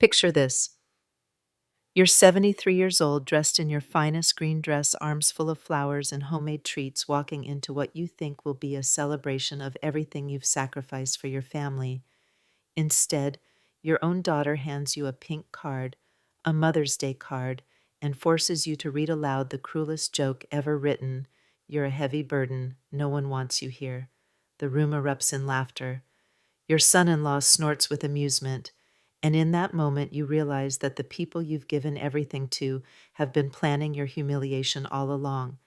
Picture this. You're 73 years old, dressed in your finest green dress, arms full of flowers and homemade treats, walking into what you think will be a celebration of everything you've sacrificed for your family. Instead, your own daughter hands you a pink card, a Mother's Day card, and forces you to read aloud the cruelest joke ever written. You're a heavy burden. No one wants you here. The room erupts in laughter. Your son-in-law snorts with amusement, and in that moment you realize that the people you've given everything to have been planning your humiliation all along.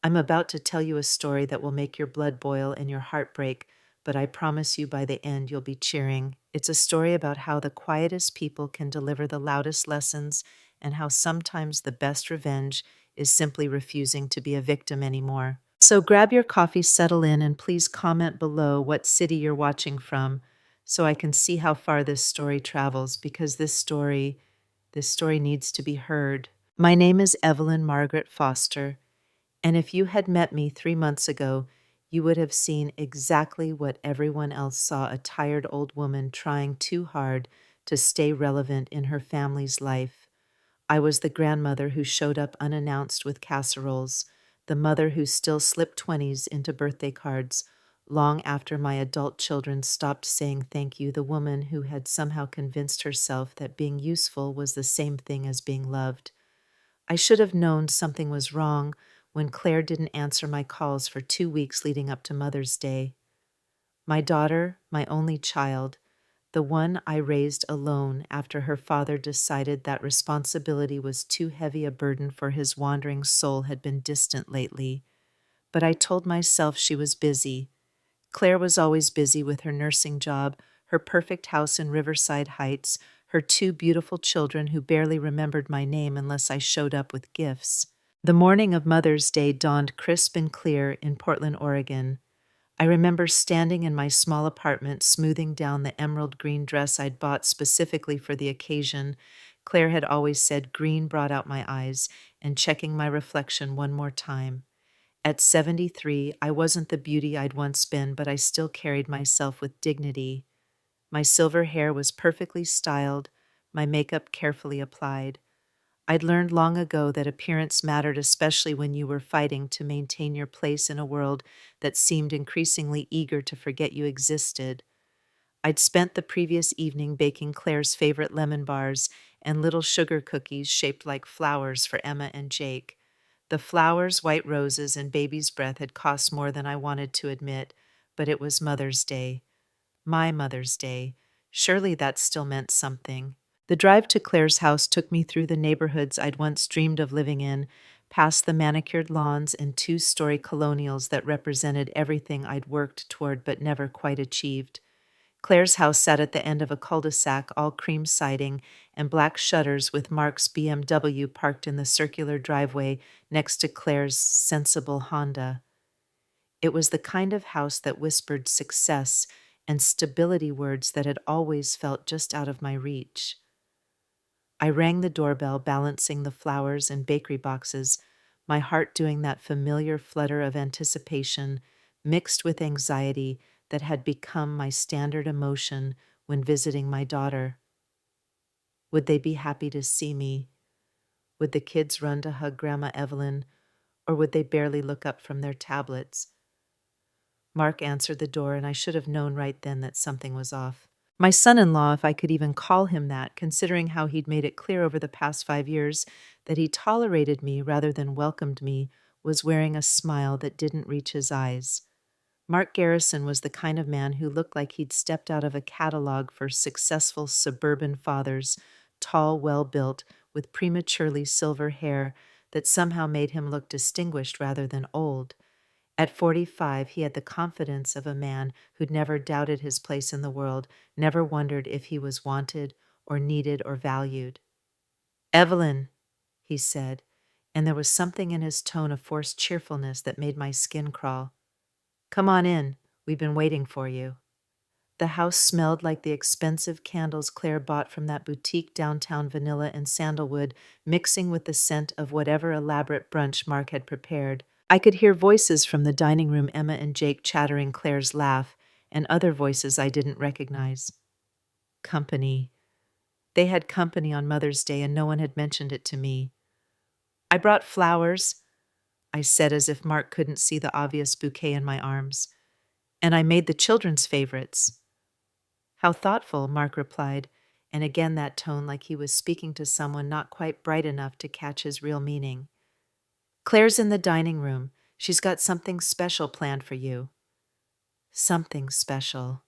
I'm about to tell you a story that will make your blood boil and your heart break, but I promise you by the end you'll be cheering. It's a story about how the quietest people can deliver the loudest lessons and how sometimes the best revenge is simply refusing to be a victim anymore. So grab your coffee, settle in, and please comment below what city you're watching from so I can see how far this story travels, because this story needs to be heard. My name is Evelyn Margaret Foster, and if you had met me 3 months ago, you would have seen exactly what everyone else saw: a tired old woman trying too hard to stay relevant in her family's life. I was the grandmother who showed up unannounced with casseroles, the mother who still slipped 20s into birthday cards long after my adult children stopped saying thank you, the woman who had somehow convinced herself that being useful was the same thing as being loved. I should have known something was wrong when Claire didn't answer my calls for 2 weeks leading up to Mother's Day. My daughter, my only child, the one I raised alone after her father decided that responsibility was too heavy a burden for his wandering soul, had been distant lately. But I told myself she was busy. Claire was always busy with her nursing job, her perfect house in Riverside Heights, her 2 beautiful children who barely remembered my name unless I showed up with gifts. The morning of Mother's Day dawned crisp and clear in Portland, Oregon. I remember standing in my small apartment, smoothing down the emerald green dress I'd bought specifically for the occasion. Claire had always said green brought out my eyes, and checking my reflection one more time. At 73, I wasn't the beauty I'd once been, but I still carried myself with dignity. My silver hair was perfectly styled, my makeup carefully applied. I'd learned long ago that appearance mattered, especially when you were fighting to maintain your place in a world that seemed increasingly eager to forget you existed. I'd spent the previous evening baking Claire's favorite lemon bars and little sugar cookies shaped like flowers for Emma and Jake. The flowers, white roses, and baby's breath had cost more than I wanted to admit, but it was Mother's Day. My Mother's Day. Surely that still meant something. The drive to Claire's house took me through the neighborhoods I'd once dreamed of living in, past the manicured lawns and 2-story colonials that represented everything I'd worked toward but never quite achieved. Claire's house sat at the end of a cul-de-sac, all cream siding and black shutters, with Mark's BMW parked in the circular driveway next to Claire's sensible Honda. It was the kind of house that whispered success and stability words that had always felt just out of my reach. I rang the doorbell, balancing the flowers and bakery boxes, my heart doing that familiar flutter of anticipation mixed with anxiety that had become my standard emotion when visiting my daughter. Would they be happy to see me? Would the kids run to hug Grandma Evelyn, or would they barely look up from their tablets? Mark answered the door, and I should have known right then that something was off. My son-in-law, if I could even call him that, considering how he'd made it clear over the past 5 years that he tolerated me rather than welcomed me, was wearing a smile that didn't reach his eyes. Mark Garrison was the kind of man who looked like he'd stepped out of a catalog for successful suburban fathers, tall, well-built, with prematurely silver hair that somehow made him look distinguished rather than old. At 45, he had the confidence of a man who'd never doubted his place in the world, never wondered if he was wanted or needed or valued. "Evelyn," he said, and there was something in his tone of forced cheerfulness that made my skin crawl. "Come on in. We've been waiting for you." The house smelled like the expensive candles Claire bought from that boutique downtown, vanilla and sandalwood, mixing with the scent of whatever elaborate brunch Mark had prepared. I could hear voices from the dining room, Emma and Jake chattering Claire's laugh, and other voices I didn't recognize. Company. They had company on Mother's Day and no one had mentioned it to me. I brought flowers, I said as if Mark couldn't see the obvious bouquet in my arms. And I made the children's favorites. How thoughtful, Mark replied, and again that tone like he was speaking to someone not quite bright enough to catch his real meaning. Claire's in the dining room. She's got something special planned for you. Something special.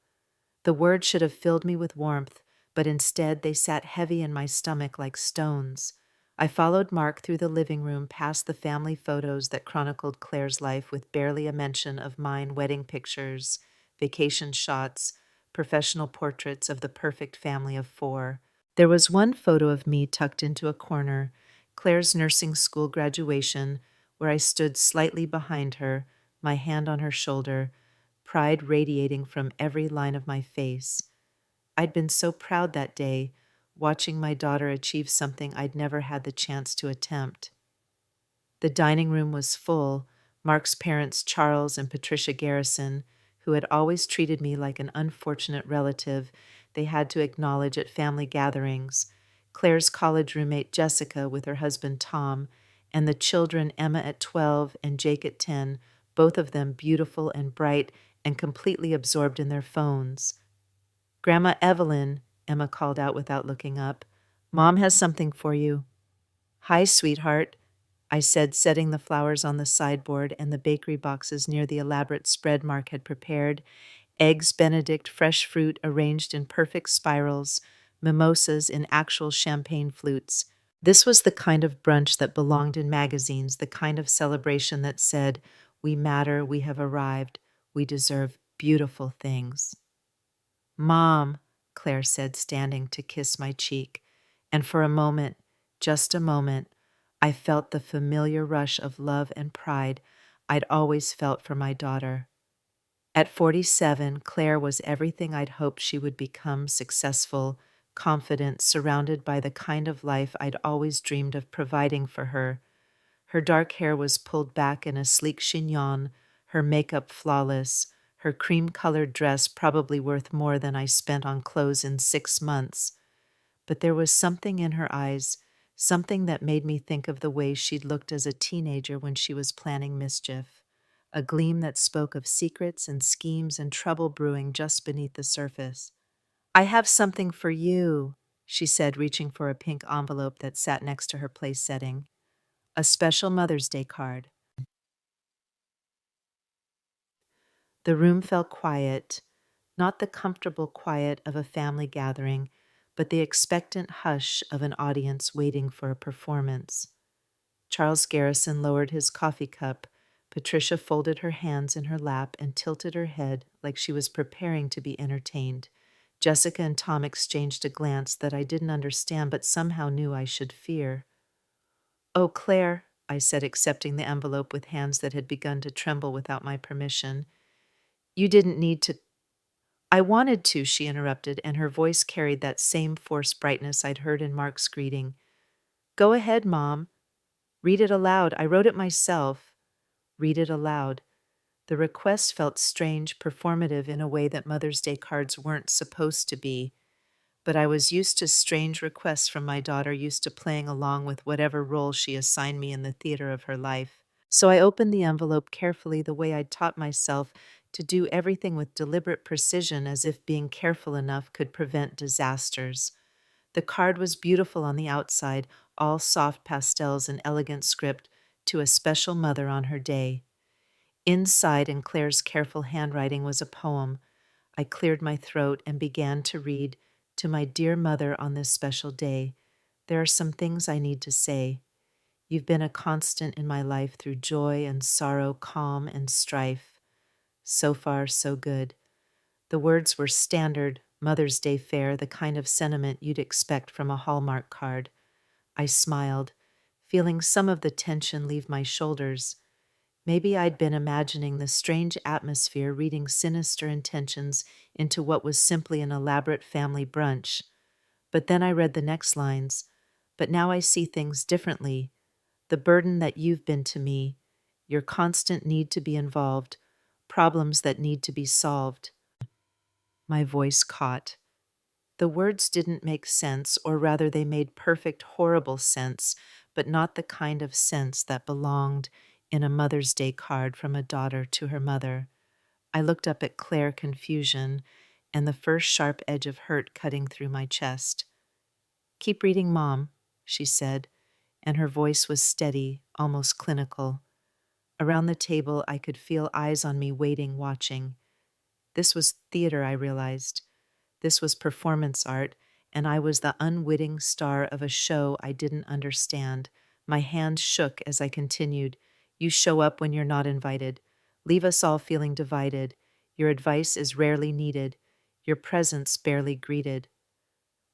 The word should have filled me with warmth, but instead they sat heavy in my stomach like stones. I followed Mark through the living room past the family photos that chronicled Claire's life with barely a mention of mine: wedding pictures, vacation shots, professional portraits of the perfect family of four. There was one photo of me tucked into a corner, Claire's nursing school graduation, where I stood slightly behind her, my hand on her shoulder, pride radiating from every line of my face. I'd been so proud that day, watching my daughter achieve something I'd never had the chance to attempt. The dining room was full. Mark's parents, Charles and Patricia Garrison, who had always treated me like an unfortunate relative they had to acknowledge at family gatherings, Claire's college roommate Jessica with her husband Tom, and the children Emma at 12 and Jake at 10, both of them beautiful and bright and completely absorbed in their phones. "Grandma Evelyn," Emma called out without looking up, "Mom has something for you." "Hi, sweetheart," I said, setting the flowers on the sideboard and the bakery boxes near the elaborate spread Mark had prepared: eggs Benedict, fresh fruit arranged in perfect spirals, mimosas in actual champagne flutes. This was the kind of brunch that belonged in magazines, the kind of celebration that said, "We matter, we have arrived, we deserve beautiful things." "Mom," Claire said, standing to kiss my cheek, and for a moment, just a moment, I felt the familiar rush of love and pride I'd always felt for my daughter. At 47, Claire was everything I'd hoped she would become: successful, confident, surrounded by the kind of life I'd always dreamed of providing for her. Her dark hair was pulled back in a sleek chignon, her makeup flawless, her cream-colored dress probably worth more than I spent on clothes in 6 months. But there was something in her eyes, something that made me think of the way she'd looked as a teenager when she was planning mischief, a gleam that spoke of secrets and schemes and trouble brewing just beneath the surface. "I have something for you," she said, reaching for a pink envelope that sat next to her place setting. "A special Mother's Day card." The room fell quiet, not the comfortable quiet of a family gathering, but the expectant hush of an audience waiting for a performance. Charles Garrison lowered his coffee cup. Patricia folded her hands in her lap and tilted her head like she was preparing to be entertained. Jessica and Tom exchanged a glance that I didn't understand but somehow knew I should fear. "Oh, Claire," I said, accepting the envelope with hands that had begun to tremble without my permission. "You didn't need to—" "I wanted to," she interrupted, and her voice carried that same forced brightness I'd heard in Mark's greeting. "Go ahead, Mom. Read it aloud. I wrote it myself." Read it aloud. The request felt strange, performative in a way that Mother's Day cards weren't supposed to be. But I was used to strange requests from my daughter, used to playing along with whatever role she assigned me in the theater of her life. So I opened the envelope carefully, the way I'd taught myself to do everything with deliberate precision, as if being careful enough could prevent disasters. The card was beautiful on the outside, all soft pastels and elegant script, "To a special mother on her day." Inside, in Claire's careful handwriting, was a poem. I cleared my throat and began to read: "To my dear mother on this special day. There are some things I need to say. You've been a constant in my life through joy and sorrow, calm and strife. So far, so good." The words were standard, Mother's Day fare, the kind of sentiment you'd expect from a Hallmark card. I smiled, feeling some of the tension leave my shoulders. Maybe I'd been imagining the strange atmosphere, reading sinister intentions into what was simply an elaborate family brunch. But then I read the next lines. "But now I see things differently. The burden that you've been to me, your constant need to be involved, problems that need to be solved." My voice caught. The words didn't make sense, or rather, they made perfect, horrible sense, but not the kind of sense that belonged in a Mother's Day card from a daughter to her mother. I looked up at Claire, confusion, and the first sharp edge of hurt cutting through my chest. "Keep reading, Mom," she said, and her voice was steady, almost clinical. Around the table, I could feel eyes on me waiting, watching. This was theater, I realized. This was performance art, and I was the unwitting star of a show I didn't understand. My hand shook as I continued. "You show up when you're not invited. Leave us all feeling divided. Your advice is rarely needed. Your presence barely greeted."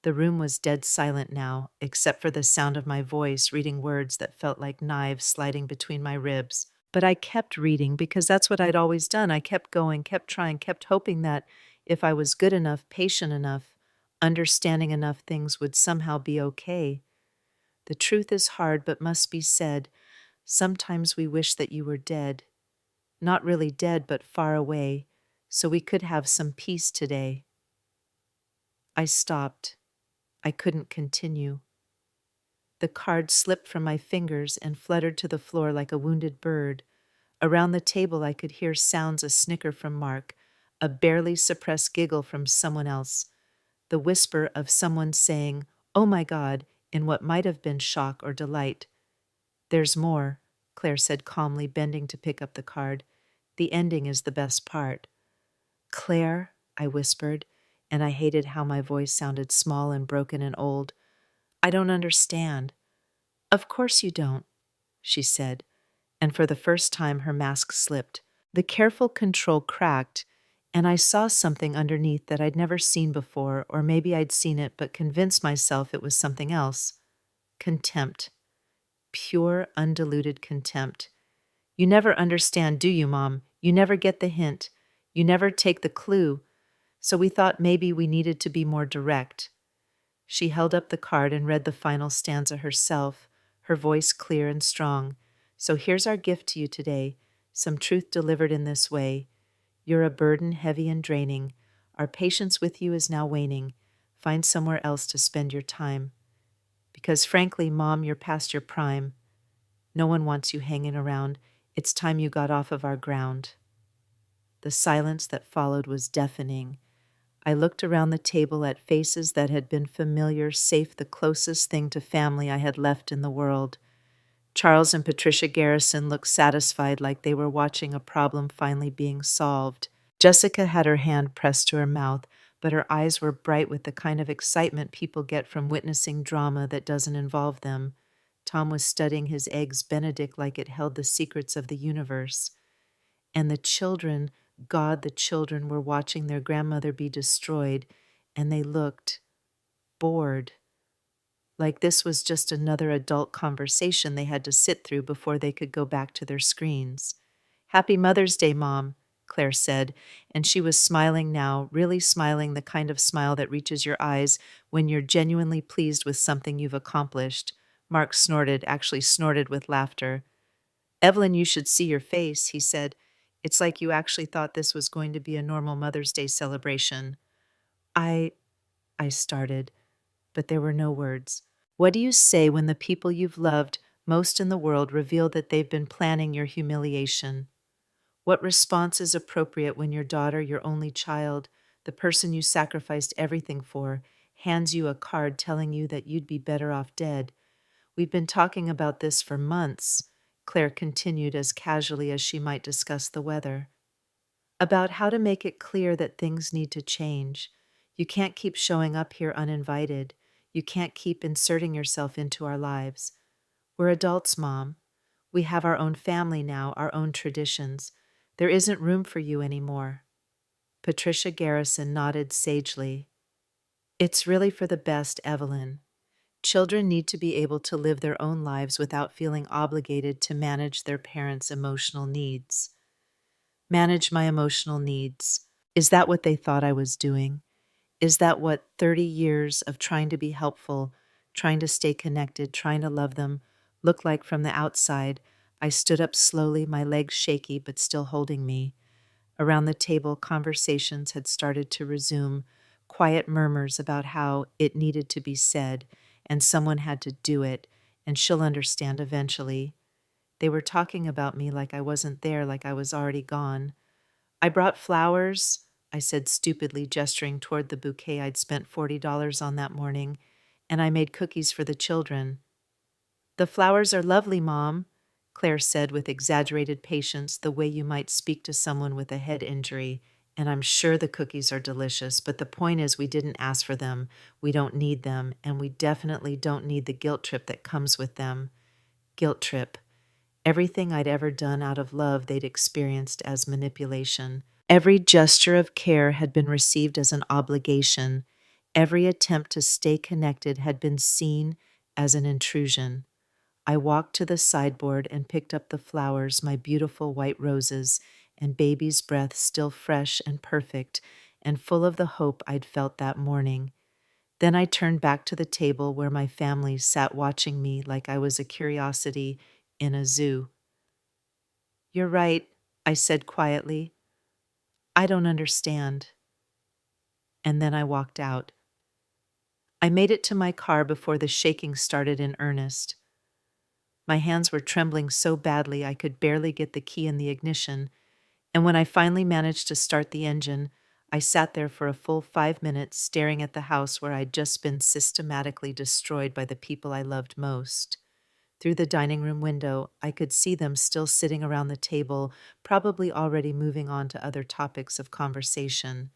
The room was dead silent now, except for the sound of my voice reading words that felt like knives sliding between my ribs. But I kept reading because that's what I'd always done. I kept going, kept trying, kept hoping that if I was good enough, patient enough, understanding enough, things would somehow be okay. "The truth is hard, but must be said. Sometimes we wish that you were dead. Not really dead, but far away, so we could have some peace today." I stopped. I couldn't continue. The card slipped from my fingers and fluttered to the floor like a wounded bird. Around the table I could hear sounds: a snicker from Mark, a barely suppressed giggle from someone else, the whisper of someone saying, "Oh my God," in what might have been shock or delight. "There's more," Claire said calmly, bending to pick up the card. "The ending is the best part." "Claire," I whispered, and I hated how my voice sounded small and broken and old. "I don't understand." "Of course you don't," she said, and for the first time her mask slipped. The careful control cracked, and I saw something underneath that I'd never seen before, or maybe I'd seen it but convinced myself it was something else. Contempt. Pure, undiluted contempt. "You never understand, do you, Mom? You never get the hint. You never take the clue. So we thought maybe we needed to be more direct." She held up the card and read the final stanza herself, her voice clear and strong. "So here's our gift to you today, some truth delivered in this way. You're a burden heavy and draining. Our patience with you is now waning. Find somewhere else to spend your time. Because frankly, Mom, you're past your prime. No one wants you hanging around. It's time you got off of our ground." The silence that followed was deafening. I looked around the table at faces that had been familiar, save the closest thing to family I had left in the world. Charles and Patricia Garrison looked satisfied, like they were watching a problem finally being solved. Jessica had her hand pressed to her mouth, but her eyes were bright with the kind of excitement people get from witnessing drama that doesn't involve them. Tom was studying his eggs Benedict like it held the secrets of the universe. And the children, God, the children were watching their grandmother be destroyed, and they looked bored. Like this was just another adult conversation they had to sit through before they could go back to their screens. "Happy Mother's Day, Mom," Claire said, and she was smiling now, really smiling, the kind of smile that reaches your eyes when you're genuinely pleased with something you've accomplished. Mark snorted, actually snorted with laughter. "Evelyn, you should see your face," he said. "It's like you actually thought this was going to be a normal Mother's Day celebration." I started, but there were no words. "What do you say when the people you've loved most in the world reveal that they've been planning your humiliation? What response is appropriate when your daughter, your only child, the person you sacrificed everything for, hands you a card telling you that you'd be better off dead? We've been talking about this for months," Claire continued as casually as she might discuss the weather. "About how to make it clear that things need to change. You can't keep showing up here uninvited. You can't keep inserting yourself into our lives. We're adults, Mom. We have our own family now, our own traditions. There isn't room for you anymore." Patricia Garrison nodded sagely. "It's really for the best, Evelyn. Children need to be able to live their own lives without feeling obligated to manage their parents' emotional needs." Manage my emotional needs. Is that what they thought I was doing? Is that what 30 years of trying to be helpful, trying to stay connected, trying to love them, looked like from the outside? I stood up slowly, my legs shaky but still holding me. Around the table, conversations had started to resume. quiet murmurs about how it needed to be said and someone had to do it, and she'll understand eventually. They were talking about me like I wasn't there, like I was already gone. I brought flowers, I said stupidly, gesturing toward the bouquet I'd spent $40 on that morning, and I made cookies for the children. The flowers are lovely, Mom, Claire said with exaggerated patience, the way you might speak to someone with a head injury. And I'm sure the cookies are delicious, but the point is we didn't ask for them, we don't need them, and we definitely don't need the guilt trip that comes with them. Guilt trip. Everything I'd ever done out of love they'd experienced as manipulation. Every gesture of care had been received as an obligation. Every attempt to stay connected had been seen as an intrusion. I walked to the sideboard and picked up the flowers, my beautiful white roses, and baby's breath still fresh and perfect and full of the hope I'd felt that morning. Then I turned back to the table where my family sat watching me like I was a curiosity in a zoo. You're right, I said quietly. I don't understand. And then I walked out. I made it to my car before the shaking started in earnest. My hands were trembling so badly I could barely get the key in the ignition, and when I finally managed to start the engine, I sat there for a full 5 minutes staring at the house where I'd just been systematically destroyed by the people I loved most. Through the dining room window, I could see them still sitting around the table, probably already moving on to other topics of conversation.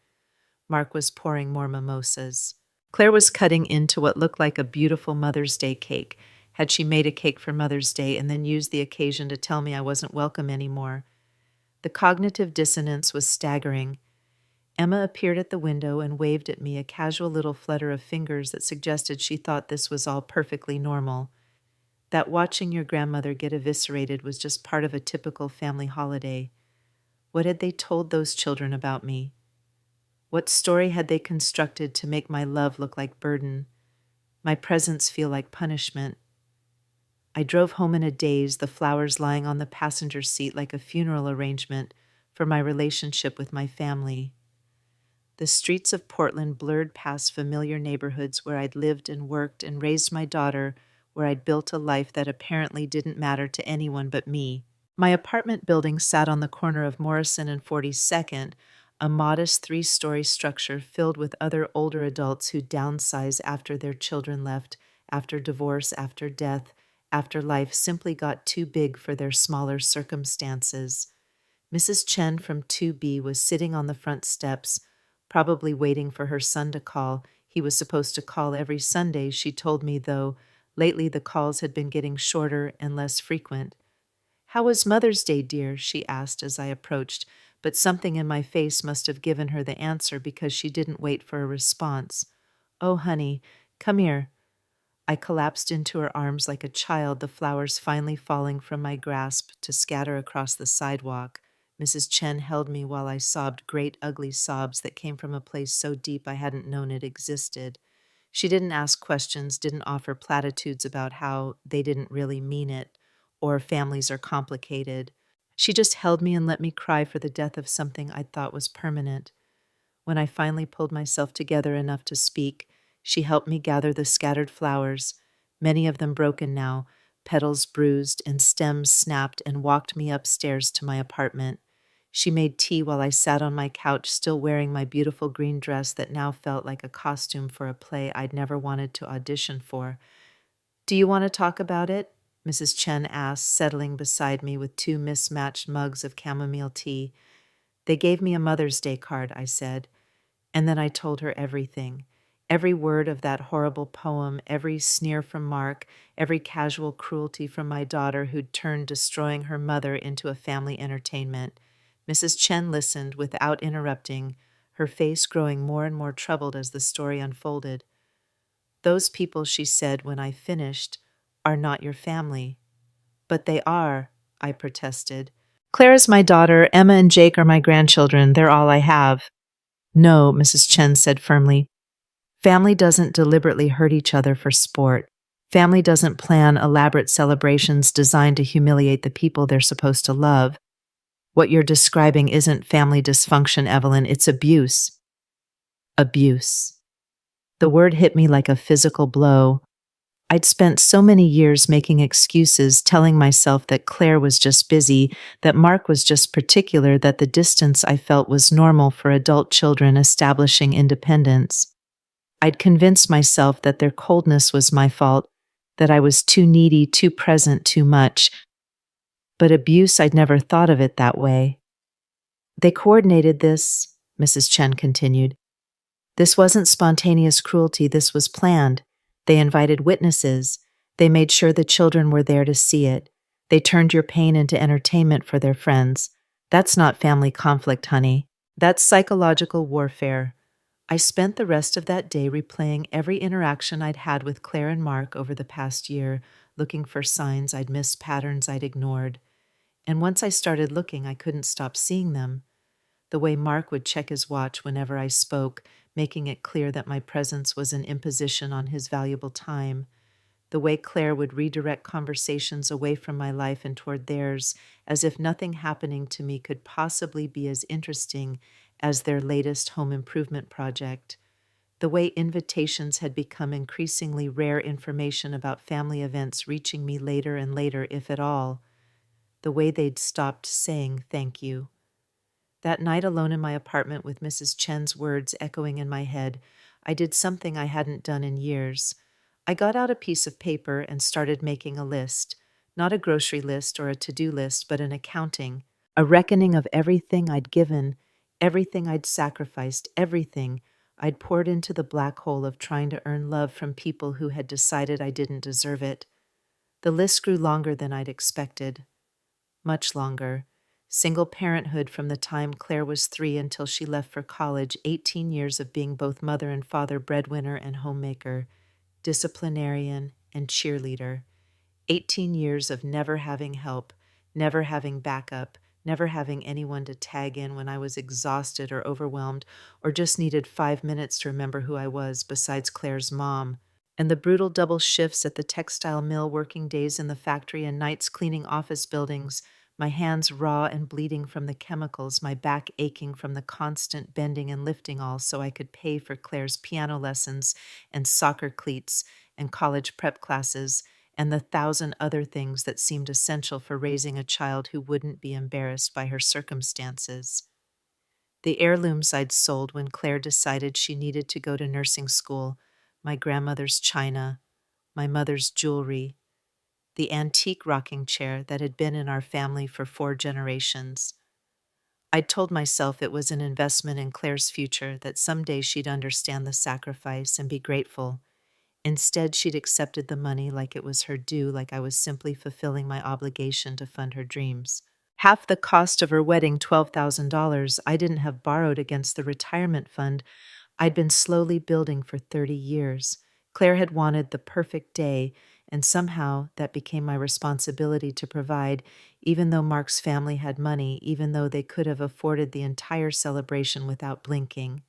Mark was pouring more mimosas. Claire was cutting into what looked like a beautiful Mother's Day cake. Had she made a cake for Mother's Day and then used the occasion to tell me I wasn't welcome anymore? The cognitive dissonance was staggering. Emma appeared at the window and waved at me, a casual little flutter of fingers that suggested she thought this was all perfectly normal. That watching your grandmother get eviscerated was just part of a typical family holiday. What had they told those children about me? What story had they constructed to make my love look like burden, my presence feel like punishment? I drove home in a daze, the flowers lying on the passenger seat like a funeral arrangement for my relationship with my family. The streets of Portland blurred past familiar neighborhoods where I'd lived and worked and raised my daughter, where I'd built a life that apparently didn't matter to anyone but me. My apartment building sat on the corner of Morrison and 42nd, a modest 3-story structure filled with other older adults who downsized after their children left, after divorce, after death, after life simply got too big for their smaller circumstances. Mrs. Chen from 2B was sitting on the front steps, probably waiting for her son to call. He was supposed to call every Sunday, she told me, though lately the calls had been getting shorter and less frequent. "How was Mother's Day, dear?" she asked as I approached, but something in my face must have given her the answer because she didn't wait for a response. "Oh, honey, come here." I collapsed into her arms like a child, the flowers finally falling from my grasp to scatter across the sidewalk. Mrs. Chen held me while I sobbed great ugly sobs that came from a place so deep I hadn't known it existed. She didn't ask questions, didn't offer platitudes about how they didn't really mean it, or families are complicated. She just held me and let me cry for the death of something I'd thought was permanent. When I finally pulled myself together enough to speak, she helped me gather the scattered flowers, many of them broken now, petals bruised and stems snapped, and walked me upstairs to my apartment. She made tea while I sat on my couch, still wearing my beautiful green dress that now felt like a costume for a play I'd never wanted to audition for. "Do you want to talk about it?" Mrs. Chen asked, settling beside me with 2 mismatched mugs of chamomile tea. "They gave me a Mother's Day card," I said. And then I told her everything. Every word of that horrible poem, every sneer from Mark, every casual cruelty from my daughter who'd turned destroying her mother into a family entertainment. Mrs. Chen listened without interrupting, her face growing more and more troubled as the story unfolded. "Those people," she said when I finished, "are not your family." "But they are," I protested. "Claire is my daughter, Emma and Jake are my grandchildren, they're all I have." "No," Mrs. Chen said firmly. "Family doesn't deliberately hurt each other for sport. Family doesn't plan elaborate celebrations designed to humiliate the people they're supposed to love. What you're describing isn't family dysfunction, Evelyn, it's abuse." Abuse. The word hit me like a physical blow. I'd spent so many years making excuses, telling myself that Claire was just busy, that Mark was just particular, that the distance I felt was normal for adult children establishing independence. I'd convinced myself that their coldness was my fault, that I was too needy, too present, too much. But abuse, I'd never thought of it that way. They coordinated this, Mrs. Chen continued. This wasn't spontaneous cruelty, this was planned. They invited witnesses. They made sure the children were there to see it. They turned your pain into entertainment for their friends. That's not family conflict, honey. That's psychological warfare. I spent the rest of that day replaying every interaction I'd had with Claire and Mark over the past year, looking for signs I'd missed, patterns I'd ignored. And once I started looking, I couldn't stop seeing them. The way Mark would check his watch whenever I spoke, making it clear that my presence was an imposition on his valuable time. The way Claire would redirect conversations away from my life and toward theirs, as if nothing happening to me could possibly be as interesting as their latest home improvement project. The way invitations had become increasingly rare information about family events reaching me later and later, if at all. The way they'd stopped saying thank you. That night alone in my apartment with Mrs. Chen's words echoing in my head, I did something I hadn't done in years. I got out a piece of paper and started making a list. Not a grocery list or a to-do list, but an accounting. A reckoning of everything I'd given, everything I'd sacrificed, everything I'd poured into the black hole of trying to earn love from people who had decided I didn't deserve it. The list grew longer than I'd expected. Much longer. Single parenthood from the time Claire was 3 until she left for college, 18 years of being both mother and father, breadwinner and homemaker, disciplinarian and cheerleader, 18 years of never having help, never having backup, never having anyone to tag in when I was exhausted or overwhelmed or just needed 5 minutes to remember who I was besides Claire's mom, and the brutal double shifts at the textile mill, working days in the factory and nights cleaning office buildings, my hands raw and bleeding from the chemicals, my back aching from the constant bending and lifting, all so I could pay for Claire's piano lessons and soccer cleats and college prep classes and the 1,000 other things that seemed essential for raising a child who wouldn't be embarrassed by her circumstances. The heirlooms I'd sold when Claire decided she needed to go to nursing school, my grandmother's china, my mother's jewelry, the antique rocking chair that had been in our family for 4 generations. I'd told myself it was an investment in Claire's future, that someday she'd understand the sacrifice and be grateful. Instead, she'd accepted the money like it was her due, like I was simply fulfilling my obligation to fund her dreams. Half the cost of her wedding, $12,000, I didn't have borrowed against the retirement fund I'd been slowly building for 30 years. Claire had wanted the perfect day, and somehow that became my responsibility to provide, even though Mark's family had money, even though they could have afforded the entire celebration without blinking.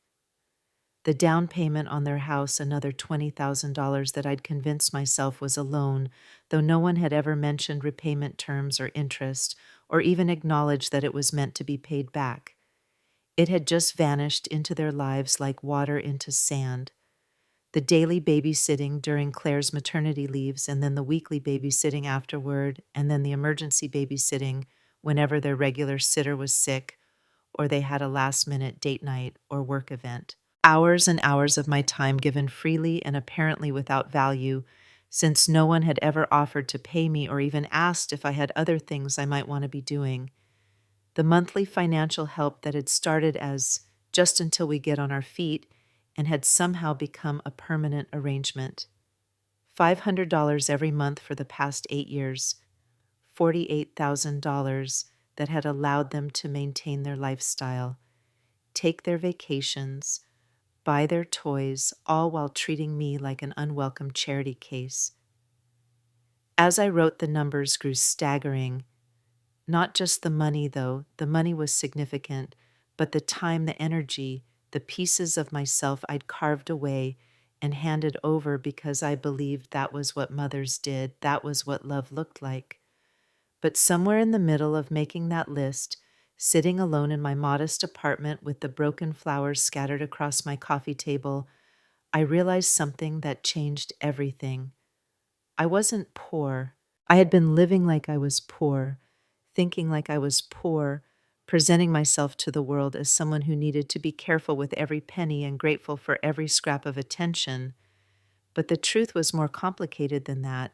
The down payment on their house, another $20,000 that I'd convinced myself was a loan, though no one had ever mentioned repayment terms or interest, or even acknowledged that it was meant to be paid back. It had just vanished into their lives like water into sand. The daily babysitting during Claire's maternity leaves, and then the weekly babysitting afterward, and then the emergency babysitting whenever their regular sitter was sick or they had a last-minute date night or work event. Hours and hours of my time given freely and apparently without value, since no one had ever offered to pay me or even asked if I had other things I might want to be doing. The monthly financial help that had started as just until we get on our feet and had somehow become a permanent arrangement. $500 every month for the past 8 years, $48,000 that had allowed them to maintain their lifestyle, take their vacations, buy their toys, all while treating me like an unwelcome charity case. As I wrote, the numbers grew staggering. Not just the money, though. The money was significant, but the time, the energy, the pieces of myself I'd carved away and handed over because I believed that was what mothers did, that was what love looked like. But somewhere in the middle of making that list, Sitting alone in my modest apartment with the broken flowers scattered across my coffee table, I realized something that changed everything. I wasn't poor. I had been living like I was poor, thinking like I was poor, presenting myself to the world as someone who needed to be careful with every penny and grateful for every scrap of attention. But the truth was more complicated than that.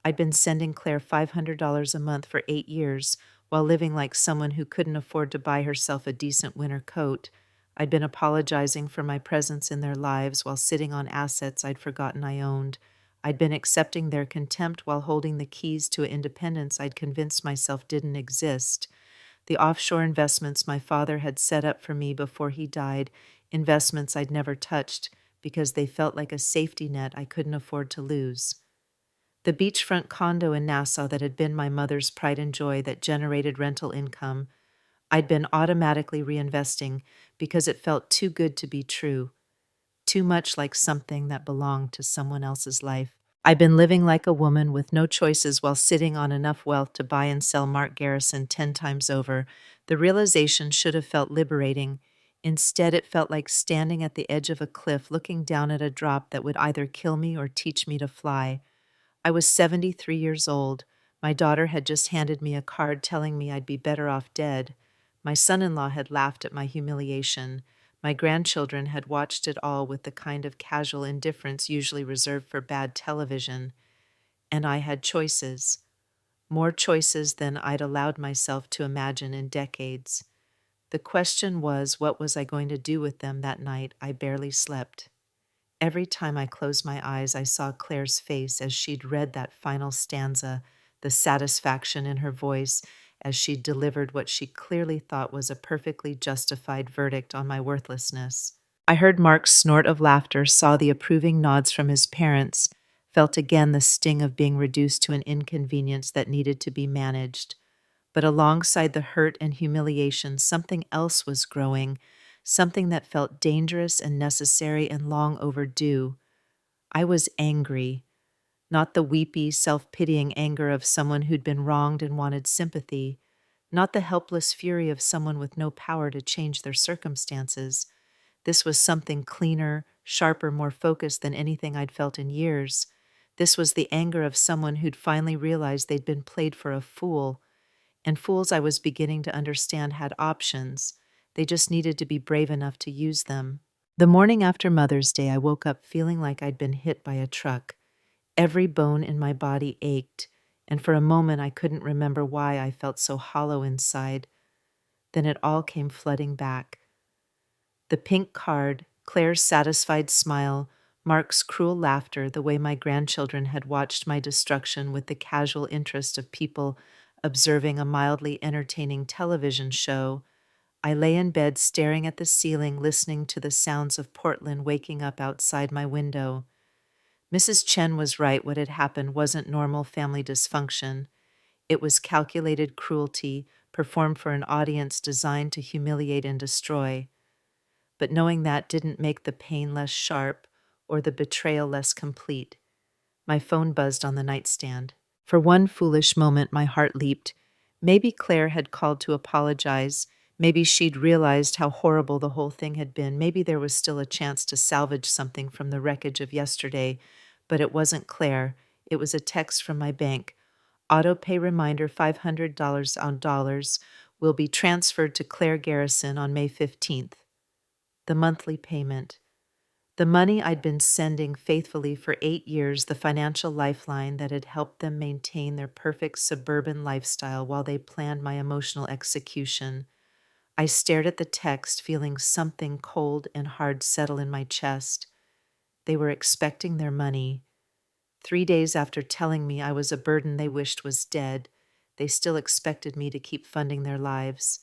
I'd been sending Claire $500 a month for 8 years while living like someone who couldn't afford to buy herself a decent winter coat. I'd been apologizing for my presence in their lives while sitting on assets I'd forgotten I owned. I'd been accepting their contempt while holding the keys to an independence I'd convinced myself didn't exist. The offshore investments my father had set up for me before he died, investments I'd never touched because they felt like a safety net I couldn't afford to lose. The beachfront condo in Nassau that had been my mother's pride and joy that generated rental income, I'd been automatically reinvesting because it felt too good to be true, too much like something that belonged to someone else's life. I'd been living like a woman with no choices while sitting on enough wealth to buy and sell Mark Garrison 10 times over. The realization should have felt liberating. Instead, it felt like standing at the edge of a cliff looking down at a drop that would either kill me or teach me to fly. I was 73 years old. My daughter had just handed me a card telling me I'd be better off dead. My son-in-law had laughed at my humiliation. My grandchildren had watched it all with the kind of casual indifference usually reserved for bad television. And I had choices. More choices than I'd allowed myself to imagine in decades. The question was, what was I going to do with them that night? I barely slept. Every time I closed my eyes, I saw Claire's face as she'd read that final stanza, the satisfaction in her voice as she delivered what she clearly thought was a perfectly justified verdict on my worthlessness. I heard Mark's snort of laughter, saw the approving nods from his parents, felt again the sting of being reduced to an inconvenience that needed to be managed. But alongside the hurt and humiliation, something else was growing, something that felt dangerous and necessary and long overdue. I was angry, not the weepy, self-pitying anger of someone who'd been wronged and wanted sympathy, not the helpless fury of someone with no power to change their circumstances. This was something cleaner, sharper, more focused than anything I'd felt in years. This was the anger of someone who'd finally realized they'd been played for a fool, and fools I was beginning to understand had options. They just needed to be brave enough to use them. The morning after Mother's Day, I woke up feeling like I'd been hit by a truck. Every bone in my body ached, and for a moment I couldn't remember why I felt so hollow inside. Then it all came flooding back. The pink card, Claire's satisfied smile, Mark's cruel laughter, the way my grandchildren had watched my destruction with the casual interest of people observing a mildly entertaining television show. I lay in bed staring at the ceiling, listening to the sounds of Portland waking up outside my window. Mrs. Chen was right. What had happened wasn't normal family dysfunction. It was calculated cruelty, performed for an audience designed to humiliate and destroy. But knowing that didn't make the pain less sharp or the betrayal less complete. My phone buzzed on the nightstand. For one foolish moment, my heart leaped. Maybe Claire had called to apologize. Maybe she'd realized how horrible the whole thing had been. Maybe there was still a chance to salvage something from the wreckage of yesterday. But it wasn't Claire. It was a text from my bank. Auto pay reminder, $500 on dollars will be transferred to Claire Garrison on May 15th. The monthly payment. The money I'd been sending faithfully for 8 years, the financial lifeline that had helped them maintain their perfect suburban lifestyle while they planned my emotional execution. I stared at the text, feeling something cold and hard settle in my chest. They were expecting their money. 3 days after telling me I was a burden they wished was dead, they still expected me to keep funding their lives.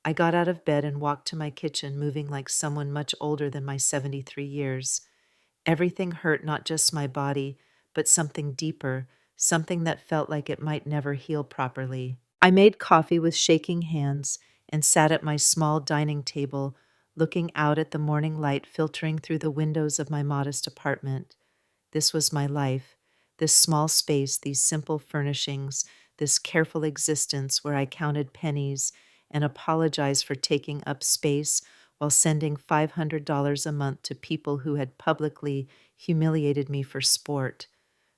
I got out of bed and walked to my kitchen, moving like someone much older than my 73 years. Everything hurt, not just my body, but something deeper, something that felt like it might never heal properly. I made coffee with shaking hands and sat at my small dining table, looking out at the morning light filtering through the windows of my modest apartment. This was my life, this small space, these simple furnishings, this careful existence where I counted pennies and apologize for taking up space while sending $500 a month to people who had publicly humiliated me for sport.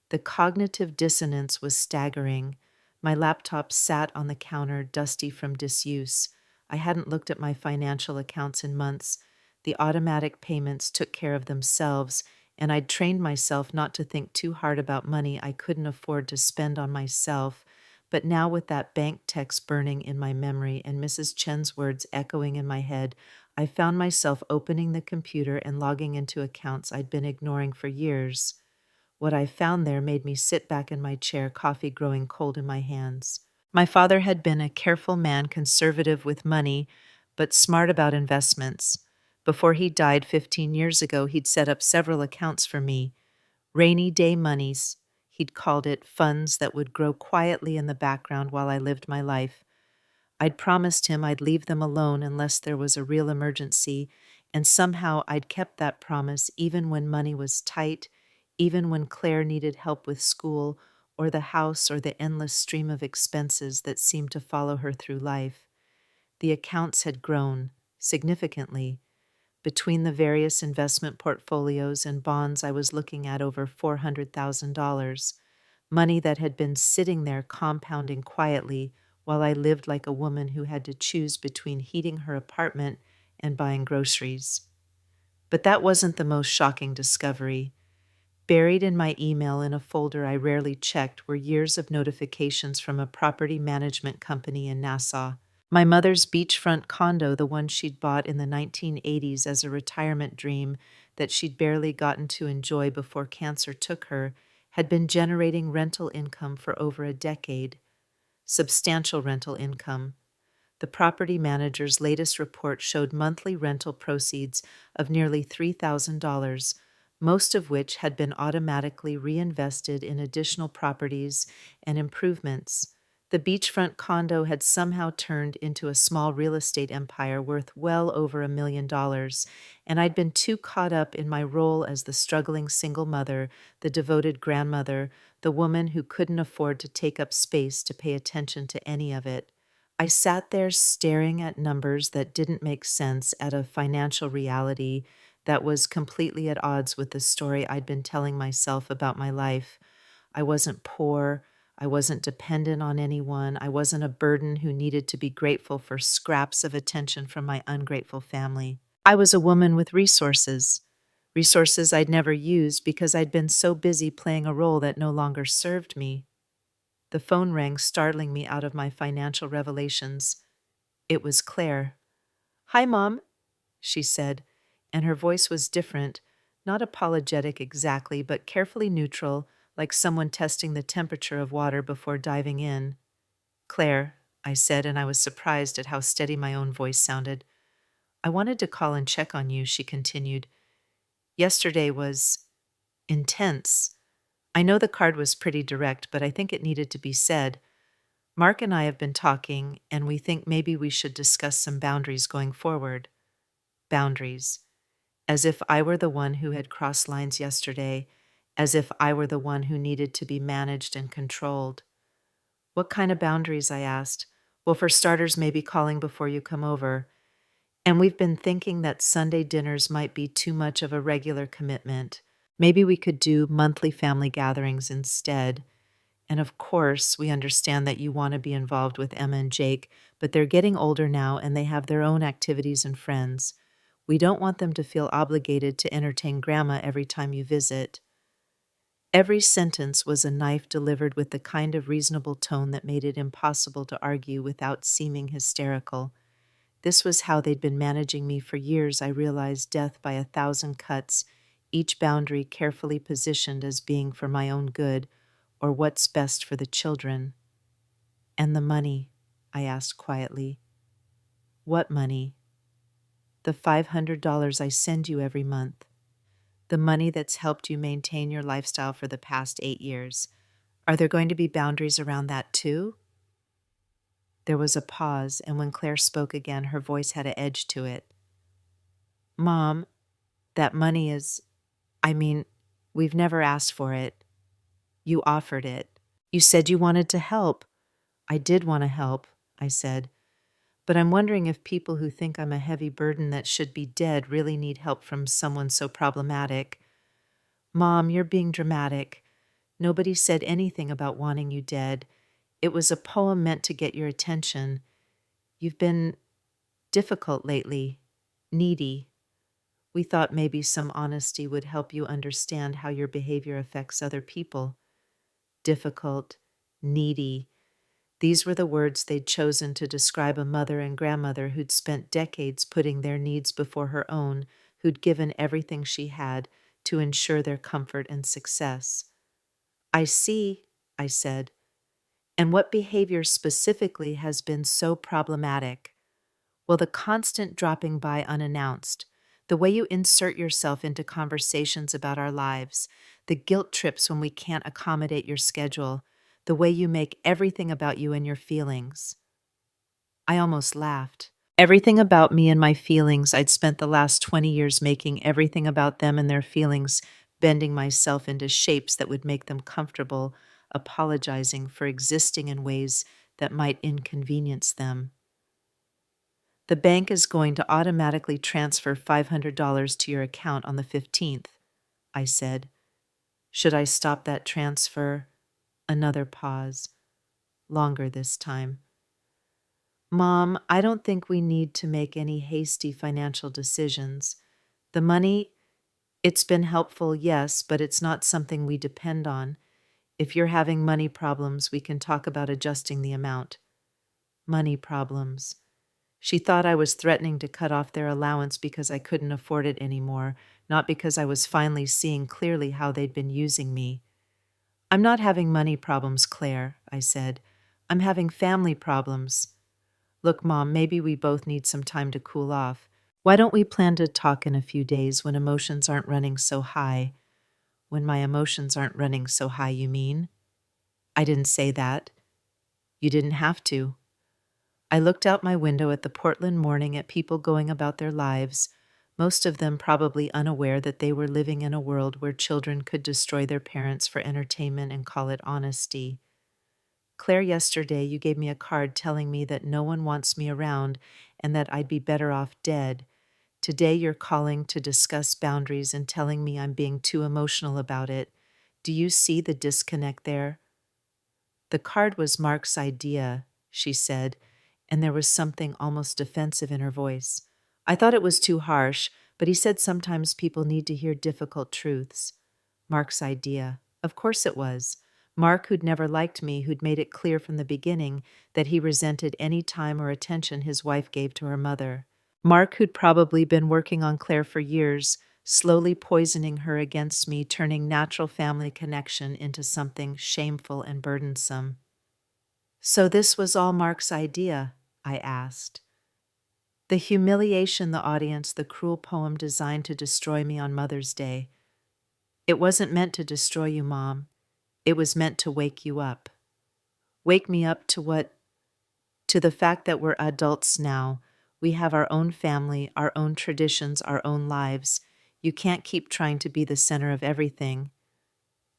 The cognitive dissonance was staggering. My laptop sat on the counter, dusty from disuse. I hadn't looked at my financial accounts in months. The automatic payments took care of themselves, and I'd trained myself not to think too hard about money I couldn't afford to spend on myself. But now, with that bank text burning in my memory and Mrs. Chen's words echoing in my head, I found myself opening the computer and logging into accounts I'd been ignoring for years. What I found there made me sit back in my chair, coffee growing cold in my hands. My father had been a careful man, conservative with money, but smart about investments. Before he died 15 years ago, he'd set up several accounts for me. Rainy day monies, he'd called it, funds that would grow quietly in the background while I lived my life. I'd promised him I'd leave them alone unless there was a real emergency, and somehow I'd kept that promise even when money was tight, even when Claire needed help with school or the house or the endless stream of expenses that seemed to follow her through life. The accounts had grown significantly. Between the various investment portfolios and bonds, I was looking at over $400,000, money that had been sitting there compounding quietly while I lived like a woman who had to choose between heating her apartment and buying groceries. But that wasn't the most shocking discovery. Buried in my email in a folder I rarely checked were years of notifications from a property management company in Nassau. My mother's beachfront condo, the one she'd bought in the 1980s as a retirement dream that she'd barely gotten to enjoy before cancer took her, had been generating rental income for over a decade. Substantial rental income. The property manager's latest report showed monthly rental proceeds of nearly $3,000, most of which had been automatically reinvested in additional properties and improvements. The beachfront condo had somehow turned into a small real estate empire worth well over $1 million, and I'd been too caught up in my role as the struggling single mother, the devoted grandmother, the woman who couldn't afford to take up space to pay attention to any of it. I sat there staring at numbers that didn't make sense, at a financial reality that was completely at odds with the story I'd been telling myself about my life. I wasn't poor. I wasn't dependent on anyone. I wasn't a burden who needed to be grateful for scraps of attention from my ungrateful family. I was a woman with resources. Resources I'd never used because I'd been so busy playing a role that no longer served me. The phone rang, startling me out of my financial revelations. It was Claire. "Hi, Mom," she said, and her voice was different, not apologetic exactly, but carefully neutral, like someone testing the temperature of water before diving in. "Claire," I said, and I was surprised at how steady my own voice sounded. "I wanted to call and check on you," she continued. "Yesterday was intense. I know the card was pretty direct, but I think it needed to be said. Mark and I have been talking, and we think maybe we should discuss some boundaries going forward." Boundaries. As if I were the one who had crossed lines yesterday, as if I were the one who needed to be managed and controlled. "What kind of boundaries?" I asked. "Well, for starters, maybe calling before you come over. And we've been thinking that Sunday dinners might be too much of a regular commitment. Maybe we could do monthly family gatherings instead. And of course, we understand that you want to be involved with Emma and Jake, but they're getting older now and they have their own activities and friends. We don't want them to feel obligated to entertain Grandma every time you visit." Every sentence was a knife delivered with the kind of reasonable tone that made it impossible to argue without seeming hysterical. This was how they'd been managing me for years. I realized, death by 1,000 cuts, each boundary carefully positioned as being for my own good, or what's best for the children. "And the money?" I asked quietly. "What money?" "The $500 I send you every month. The money that's helped you maintain your lifestyle for the past 8 years. Are there going to be boundaries around that too?" There was a pause, and when Claire spoke again, her voice had an edge to it. "Mom, that money is, we've never asked for it. You offered it. You said you wanted to help." "I did want to help," I said, But I'm wondering if people who think I'm a heavy burden that should be dead really need help from someone so problematic. Mom, you're being dramatic. Nobody said anything about wanting you dead. It was a poem meant to get your attention. You've been difficult lately, needy. We thought maybe some honesty would help you understand how your behavior affects other people. Difficult, needy. These were the words they'd chosen to describe a mother and grandmother who'd spent decades putting their needs before her own, who'd given everything she had to ensure their comfort and success. I see, I said. And what behavior specifically has been so problematic? Well, the constant dropping by unannounced, the way you insert yourself into conversations about our lives, the guilt trips when we can't accommodate your schedule, the way you make everything about you and your feelings. I almost laughed. Everything about me and my feelings, I'd spent the last 20 years making everything about them and their feelings, bending myself into shapes that would make them comfortable, apologizing for existing in ways that might inconvenience them. The bank is going to automatically transfer $500 to your account on the 15th, I said. Should I stop that transfer? Another pause. Longer this time. Mom, I don't think we need to make any hasty financial decisions. The money, it's been helpful, yes, but it's not something we depend on. If you're having money problems, we can talk about adjusting the amount. Money problems. She thought I was threatening to cut off their allowance because I couldn't afford it anymore, not because I was finally seeing clearly how they'd been using me. I'm not having money problems, Claire, I said. I'm having family problems. Look, Mom, maybe we both need some time to cool off. Why don't we plan to talk in a few days when emotions aren't running so high? When my emotions aren't running so high, you mean? I didn't say that. You didn't have to. I looked out my window at the Portland morning at people going about their lives, most of them probably unaware that they were living in a world where children could destroy their parents for entertainment and call it honesty. Claire, yesterday you gave me a card telling me that no one wants me around and that I'd be better off dead. Today you're calling to discuss boundaries and telling me I'm being too emotional about it. Do you see the disconnect there? The card was Mark's idea, she said, and there was something almost defensive in her voice. I thought it was too harsh, but he said sometimes people need to hear difficult truths. Mark's idea. Of course it was. Mark, who'd never liked me, who'd made it clear from the beginning that he resented any time or attention his wife gave to her mother. Mark, who'd probably been working on Claire for years, slowly poisoning her against me, turning natural family connection into something shameful and burdensome. So this was all Mark's idea, I asked. The humiliation, the audience, the cruel poem designed to destroy me on Mother's Day. It wasn't meant to destroy you, Mom. It was meant to wake you up. Wake me up to what? To the fact that we're adults now. We have our own family, our own traditions, our own lives. You can't keep trying to be the center of everything.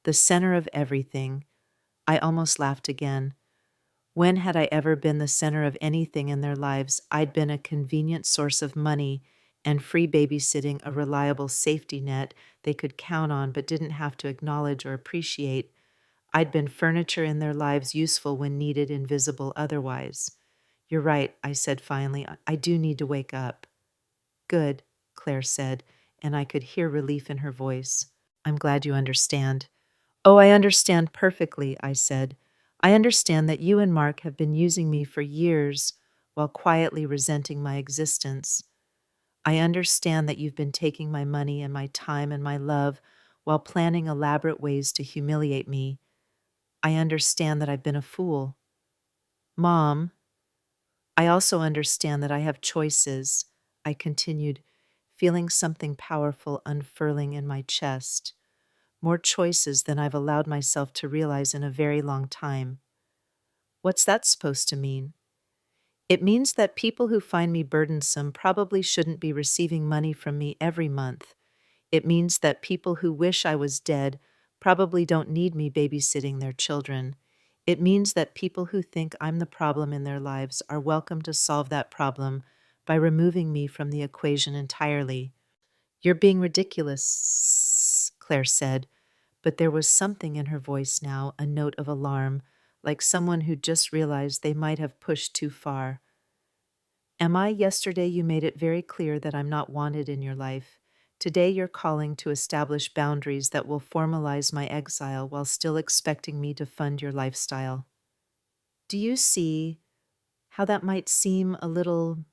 The center of everything. I almost laughed again. When had I ever been the center of anything in their lives? I'd been a convenient source of money and free babysitting, a reliable safety net they could count on but didn't have to acknowledge or appreciate. I'd been furniture in their lives, useful when needed, invisible otherwise. You're right, I said finally. I do need to wake up. Good, Claire said, and I could hear relief in her voice. I'm glad you understand. Oh, I understand perfectly, I said. I understand that you and Mark have been using me for years while quietly resenting my existence. I understand that you've been taking my money and my time and my love while planning elaborate ways to humiliate me. I understand that I've been a fool. Mom, I also understand that I have choices, I continued, feeling something powerful unfurling in my chest. More choices than I've allowed myself to realize in a very long time. What's that supposed to mean? It means that people who find me burdensome probably shouldn't be receiving money from me every month. It means that people who wish I was dead probably don't need me babysitting their children. It means that people who think I'm the problem in their lives are welcome to solve that problem by removing me from the equation entirely. You're being ridiculous, Claire said, but there was something in her voice now, a note of alarm, like someone who just realized they might have pushed too far. Am I? Yesterday you made it very clear that I'm not wanted in your life. Today you're calling to establish boundaries that will formalize my exile while still expecting me to fund your lifestyle. Do you see how that might seem a little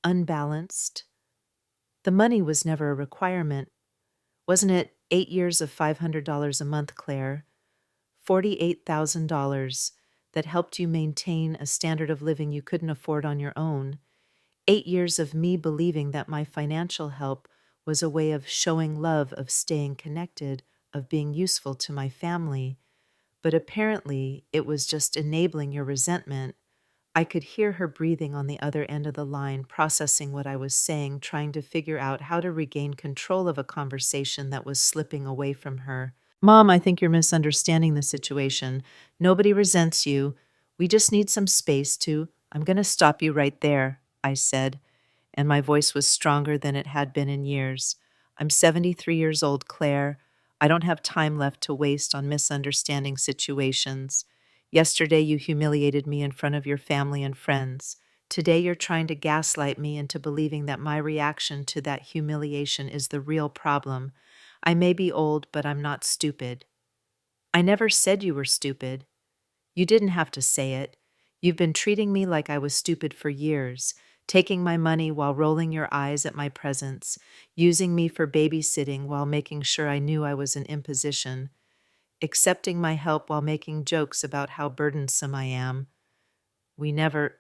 unbalanced? The money was never a requirement. Wasn't it 8 years of $500 a month, Claire? $48,000 that helped you maintain a standard of living you couldn't afford on your own. 8 years of me believing that my financial help was a way of showing love, of staying connected, of being useful to my family. But apparently, it was just enabling your resentment. I could hear her breathing on the other end of the line, processing what I was saying, trying to figure out how to regain control of a conversation that was slipping away from her. Mom, I think you're misunderstanding the situation. Nobody resents you. We just need some space to. I'm going to stop you right there, I said, and my voice was stronger than it had been in years. I'm 73 years old, Claire. I don't have time left to waste on misunderstanding situations. Yesterday, you humiliated me in front of your family and friends. Today, you're trying to gaslight me into believing that my reaction to that humiliation is the real problem. I may be old, but I'm not stupid. I never said you were stupid. You didn't have to say it. You've been treating me like I was stupid for years, taking my money while rolling your eyes at my presence, using me for babysitting while making sure I knew I was an imposition, accepting my help while making jokes about how burdensome I am. We never.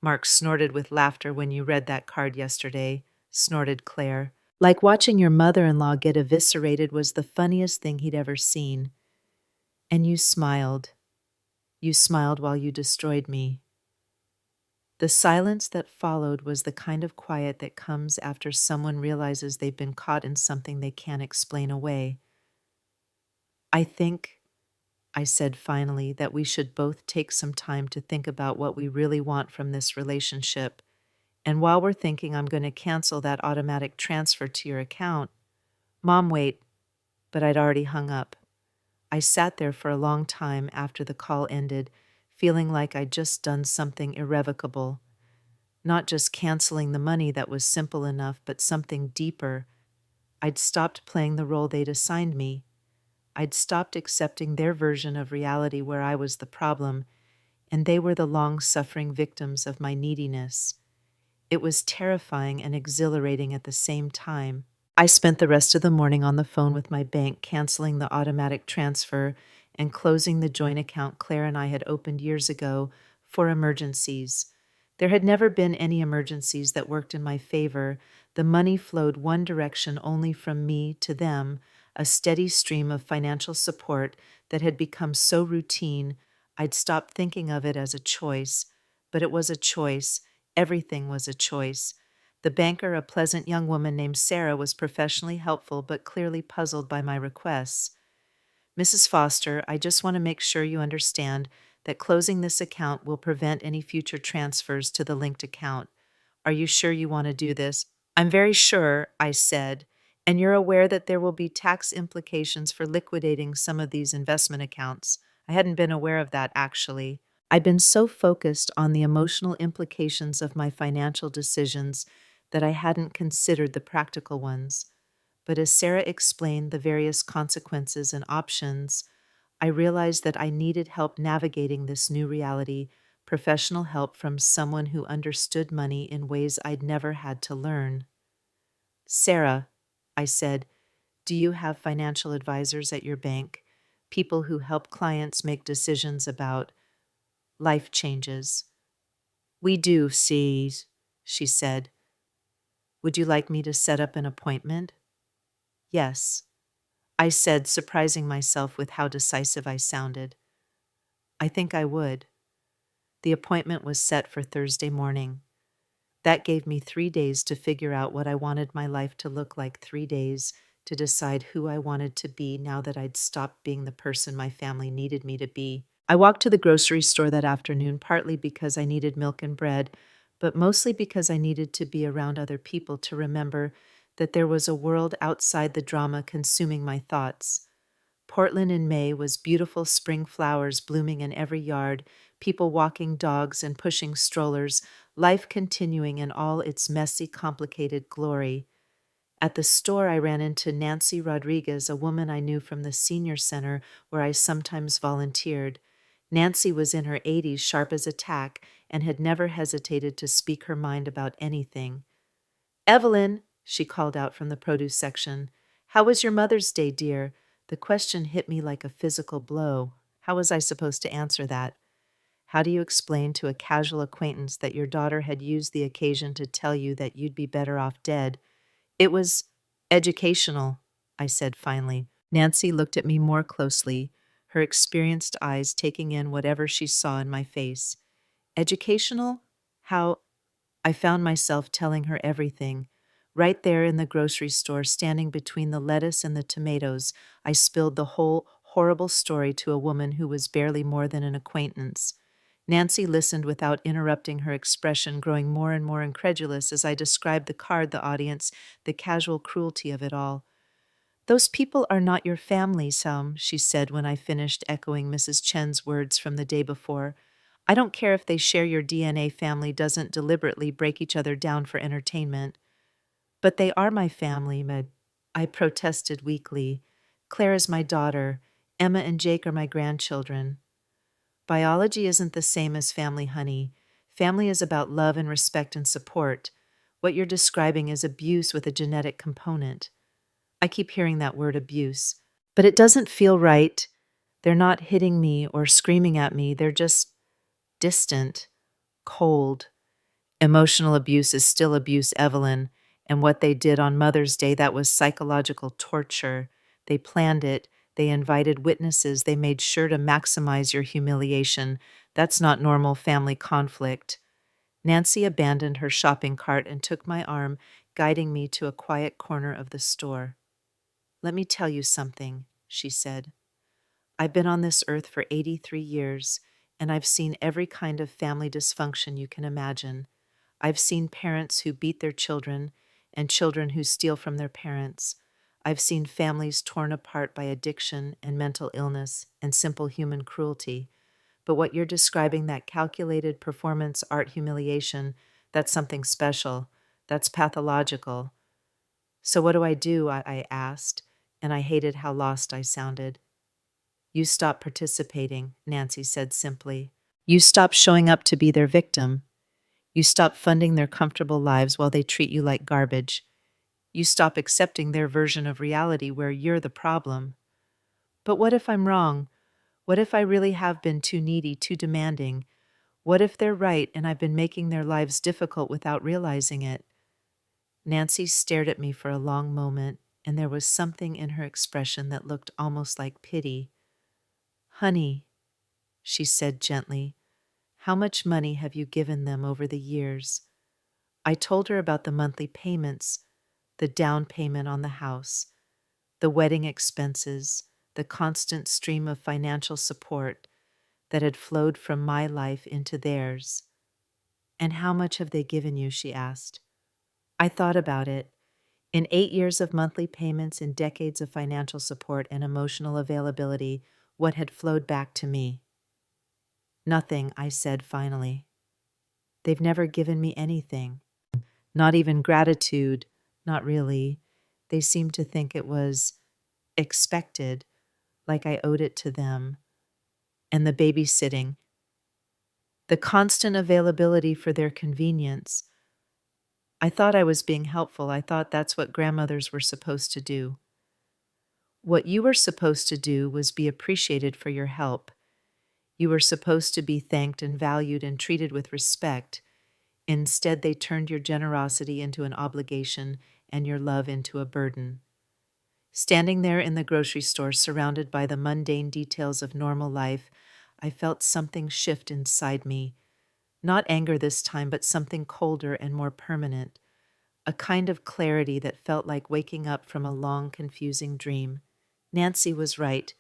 Mark snorted with laughter when you read that card yesterday, snorted Claire. Like watching your mother-in-law get eviscerated was the funniest thing he'd ever seen. And you smiled. You smiled while you destroyed me. The silence that followed was the kind of quiet that comes after someone realizes they've been caught in something they can't explain away. I think, I said finally, that we should both take some time to think about what we really want from this relationship. And while we're thinking, I'm going to cancel that automatic transfer to your account. Mom, wait. But I'd already hung up. I sat there for a long time after the call ended, feeling like I'd just done something irrevocable. Not just canceling the money that was simple enough, but something deeper. I'd stopped playing the role they'd assigned me. I'd stopped accepting their version of reality where I was the problem, and they were the long-suffering victims of my neediness. It was terrifying and exhilarating at the same time. I spent the rest of the morning on the phone with my bank, canceling the automatic transfer and closing the joint account Claire and I had opened years ago for emergencies. There had never been any emergencies that worked in my favor. The money flowed one direction only from me to them, a steady stream of financial support that had become so routine I'd stopped thinking of it as a choice. But it was a choice. Everything was a choice. The banker, a pleasant young woman named Sarah, was professionally helpful but clearly puzzled by my requests. Mrs. Foster, I just want to make sure you understand that closing this account will prevent any future transfers to the linked account. Are you sure you want to do this? I'm very sure, I said, and you're aware that there will be tax implications for liquidating some of these investment accounts. I hadn't been aware of that, actually. I'd been so focused on the emotional implications of my financial decisions that I hadn't considered the practical ones. But as Sarah explained the various consequences and options, I realized that I needed help navigating this new reality, professional help from someone who understood money in ways I'd never had to learn. Sarah, I said, do you have financial advisors at your bank, people who help clients make decisions about life changes? We do, see, she said. Would you like me to set up an appointment? Yes, I said, surprising myself with how decisive I sounded. I think I would. The appointment was set for Thursday morning. That gave me 3 days to figure out what I wanted my life to look like, 3 days to decide who I wanted to be now that I'd stopped being the person my family needed me to be. I walked to the grocery store that afternoon, partly because I needed milk and bread, but mostly because I needed to be around other people to remember that there was a world outside the drama consuming my thoughts. Portland in May was beautiful spring flowers blooming in every yard, people walking dogs and pushing strollers, life continuing in all its messy, complicated glory. At the store, I ran into Nancy Rodriguez, a woman I knew from the senior center where I sometimes volunteered. Nancy was in her 80s, sharp as a tack, and had never hesitated to speak her mind about anything. "Evelyn," she called out from the produce section, "how was your Mother's Day, dear?" The question hit me like a physical blow. How was I supposed to answer that? How do you explain to a casual acquaintance that your daughter had used the occasion to tell you that you'd be better off dead? "It was educational," I said finally. Nancy looked at me more closely, her experienced eyes taking in whatever she saw in my face. "Educational? How?" I found myself telling her everything. Right there in the grocery store, standing between the lettuce and the tomatoes, I spilled the whole horrible story to a woman who was barely more than an acquaintance. Nancy listened without interrupting, her expression growing more and more incredulous as I described the card, the audience, the casual cruelty of it all. "Those people are not your family, Sam," she said when I finished echoing Mrs. Chen's words from the day before. "I don't care if they share your DNA, family doesn't deliberately break each other down for entertainment." "But they are my family, I protested weakly. "Claire is my daughter. Emma and Jake are my grandchildren." "Biology isn't the same as family, honey. Family is about love and respect and support. What you're describing is abuse with a genetic component." I keep hearing that word abuse, but it doesn't feel right. They're not hitting me or screaming at me. They're just distant, cold. Emotional abuse is still abuse, Evelyn, and what they did on Mother's Day, that was psychological torture. They planned it. They invited witnesses. They made sure to maximize your humiliation. That's not normal family conflict. Nancy abandoned her shopping cart and took my arm, guiding me to a quiet corner of the store. "Let me tell you something," she said. "I've been on this earth for 83 years, and I've seen every kind of family dysfunction you can imagine. I've seen parents who beat their children and children who steal from their parents. I've seen families torn apart by addiction and mental illness and simple human cruelty. But what you're describing, that calculated performance art humiliation, that's something special. That's pathological. So what do? I asked, and I hated how lost I sounded. "You stop participating," Nancy said simply. "You stop showing up to be their victim. You stop funding their comfortable lives while they treat you like garbage. You stop accepting their version of reality where you're the problem." "But what if I'm wrong? What if I really have been too needy, too demanding? What if they're right and I've been making their lives difficult without realizing it?" Nancy stared at me for a long moment, and there was something in her expression that looked almost like pity. "Honey," she said gently, "how much money have you given them over the years?" I told her about the monthly payments, the down payment on the house, the wedding expenses, the constant stream of financial support that had flowed from my life into theirs. "And how much have they given you?" she asked. I thought about it. In 8 years of monthly payments and decades of financial support and emotional availability, what had flowed back to me? "Nothing," I said finally. "They've never given me anything. Not even gratitude. Not really. They seemed to think it was expected, like I owed it to them. And the babysitting. The constant availability for their convenience. I thought I was being helpful. I thought that's what grandmothers were supposed to do. What you were supposed to do was be appreciated for your help. You were supposed to be thanked and valued and treated with respect. Instead, they turned your generosity into an obligation and your love into a burden." Standing there in the grocery store, surrounded by the mundane details of normal life, I felt something shift inside me. Not anger this time, but something colder and more permanent. A kind of clarity that felt like waking up from a long, confusing dream. Nancy was right.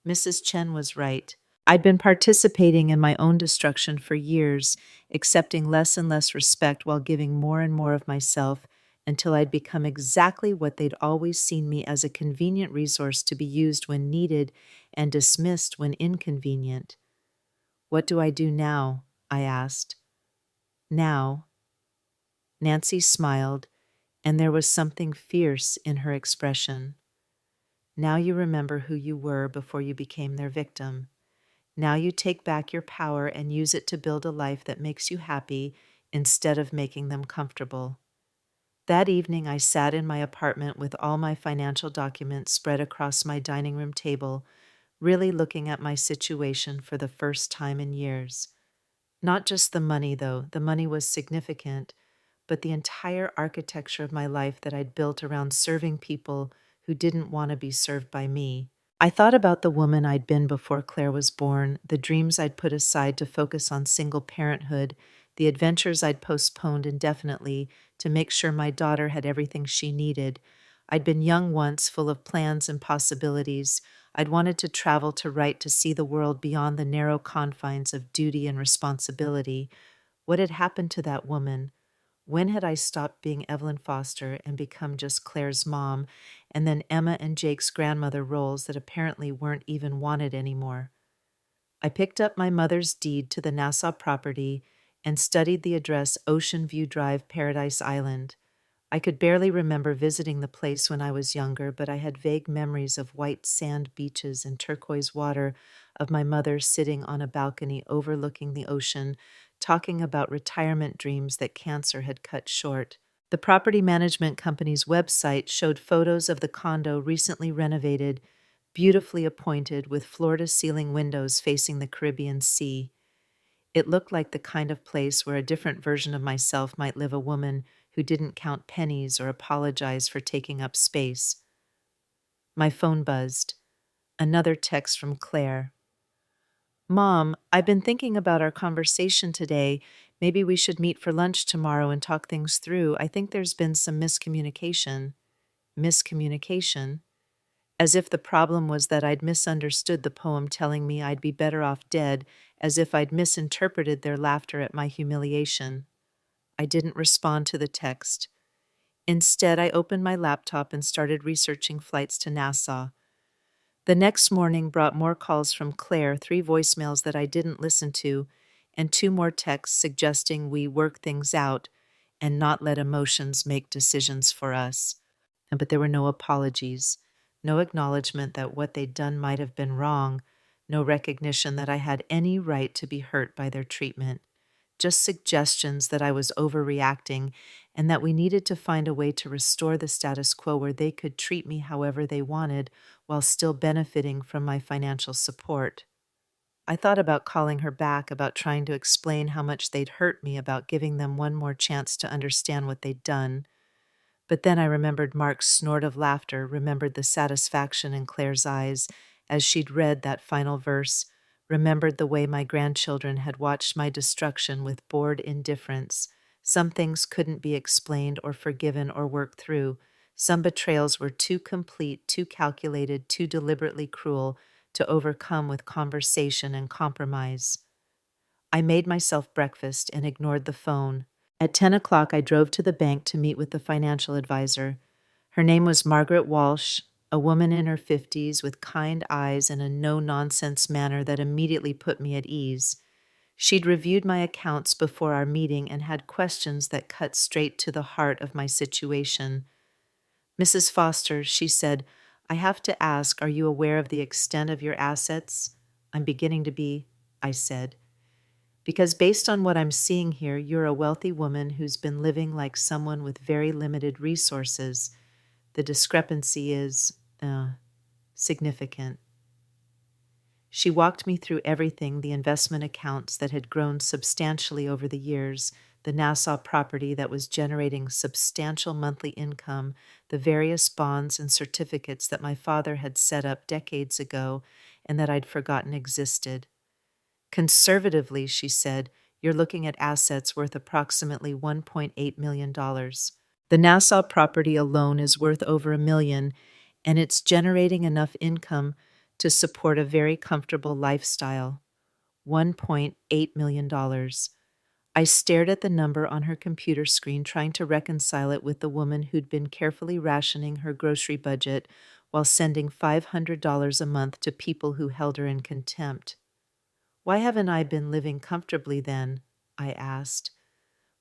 Mrs. Chen was right. I'd been participating in my own destruction for years, accepting less and less respect while giving more and more of myself until I'd become exactly what they'd always seen me as, a convenient resource to be used when needed and dismissed when inconvenient. What do I do now? I asked. Now, Nancy smiled, and there was something fierce in her expression. Now you remember who you were before you became their victim. Now you take back your power and use it to build a life that makes you happy instead of making them comfortable. That evening, I sat in my apartment with all my financial documents spread across my dining room table, really looking at my situation for the first time in years. Not just the money, though, the money was significant, but the entire architecture of my life that I'd built around serving people who didn't want to be served by me. I thought about the woman I'd been before Claire was born, the dreams I'd put aside to focus on single parenthood, the adventures I'd postponed indefinitely to make sure my daughter had everything she needed. I'd been young once, full of plans and possibilities. I'd wanted to travel, to write, to see the world beyond the narrow confines of duty and responsibility. What had happened to that woman? When had I stopped being Evelyn Foster and become just Claire's mom, and then Emma and Jake's grandmother roles that apparently weren't even wanted anymore? I picked up my mother's deed to the Nassau property and studied the address Ocean View Drive, Paradise Island. I could barely remember visiting the place when I was younger, but I had vague memories of white sand beaches and turquoise water, of my mother sitting on a balcony overlooking the ocean, talking about retirement dreams that cancer had cut short. The property management company's website showed photos of the condo, recently renovated, beautifully appointed, with floor-to-ceiling windows facing the Caribbean Sea. It looked like the kind of place where a different version of myself might live, a woman who didn't count pennies or apologize for taking up space. My phone buzzed. Another text from Claire. Mom, I've been thinking about our conversation today. Maybe we should meet for lunch tomorrow and talk things through. I think there's been some miscommunication. Miscommunication? As if the problem was that I'd misunderstood the poem telling me I'd be better off dead, as if I'd misinterpreted their laughter at my humiliation. I didn't respond to the text. Instead, I opened my laptop and started researching flights to Nassau. The next morning brought more calls from Claire, 3 voicemails that I didn't listen to, and 2 more texts suggesting we work things out and not let emotions make decisions for us. But there were no apologies, no acknowledgement that what they'd done might have been wrong, no recognition that I had any right to be hurt by their treatment. Just suggestions that I was overreacting and that we needed to find a way to restore the status quo where they could treat me however they wanted while still benefiting from my financial support. I thought about calling her back, about trying to explain how much they'd hurt me, about giving them one more chance to understand what they'd done. But then I remembered Mark's snort of laughter, remembered the satisfaction in Claire's eyes as she'd read that final verse, remembered the way my grandchildren had watched my destruction with bored indifference. Some things couldn't be explained or forgiven or worked through. Some betrayals were too complete, too calculated, too deliberately cruel to overcome with conversation and compromise. I made myself breakfast and ignored the phone. At 10 o'clock, I drove to the bank to meet with the financial advisor. Her name was Margaret Walsh, a woman in her 50s with kind eyes and a no-nonsense manner that immediately put me at ease. She'd reviewed my accounts before our meeting and had questions that cut straight to the heart of my situation. Mrs. Foster, she said, I have to ask, are you aware of the extent of your assets? I'm beginning to be, I said. Because based on what I'm seeing here, you're a wealthy woman who's been living like someone with very limited resources. The discrepancy is, significant. She walked me through everything, the investment accounts that had grown substantially over the years, the Nassau property that was generating substantial monthly income, the various bonds and certificates that my father had set up decades ago and that I'd forgotten existed. Conservatively, she said, you're looking at assets worth approximately $1.8 million. The Nassau property alone is worth over $1 million, and it's generating enough income to support a very comfortable lifestyle. $1.8 million. I stared at the number on her computer screen, trying to reconcile it with the woman who'd been carefully rationing her grocery budget while sending $500 a month to people who held her in contempt. Why haven't I been living comfortably then? I asked.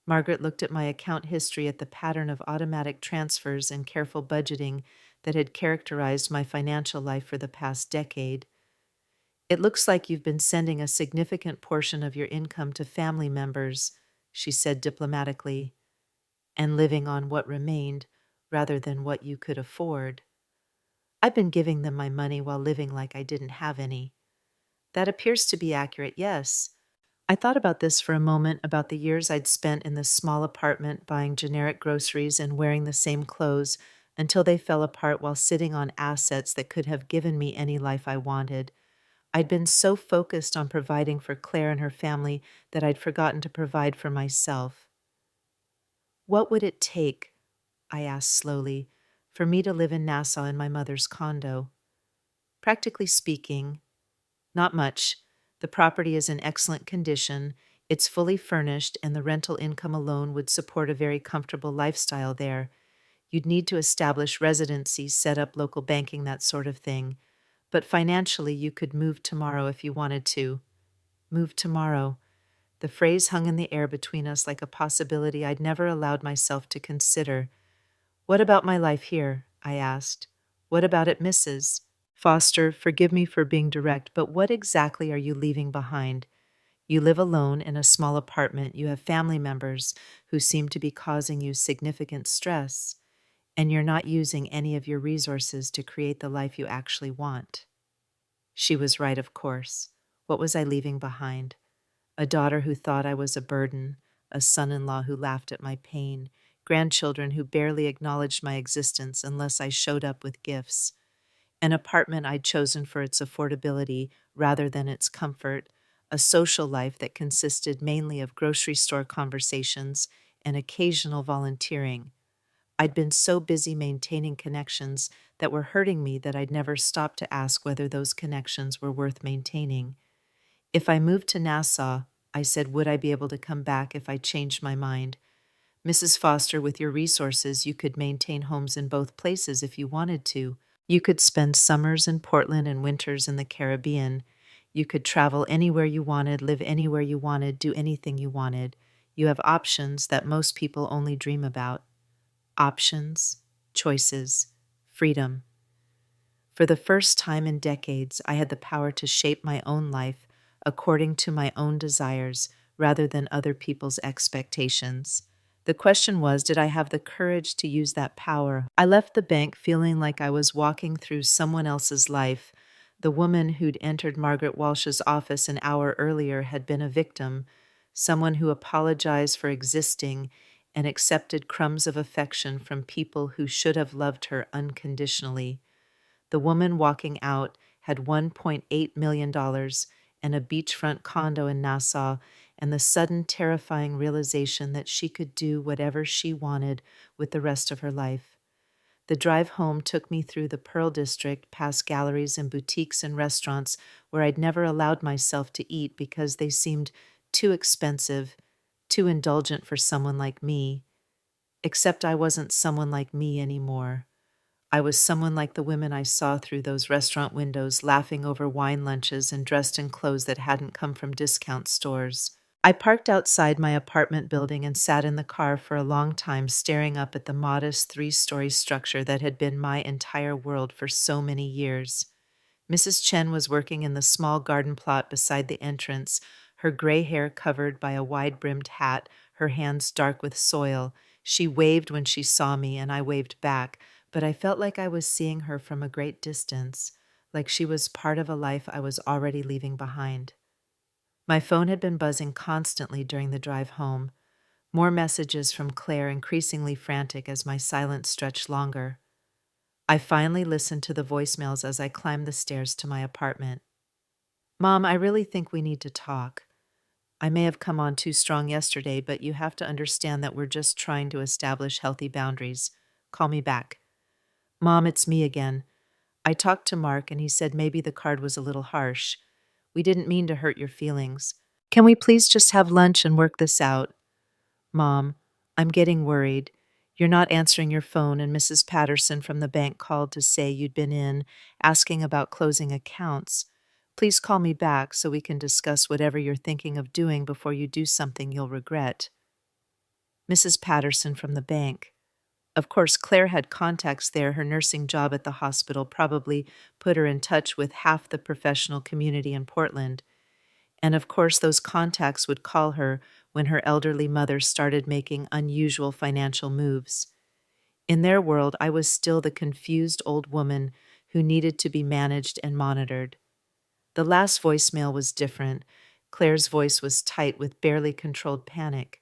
Margaret looked at my account history, at the pattern of automatic transfers and careful budgeting that had characterized my financial life for the past decade. It looks like you've been sending a significant portion of your income to family members, she said diplomatically, and living on what remained rather than what you could afford. I've been giving them my money while living like I didn't have any. That appears to be accurate, yes. I thought about this for a moment, about the years I'd spent in this small apartment buying generic groceries and wearing the same clothes until they fell apart while sitting on assets that could have given me any life I wanted. I'd been so focused on providing for Claire and her family that I'd forgotten to provide for myself. What would it take, I asked slowly, for me to live in Nassau in my mother's condo? Practically speaking, not much. The property is in excellent condition, it's fully furnished, and the rental income alone would support a very comfortable lifestyle there. You'd need to establish residency, set up local banking, that sort of thing. But financially, you could move tomorrow if you wanted to. Move tomorrow. The phrase hung in the air between us like a possibility I'd never allowed myself to consider. What about my life here? I asked. What about it, Mrs. Foster? Forgive me for being direct, but what exactly are you leaving behind? You live alone in a small apartment. You have family members who seem to be causing you significant stress, and you're not using any of your resources to create the life you actually want. She was right, of course. What was I leaving behind? A daughter who thought I was a burden, a son-in-law who laughed at my pain, grandchildren who barely acknowledged my existence unless I showed up with gifts, an apartment I'd chosen for its affordability rather than its comfort, a social life that consisted mainly of grocery store conversations and occasional volunteering. I'd been so busy maintaining connections that were hurting me that I'd never stopped to ask whether those connections were worth maintaining. If I moved to Nassau, I said, would I be able to come back if I changed my mind? Mrs. Foster, with your resources, you could maintain homes in both places if you wanted to. You could spend summers in Portland and winters in the Caribbean. You could travel anywhere you wanted, live anywhere you wanted, do anything you wanted. You have options that most people only dream about. Options, choices, freedom. For the first time in decades, I had the power to shape my own life according to my own desires rather than other people's expectations. The question was, did I have the courage to use that power? I left the bank feeling like I was walking through someone else's life. The woman who'd entered Margaret Walsh's office an hour earlier had been a victim, someone who apologized for existing and accepted crumbs of affection from people who should have loved her unconditionally. The woman walking out had $1.8 million and a beachfront condo in Nassau, and the sudden terrifying realization that she could do whatever she wanted with the rest of her life. The drive home took me through the Pearl District, past galleries and boutiques and restaurants where I'd never allowed myself to eat because they seemed too expensive, too indulgent for someone like me. Except I wasn't someone like me anymore. I was someone like the women I saw through those restaurant windows, laughing over wine lunches and dressed in clothes that hadn't come from discount stores. I parked outside my apartment building and sat in the car for a long time, staring up at the modest three-story structure that had been my entire world for so many years. Mrs. Chen was working in the small garden plot beside the entrance, her gray hair covered by a wide-brimmed hat, her hands dark with soil. She waved when she saw me, and I waved back, but I felt like I was seeing her from a great distance, like she was part of a life I was already leaving behind. My phone had been buzzing constantly during the drive home, more messages from Claire, increasingly frantic as my silence stretched longer. I finally listened to the voicemails as I climbed the stairs to my apartment. Mom, I really think we need to talk. I may have come on too strong yesterday, but you have to understand that we're just trying to establish healthy boundaries. Call me back. Mom, it's me again. I talked to Mark and he said maybe the card was a little harsh. We didn't mean to hurt your feelings. Can we please just have lunch and work this out? Mom, I'm getting worried. You're not answering your phone, and Mrs. Patterson from the bank called to say you'd been in, asking about closing accounts. Please call me back so we can discuss whatever you're thinking of doing before you do something you'll regret. Mrs. Patterson from the bank. Of course, Claire had contacts there. Her nursing job at the hospital probably put her in touch with half the professional community in Portland. And of course, those contacts would call her when her elderly mother started making unusual financial moves. In their world, I was still the confused old woman who needed to be managed and monitored. The last voicemail was different. Claire's voice was tight with barely controlled panic.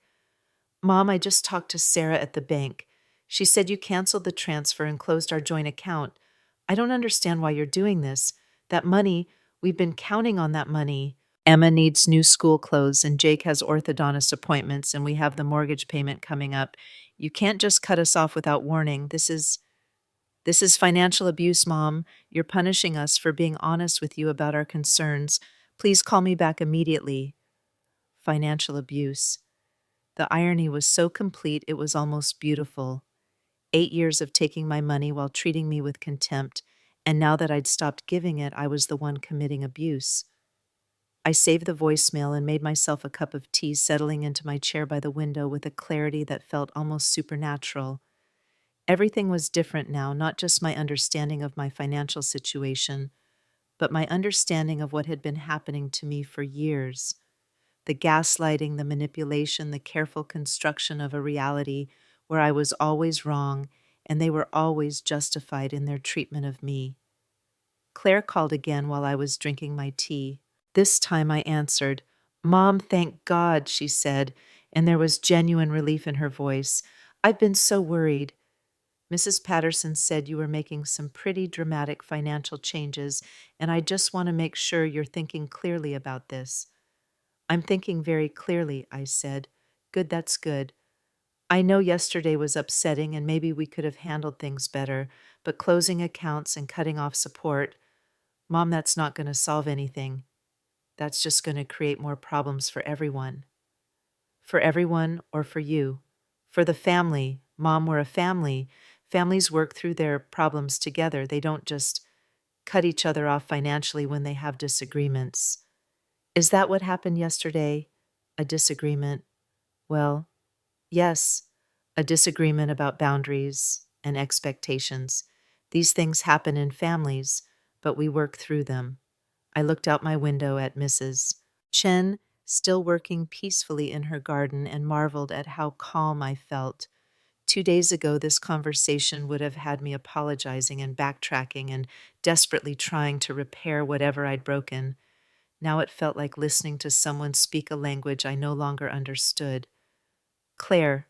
Mom, I just talked to Sarah at the bank. She said you canceled the transfer and closed our joint account. I don't understand why you're doing this. That money, we've been counting on that money. Emma needs new school clothes, and Jake has orthodontist appointments, and we have the mortgage payment coming up. You can't just cut us off without warning. This is financial abuse, Mom. You're punishing us for being honest with you about our concerns. Please call me back immediately. Financial abuse. The irony was so complete it was almost beautiful. 8 years of taking my money while treating me with contempt, and now that I'd stopped giving it, I was the one committing abuse. I saved the voicemail and made myself a cup of tea, settling into my chair by the window with a clarity that felt almost supernatural. Everything was different now, not just my understanding of my financial situation, but my understanding of what had been happening to me for years. The gaslighting, the manipulation, the careful construction of a reality where I was always wrong and they were always justified in their treatment of me. Claire called again while I was drinking my tea. This time I answered. Mom, thank God, she said, and there was genuine relief in her voice. I've been so worried. Mrs. Patterson said you were making some pretty dramatic financial changes, and I just want to make sure you're thinking clearly about this. I'm thinking very clearly, I said. Good, that's good. I know yesterday was upsetting and maybe we could have handled things better, but closing accounts and cutting off support, Mom, that's not going to solve anything. That's just going to create more problems for everyone. For everyone or for you. For the family. Mom, we're a family. Families work through their problems together. They don't just cut each other off financially when they have disagreements. Is that what happened yesterday? A disagreement? Well, yes, a disagreement about boundaries and expectations. These things happen in families, but we work through them. I looked out my window at Mrs. Chen, still working peacefully in her garden, and marveled at how calm I felt. 2 days ago, this conversation would have had me apologizing and backtracking and desperately trying to repair whatever I'd broken. Now it felt like listening to someone speak a language I no longer understood. Claire,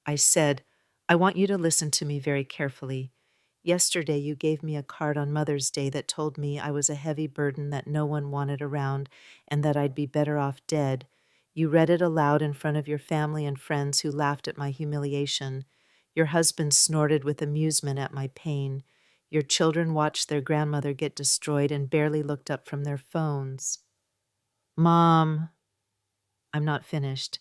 I said, I want you to listen to me very carefully. Yesterday you gave me a card on Mother's Day that told me I was a heavy burden that no one wanted around and that I'd be better off dead. You read it aloud in front of your family and friends who laughed at my humiliation. Your husband snorted with amusement at my pain. Your children watched their grandmother get destroyed and barely looked up from their phones. Mom, I'm not finished.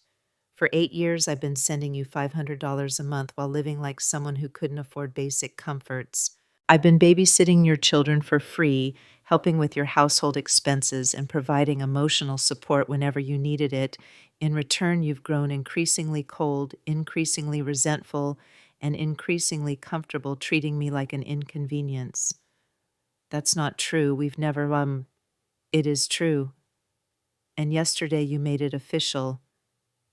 For 8 years, I've been sending you $500 a month while living like someone who couldn't afford basic comforts. I've been babysitting your children for free, helping with your household expenses, and providing emotional support whenever you needed it. In return, you've grown increasingly cold, increasingly resentful, and increasingly comfortable treating me like an inconvenience. That's not true. We've never, It is true. And yesterday you made it official.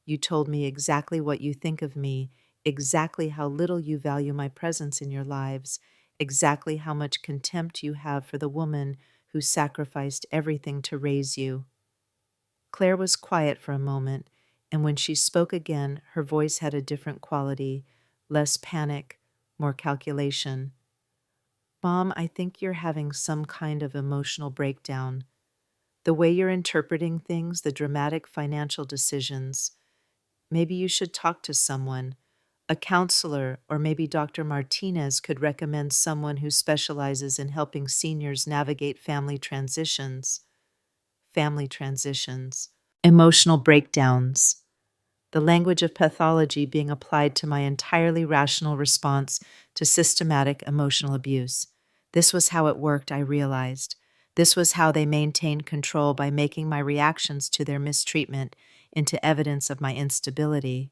You told me exactly what you think of me, exactly how little you value my presence in your lives, exactly how much contempt you have for the woman who sacrificed everything to raise you. Claire was quiet for a moment, and when she spoke again, her voice had a different quality, less panic, more calculation. Mom, I think you're having some kind of emotional breakdown. The way you're interpreting things, the dramatic financial decisions. Maybe you should talk to someone, A counselor, or maybe Dr. Martinez, could recommend someone who specializes in helping seniors navigate family transitions. Family transitions. Emotional breakdowns. The language of pathology being applied to my entirely rational response to systematic emotional abuse. This was how it worked, I realized. This was how they maintained control by making my reactions to their mistreatment into evidence of my instability.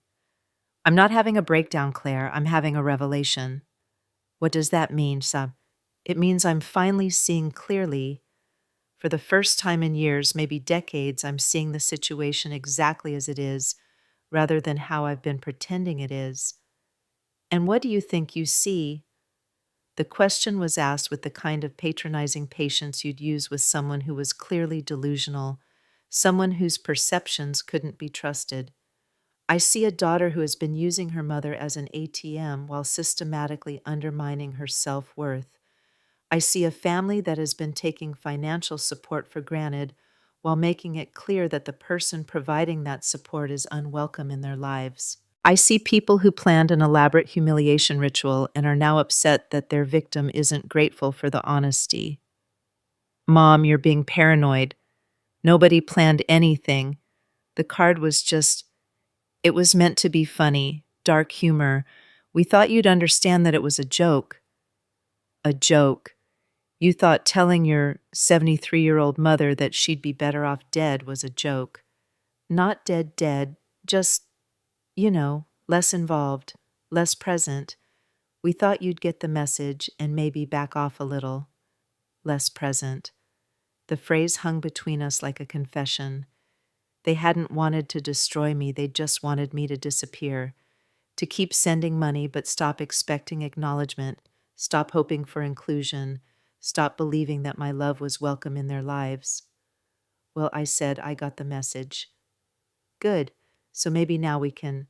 I'm not having a breakdown, Claire. I'm having a revelation. What does that mean, Sab? It means I'm finally seeing clearly. For the first time in years, maybe decades, I'm seeing the situation exactly as it is, rather than how I've been pretending it is. And what do you think you see? The question was asked with the kind of patronizing patience you'd use with someone who was clearly delusional, someone whose perceptions couldn't be trusted. I see a daughter who has been using her mother as an ATM while systematically undermining her self-worth. I see a family that has been taking financial support for granted while making it clear that the person providing that support is unwelcome in their lives. I see people who planned an elaborate humiliation ritual and are now upset that their victim isn't grateful for the honesty. Mom, you're being paranoid. Nobody planned anything. The card was just, it was meant to be funny, dark humor. We thought you'd understand that it was a joke. A joke. You thought telling your 73-year-old mother that she'd be better off dead was a joke. Not dead, dead, just, less involved, less present. We thought you'd get the message and maybe back off a little. Less present. The phrase hung between us like a confession. They hadn't wanted to destroy me, they just wanted me to disappear. To keep sending money but stop expecting acknowledgement, stop hoping for inclusion, stop believing that my love was welcome in their lives. Well, I said I got the message. Good, so maybe now we can.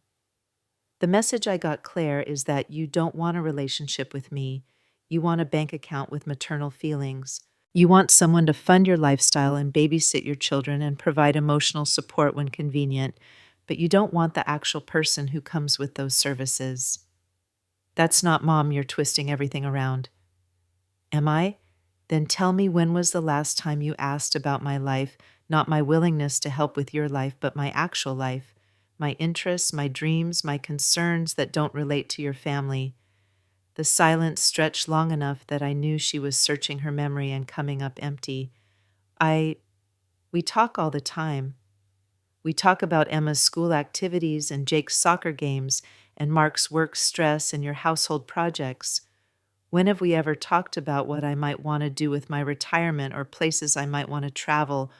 The message I got, Claire, is that you don't want a relationship with me. You want a bank account with maternal feelings. You want someone to fund your lifestyle and babysit your children and provide emotional support when convenient, but you don't want the actual person who comes with those services. That's not Mom, you're twisting everything around. Am I? Then tell me, when was the last time you asked about my life, not my willingness to help with your life, but my actual life, my interests, my dreams, my concerns that don't relate to your family. The silence stretched long enough that I knew she was searching her memory and coming up empty. We talk all the time. We talk about Emma's school activities and Jake's soccer games and Mark's work stress and your household projects. When have we ever talked about what I might want to do with my retirement, or places I might want to travel,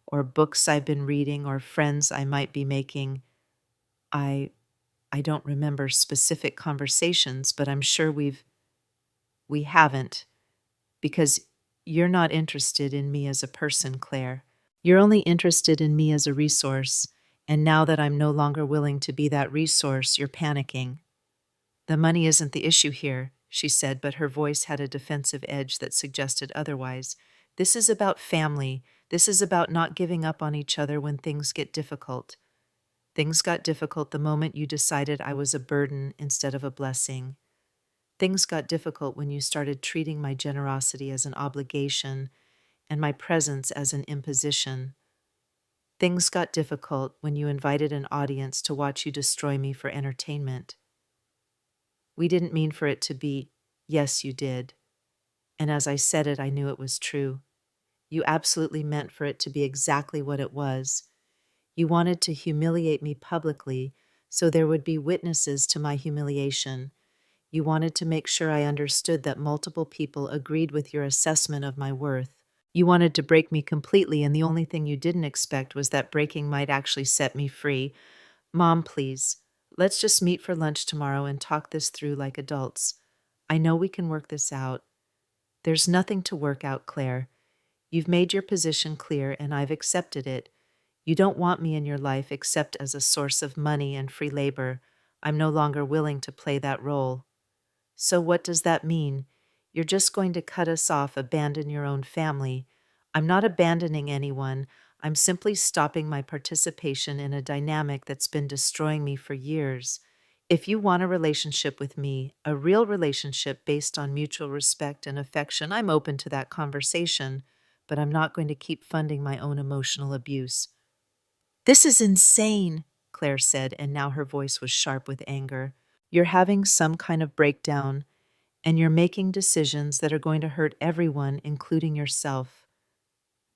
or books I've been reading, or friends I might be making? I don't remember specific conversations, but I'm sure we haven't, because you're not interested in me as a person, Claire. You're only interested in me as a resource, and now that I'm no longer willing to be that resource, you're panicking. The money isn't the issue here, she said, but her voice had a defensive edge that suggested otherwise. This is about family. This is about not giving up on each other when things get difficult. Things got difficult the moment you decided I was a burden instead of a blessing. Things got difficult when you started treating my generosity as an obligation and my presence as an imposition. Things got difficult when you invited an audience to watch you destroy me for entertainment. We didn't mean for it to be, yes, you did. And as I said it, I knew it was true. You absolutely meant for it to be exactly what it was. You wanted to humiliate me publicly so there would be witnesses to my humiliation. You wanted to make sure I understood that multiple people agreed with your assessment of my worth. You wanted to break me completely, and the only thing you didn't expect was that breaking might actually set me free. Mom, please, let's just meet for lunch tomorrow and talk this through like adults. I know we can work this out. There's nothing to work out, Claire. You've made your position clear, and I've accepted it. You don't want me in your life except as a source of money and free labor. I'm no longer willing to play that role. So what does that mean? You're just going to cut us off, abandon your own family. I'm not abandoning anyone. I'm simply stopping my participation in a dynamic that's been destroying me for years. If you want a relationship with me, a real relationship based on mutual respect and affection, I'm open to that conversation, but I'm not going to keep funding my own emotional abuse. This is insane, Claire said, and now her voice was sharp with anger. You're having some kind of breakdown, and you're making decisions that are going to hurt everyone, including yourself.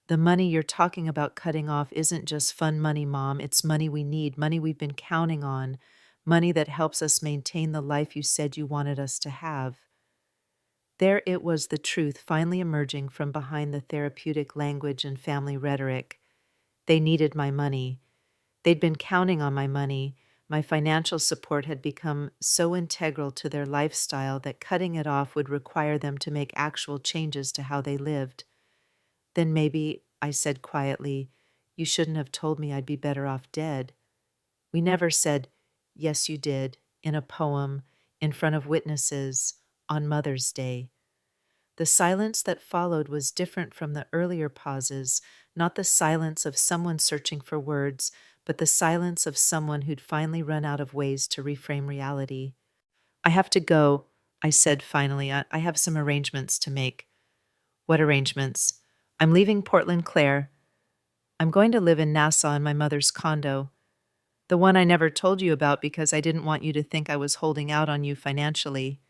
The money you're talking about cutting off isn't just fun money, Mom. It's money we need, money we've been counting on, money that helps us maintain the life you said you wanted us to have. There it was, the truth finally emerging from behind the therapeutic language and family rhetoric. They needed my money. They'd been counting on my money. My financial support had become so integral to their lifestyle that cutting it off would require them to make actual changes to how they lived. Then maybe, I said quietly, you shouldn't have told me I'd be better off dead. We never said, yes, you did, in a poem, in front of witnesses, on Mother's Day. The silence that followed was different from the earlier pauses, not the silence of someone searching for words, but the silence of someone who'd finally run out of ways to reframe reality. I have to go, I said finally. I have some arrangements to make. What arrangements? I'm leaving Portland, Claire. I'm going to live in Nassau in my mother's condo, the one I never told you about because I didn't want you to think I was holding out on you financially.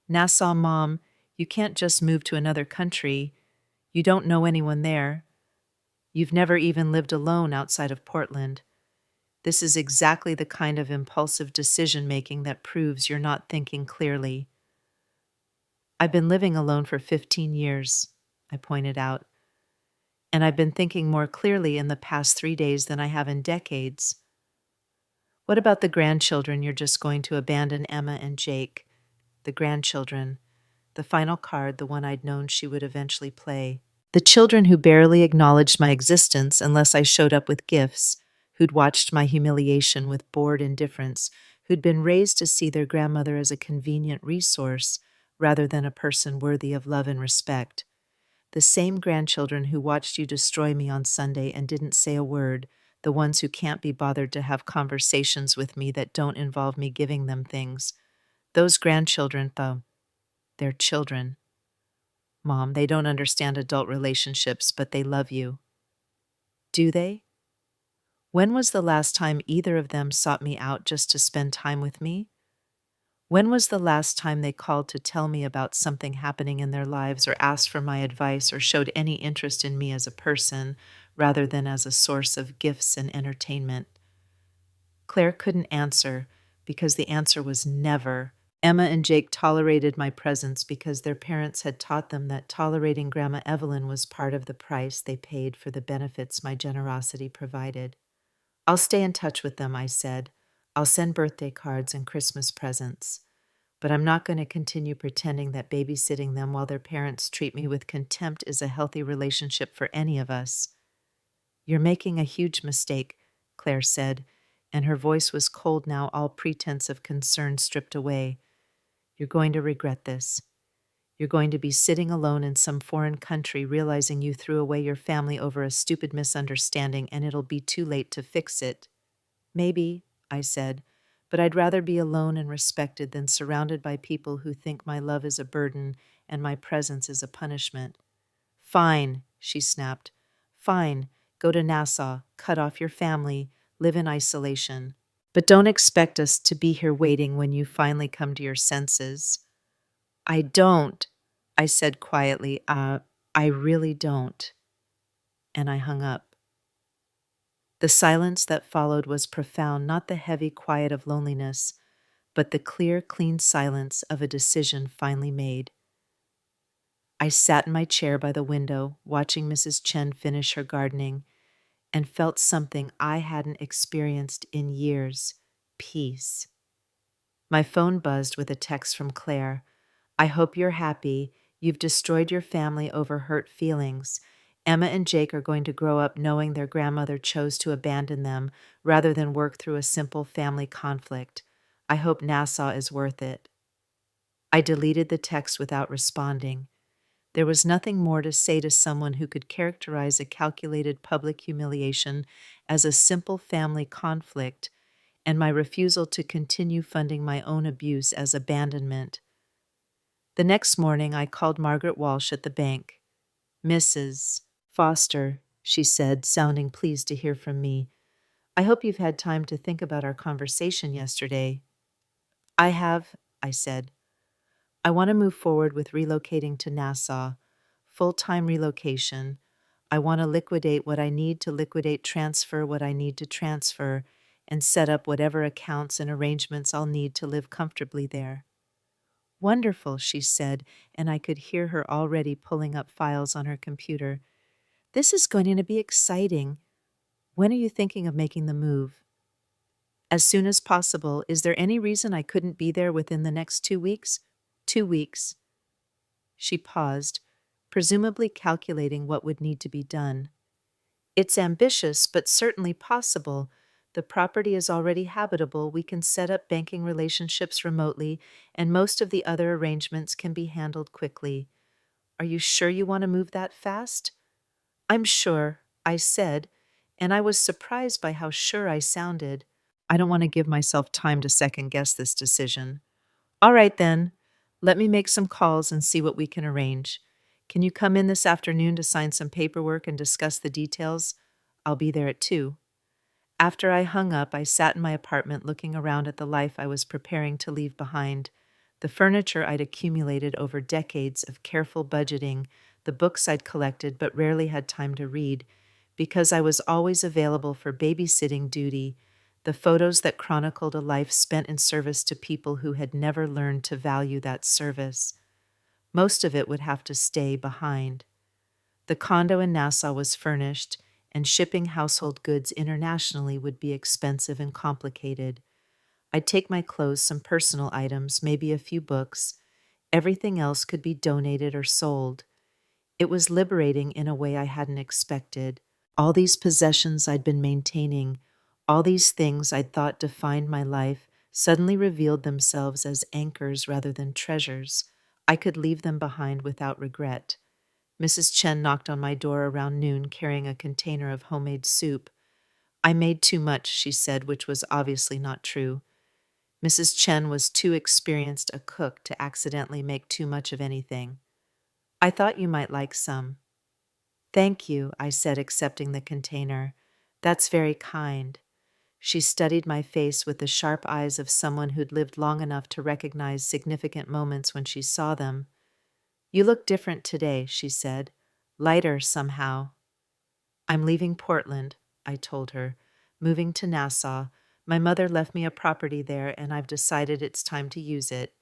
Nassau, Mom, you can't just move to another country. You don't know anyone there. You've never even lived alone outside of Portland. This is exactly the kind of impulsive decision-making that proves you're not thinking clearly. I've been living alone for 15 years, I pointed out, and I've been thinking more clearly in the past 3 days than I have in decades. What about the grandchildren you're just going to abandon, Emma and Jake? The grandchildren. The final card, the one I'd known she would eventually play. The children who barely acknowledged my existence unless I showed up with gifts, who'd watched my humiliation with bored indifference, who'd been raised to see their grandmother as a convenient resource rather than a person worthy of love and respect. The same grandchildren who watched you destroy me on Sunday and didn't say a word, the ones who can't be bothered to have conversations with me that don't involve me giving them things. Those grandchildren, though, they're children. Mom, they don't understand adult relationships, but they love you. Do they? When was the last time either of them sought me out just to spend time with me? When was the last time they called to tell me about something happening in their lives or asked for my advice or showed any interest in me as a person rather than as a source of gifts and entertainment? Claire couldn't answer because the answer was never. Emma and Jake tolerated my presence because their parents had taught them that tolerating Grandma Evelyn was part of the price they paid for the benefits my generosity provided. I'll stay in touch with them, I said. I'll send birthday cards and Christmas presents. But I'm not going to continue pretending that babysitting them while their parents treat me with contempt is a healthy relationship for any of us. You're making a huge mistake, Claire said, and her voice was cold now, all pretense of concern stripped away. You're going to regret this. You're going to be sitting alone in some foreign country realizing you threw away your family over a stupid misunderstanding and it'll be too late to fix it. Maybe, I said, but I'd rather be alone and respected than surrounded by people who think my love is a burden and my presence is a punishment. Fine, she snapped. Fine, go to Nassau, cut off your family, live in isolation. But don't expect us to be here waiting when you finally come to your senses. I don't, I said quietly. I really don't. And I hung up. The silence that followed was profound, not the heavy quiet of loneliness, but the clear, clean silence of a decision finally made. I sat in my chair by the window, watching Mrs. Chen finish her gardening, and felt something I hadn't experienced in years: peace. My phone buzzed with a text from Claire. I hope you're happy. You've destroyed your family over hurt feelings. Emma and Jake are going to grow up knowing their grandmother chose to abandon them rather than work through a simple family conflict. I hope Nassau is worth it. I deleted the text without responding. There was nothing more to say to someone who could characterize a calculated public humiliation as a simple family conflict and my refusal to continue funding my own abuse as abandonment. The next morning, I called Margaret Walsh at the bank. "Mrs. Foster," she said, sounding pleased to hear from me. "I hope you've had time to think about our conversation yesterday." "I have," I said. "I want to move forward with relocating to Nassau, full-time relocation. I want to liquidate what I need to liquidate, transfer what I need to transfer, and set up whatever accounts and arrangements I'll need to live comfortably there." "Wonderful," she said, and I could hear her already pulling up files on her computer. "This is going to be exciting. When are you thinking of making the move?" "As soon as possible. Is there any reason I couldn't be there within the next 2 weeks?" "2 weeks." She paused, presumably calculating what would need to be done. "It's ambitious, but certainly possible. The property is already habitable. We can set up banking relationships remotely, and most of the other arrangements can be handled quickly. Are you sure you want to move that fast?" "I'm sure," I said, and I was surprised by how sure I sounded. I don't want to give myself time to second guess this decision. "All right, then. Let me make some calls and see what we can arrange. Can you come in this afternoon to sign some paperwork and discuss the details? I'll be there at 2. After I hung up, I sat in my apartment looking around at the life I was preparing to leave behind. The furniture I'd accumulated over decades of careful budgeting, the books I'd collected but rarely had time to read, because I was always available for babysitting duty, the photos that chronicled a life spent in service to people who had never learned to value that service. Most of it would have to stay behind. The condo in Nassau was furnished, and shipping household goods internationally would be expensive and complicated. I'd take my clothes, some personal items, maybe a few books. Everything else could be donated or sold. It was liberating in a way I hadn't expected. All these possessions I'd been maintaining, all these things I'd thought defined my life, suddenly revealed themselves as anchors rather than treasures. I could leave them behind without regret. Mrs. Chen knocked on my door around noon carrying a container of homemade soup. "I made too much," she said, which was obviously not true. Mrs. Chen was too experienced a cook to accidentally make too much of anything. "I thought you might like some." "Thank you," I said, accepting the container. "That's very kind." She studied my face with the sharp eyes of someone who'd lived long enough to recognize significant moments when she saw them. "You look different today," she said. "Lighter, somehow." "I'm leaving Portland," I told her. "Moving to Nassau. My mother left me a property there, and I've decided it's time to use it."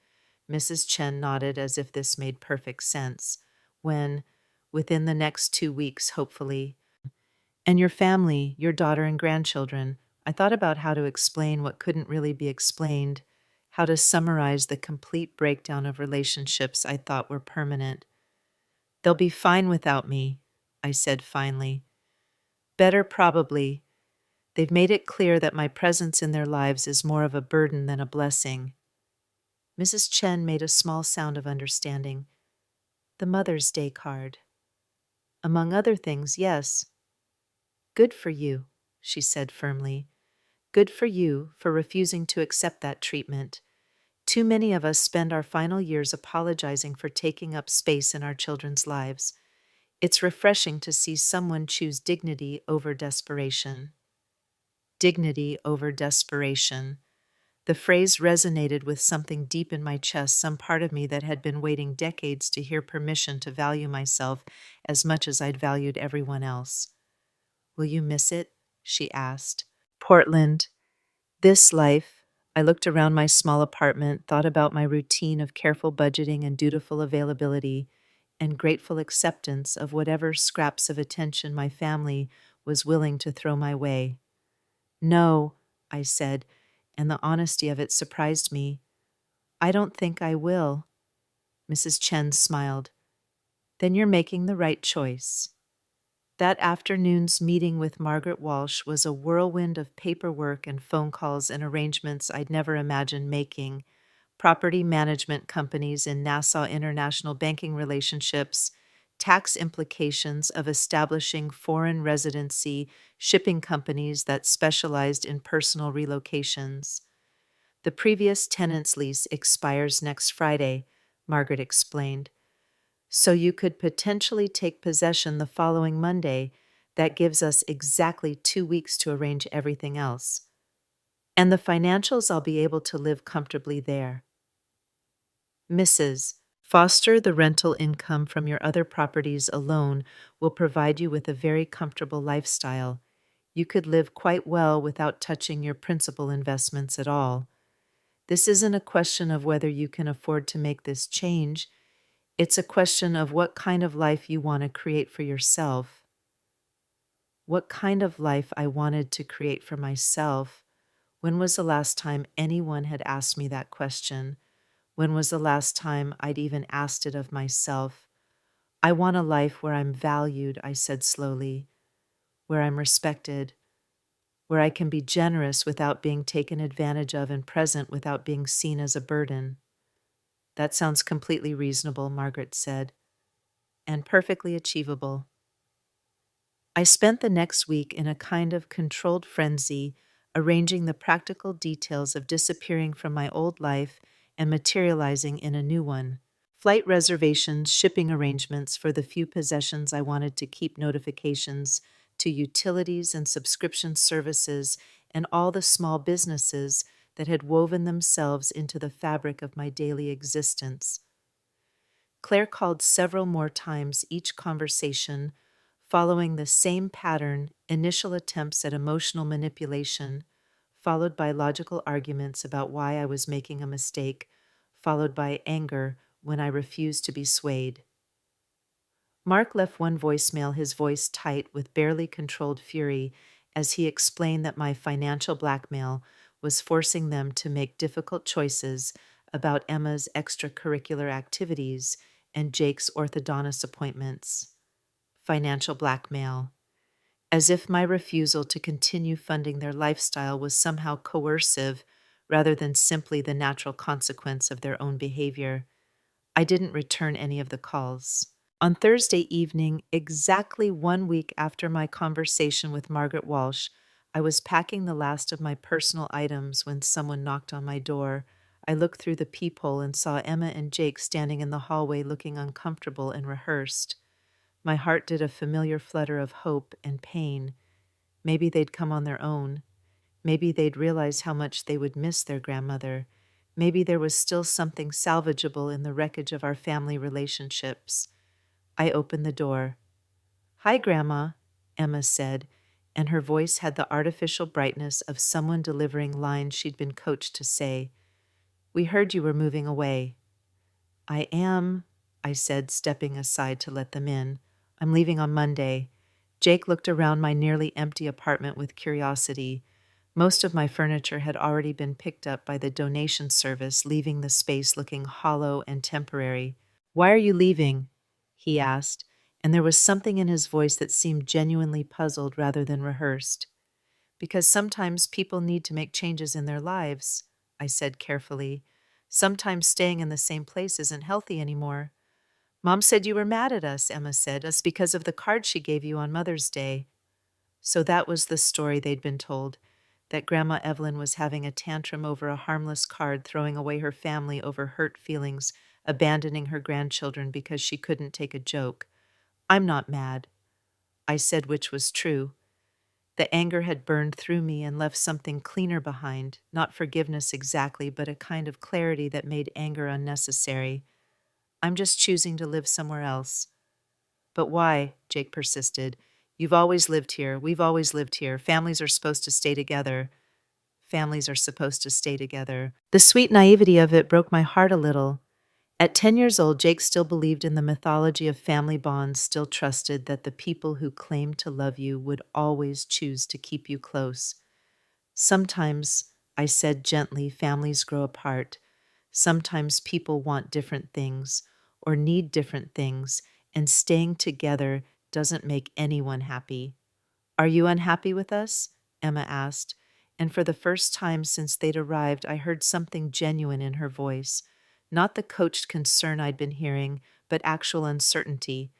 Mrs. Chen nodded as if this made perfect sense. Within the next 2 weeks, hopefully. "And your family, your daughter and grandchildren." I thought about how to explain what couldn't really be explained, how to summarize the complete breakdown of relationships I thought were permanent. "They'll be fine without me," I said finally. "Better, probably. They've made it clear that my presence in their lives is more of a burden than a blessing." Mrs. Chen made a small sound of understanding. "The Mother's Day card." "Among other things, yes." "Good for you," she said firmly. "Good for you for refusing to accept that treatment. Too many of us spend our final years apologizing for taking up space in our children's lives. It's refreshing to see someone choose dignity over desperation." Dignity over desperation. The phrase resonated with something deep in my chest, some part of me that had been waiting decades to hear permission to value myself as much as I'd valued everyone else. "Will you miss it?" she asked. "Portland. This life." I looked around my small apartment, thought about my routine of careful budgeting and dutiful availability, and grateful acceptance of whatever scraps of attention my family was willing to throw my way. "No," I said, and the honesty of it surprised me. "I don't think I will." Mrs. Chen smiled. "Then you're making the right choice." That afternoon's meeting with Margaret Walsh was a whirlwind of paperwork and phone calls and arrangements I'd never imagined making. Property management companies in Nassau international banking relationships, tax implications of establishing foreign residency shipping companies that specialized in personal relocations. The previous tenant's lease expires next Friday, Margaret explained. So you could potentially take possession the following Monday. That gives us exactly 2 weeks to arrange everything else. And the financials, I'll be able to live comfortably there. Mrs. Foster, the rental income from your other properties alone will provide you with a very comfortable lifestyle. You could live quite well without touching your principal investments at all. This isn't a question of whether you can afford to make this change. It's a question of what kind of life you want to create for yourself. What kind of life I wanted to create for myself? When was the last time anyone had asked me that question? When was the last time I'd even asked it of myself? I want a life where I'm valued, I said slowly, where I'm respected, where I can be generous without being taken advantage of and present without being seen as a burden. That sounds completely reasonable, Margaret said, and perfectly achievable. I spent the next week in a kind of controlled frenzy, arranging the practical details of disappearing from my old life and materializing in a new one. Flight reservations, shipping arrangements for the few possessions I wanted to keep, notifications to utilities and subscription services, and all the small businesses that had woven themselves into the fabric of my daily existence. Claire called several more times, each conversation following the same pattern: initial attempts at emotional manipulation, followed by logical arguments about why I was making a mistake, followed by anger when I refused to be swayed. Mark left one voicemail, his voice tight with barely controlled fury, as he explained that my financial blackmail was forcing them to make difficult choices about Emma's extracurricular activities and Jake's orthodontist appointments. Financial blackmail. As if my refusal to continue funding their lifestyle was somehow coercive rather than simply the natural consequence of their own behavior. I didn't return any of the calls. On Thursday evening, exactly 1 week after my conversation with Margaret Walsh, I was packing the last of my personal items when someone knocked on my door. I looked through the peephole and saw Emma and Jake standing in the hallway looking uncomfortable and rehearsed. My heart did a familiar flutter of hope and pain. Maybe they'd come on their own. Maybe they'd realize how much they would miss their grandmother. Maybe there was still something salvageable in the wreckage of our family relationships. I opened the door. "Hi, Grandma," Emma said, and her voice had the artificial brightness of someone delivering lines she'd been coached to say. "We heard you were moving away." "I am," I said, stepping aside to let them in. "I'm leaving on Monday." Jake looked around my nearly empty apartment with curiosity. Most of my furniture had already been picked up by the donation service, leaving the space looking hollow and temporary. "Why are you leaving?" he asked, and there was something in his voice that seemed genuinely puzzled rather than rehearsed. "Because sometimes people need to make changes in their lives," I said carefully. "Sometimes staying in the same place isn't healthy anymore." "Mom said you were mad at us," Emma said, "us because of the card she gave you on Mother's Day." So that was the story they'd been told, that Grandma Evelyn was having a tantrum over a harmless card, throwing away her family over hurt feelings, abandoning her grandchildren because she couldn't take a joke. "I'm not mad," I said, which was true. The anger had burned through me and left something cleaner behind, not forgiveness exactly, but a kind of clarity that made anger unnecessary. "I'm just choosing to live somewhere else." "But why?" Jake persisted. "You've always lived here. We've always lived here. Families are supposed to stay together." Families are supposed to stay together. The sweet naivety of it broke my heart a little. At 10 years old, Jake still believed in the mythology of family bonds, still trusted that the people who claimed to love you would always choose to keep you close. "Sometimes," I said gently, "families grow apart. Sometimes people want different things or need different things, and staying together doesn't make anyone happy." "Are you unhappy with us?" Emma asked, and for the first time since they'd arrived, I heard something genuine in her voice. Not the coached concern I'd been hearing, but actual uncertainty.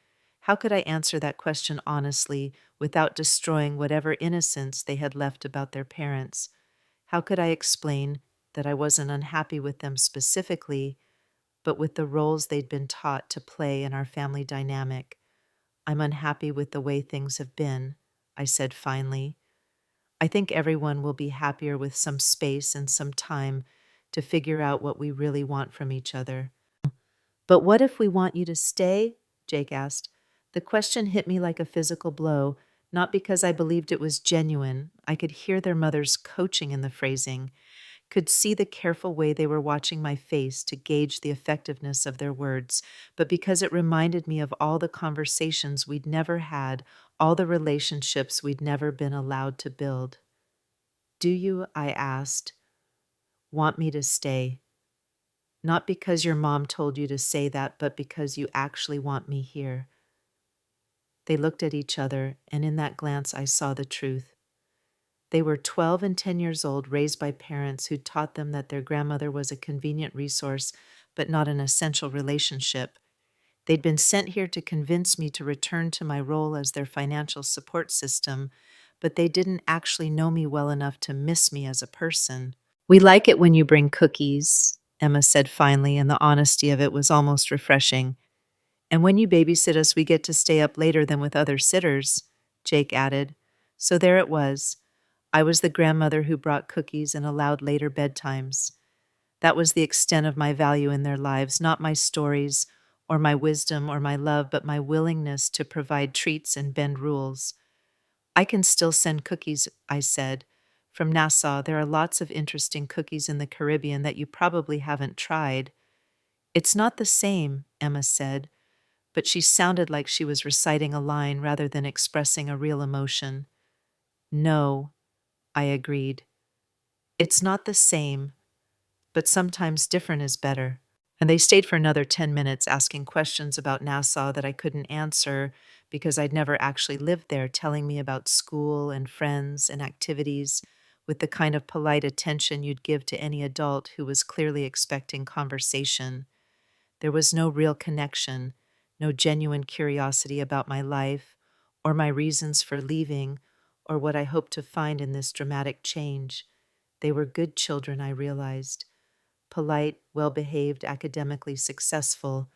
How could I answer that question honestly without destroying whatever innocence they had left about their parents? How could I explain that I wasn't unhappy with them specifically, but with the roles they'd been taught to play in our family dynamic? I'm unhappy with the way things have been, I said finally. I think everyone will be happier with some space and some time to figure out what we really want from each other. But what if we want you to stay? Jake asked. The question hit me like a physical blow, not because I believed it was genuine. I could hear their mother's coaching in the phrasing, could see the careful way they were watching my face to gauge the effectiveness of their words, but because it reminded me of all the conversations we'd never had, all the relationships we'd never been allowed to build. Do you, I asked, want me to stay? Not because your mom told you to say that, but because you actually want me here. They looked at each other, and in that glance I saw the truth. They were 12 and 10 years old, raised by parents who taught them that their grandmother was a convenient resource, but not an essential relationship. They'd been sent here to convince me to return to my role as their financial support system, but they didn't actually know me well enough to miss me as a person. We like it when you bring cookies, Emma said finally, and the honesty of it was almost refreshing. And when you babysit us, we get to stay up later than with other sitters, Jake added. So there it was. I was the grandmother who brought cookies and allowed later bedtimes. That was the extent of my value in their lives, not my stories or my wisdom or my love, but my willingness to provide treats and bend rules. I can still send cookies, I said. From Nassau, there are lots of interesting cookies in the Caribbean that you probably haven't tried. It's not the same, Emma said, but she sounded like she was reciting a line rather than expressing a real emotion. No, I agreed. It's not the same, but sometimes different is better. And they stayed for another 10 minutes asking questions about Nassau that I couldn't answer because I'd never actually lived there, telling me about school and friends and activities with the kind of polite attention you'd give to any adult who was clearly expecting conversation. There was no real connection, no genuine curiosity about my life or my reasons for leaving or what I hoped to find in this dramatic change. They were good children, I realized. Polite, well-behaved, academically successful.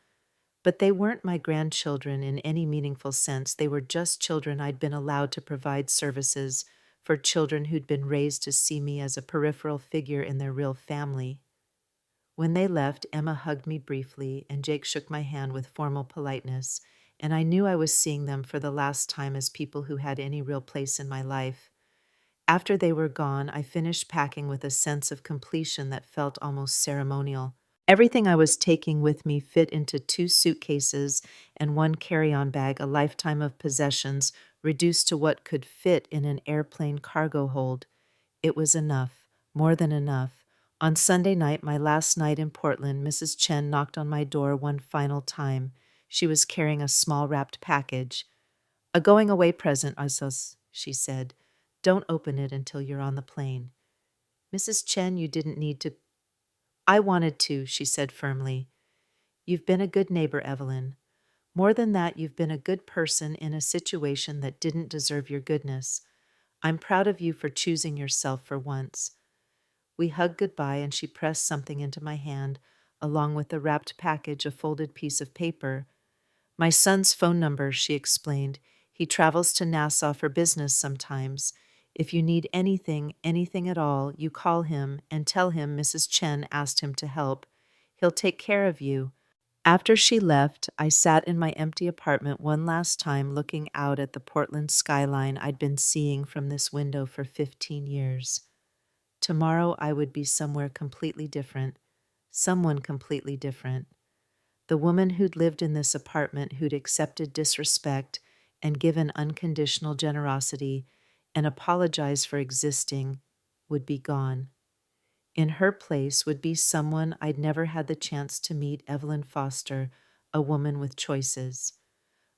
But they weren't my grandchildren in any meaningful sense. They were just children I'd been allowed to provide services for, children who'd been raised to see me as a peripheral figure in their real family. When they left, Emma hugged me briefly, and Jake shook my hand with formal politeness, and I knew I was seeing them for the last time as people who had any real place in my life. After they were gone, I finished packing with a sense of completion that felt almost ceremonial. Everything I was taking with me fit into 2 suitcases and 1 carry-on bag, a lifetime of possessions reduced to what could fit in an airplane cargo hold. It was enough, more than enough. On Sunday night, my last night in Portland, Mrs. Chen knocked on my door one final time. She was carrying a small wrapped package. A going-away present, Isos, she said. Don't open it until you're on the plane. Mrs. Chen, you didn't need to. I wanted to, she said firmly. You've been a good neighbor, Evelyn. More than that, you've been a good person in a situation that didn't deserve your goodness. I'm proud of you for choosing yourself for once. We hugged goodbye, and she pressed something into my hand, along with the wrapped package, a folded piece of paper. My son's phone number, she explained. He travels to Nassau for business sometimes. If you need anything, anything at all, you call him and tell him Mrs. Chen asked him to help. He'll take care of you. After she left, I sat in my empty apartment one last time looking out at the Portland skyline I'd been seeing from this window for 15 years. Tomorrow I would be somewhere completely different, someone completely different. The woman who'd lived in this apartment, who'd accepted disrespect and given unconditional generosity and apologized for existing, would be gone. In her place would be someone I'd never had the chance to meet, Evelyn Foster, a woman with choices.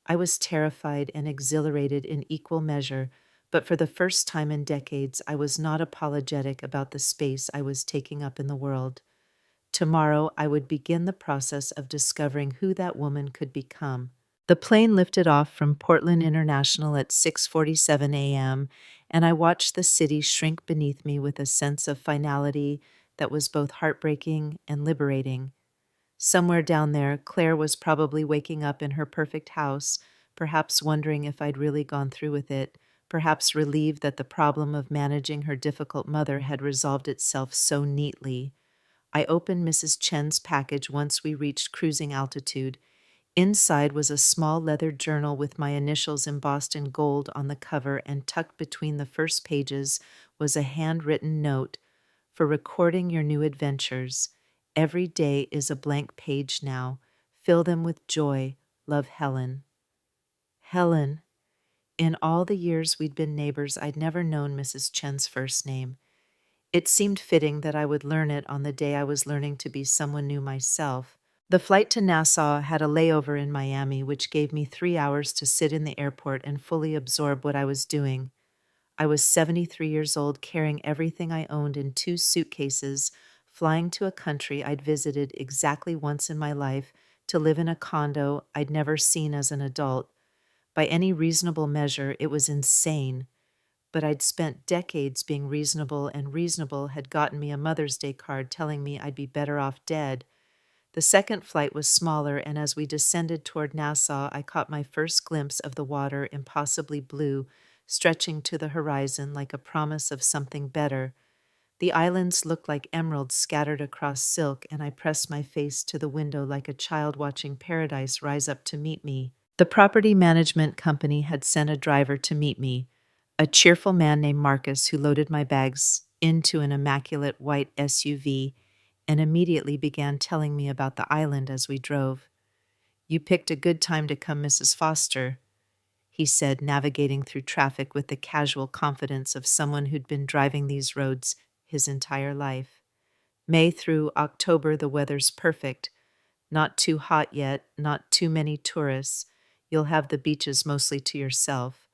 I was terrified and exhilarated in equal measure, but for the first time in decades, I was not apologetic about the space I was taking up in the world. Tomorrow, I would begin the process of discovering who that woman could become. The plane lifted off from Portland International at 6:47 a.m., and I watched the city shrink beneath me with a sense of finality that was both heartbreaking and liberating. Somewhere down there, Claire was probably waking up in her perfect house, perhaps wondering if I'd really gone through with it, perhaps relieved that the problem of managing her difficult mother had resolved itself so neatly. I opened Mrs. Chen's package once we reached cruising altitude. Inside was a small leather journal with my initials embossed in gold on the cover, and tucked between the first pages was a handwritten note: "For recording your new adventures. Every day is a blank page now. Fill them with joy. Love, Helen." Helen. In all the years we'd been neighbors, I'd never known Mrs. Chen's first name. It seemed fitting that I would learn it on the day I was learning to be someone new myself. The flight to Nassau had a layover in Miami, which gave me 3 hours to sit in the airport and fully absorb what I was doing. I was 73 years old, carrying everything I owned in 2 suitcases, flying to a country I'd visited exactly once in my life to live in a condo I'd never seen as an adult. By any reasonable measure, it was insane. But I'd spent decades being reasonable, and reasonable had gotten me a Mother's Day card telling me I'd be better off dead. The second flight was smaller, and as we descended toward Nassau, I caught my first glimpse of the water, impossibly blue, stretching to the horizon like a promise of something better. The islands looked like emeralds scattered across silk, and I pressed my face to the window like a child watching paradise rise up to meet me. The property management company had sent a driver to meet me, a cheerful man named Marcus, who loaded my bags into an immaculate white SUV and immediately began telling me about the island as we drove. "You picked a good time to come, Mrs. Foster," he said, navigating through traffic with the casual confidence of someone who'd been driving these roads his entire life. "May through October, the weather's perfect. Not too hot yet, not too many tourists. You'll have the beaches mostly to yourself."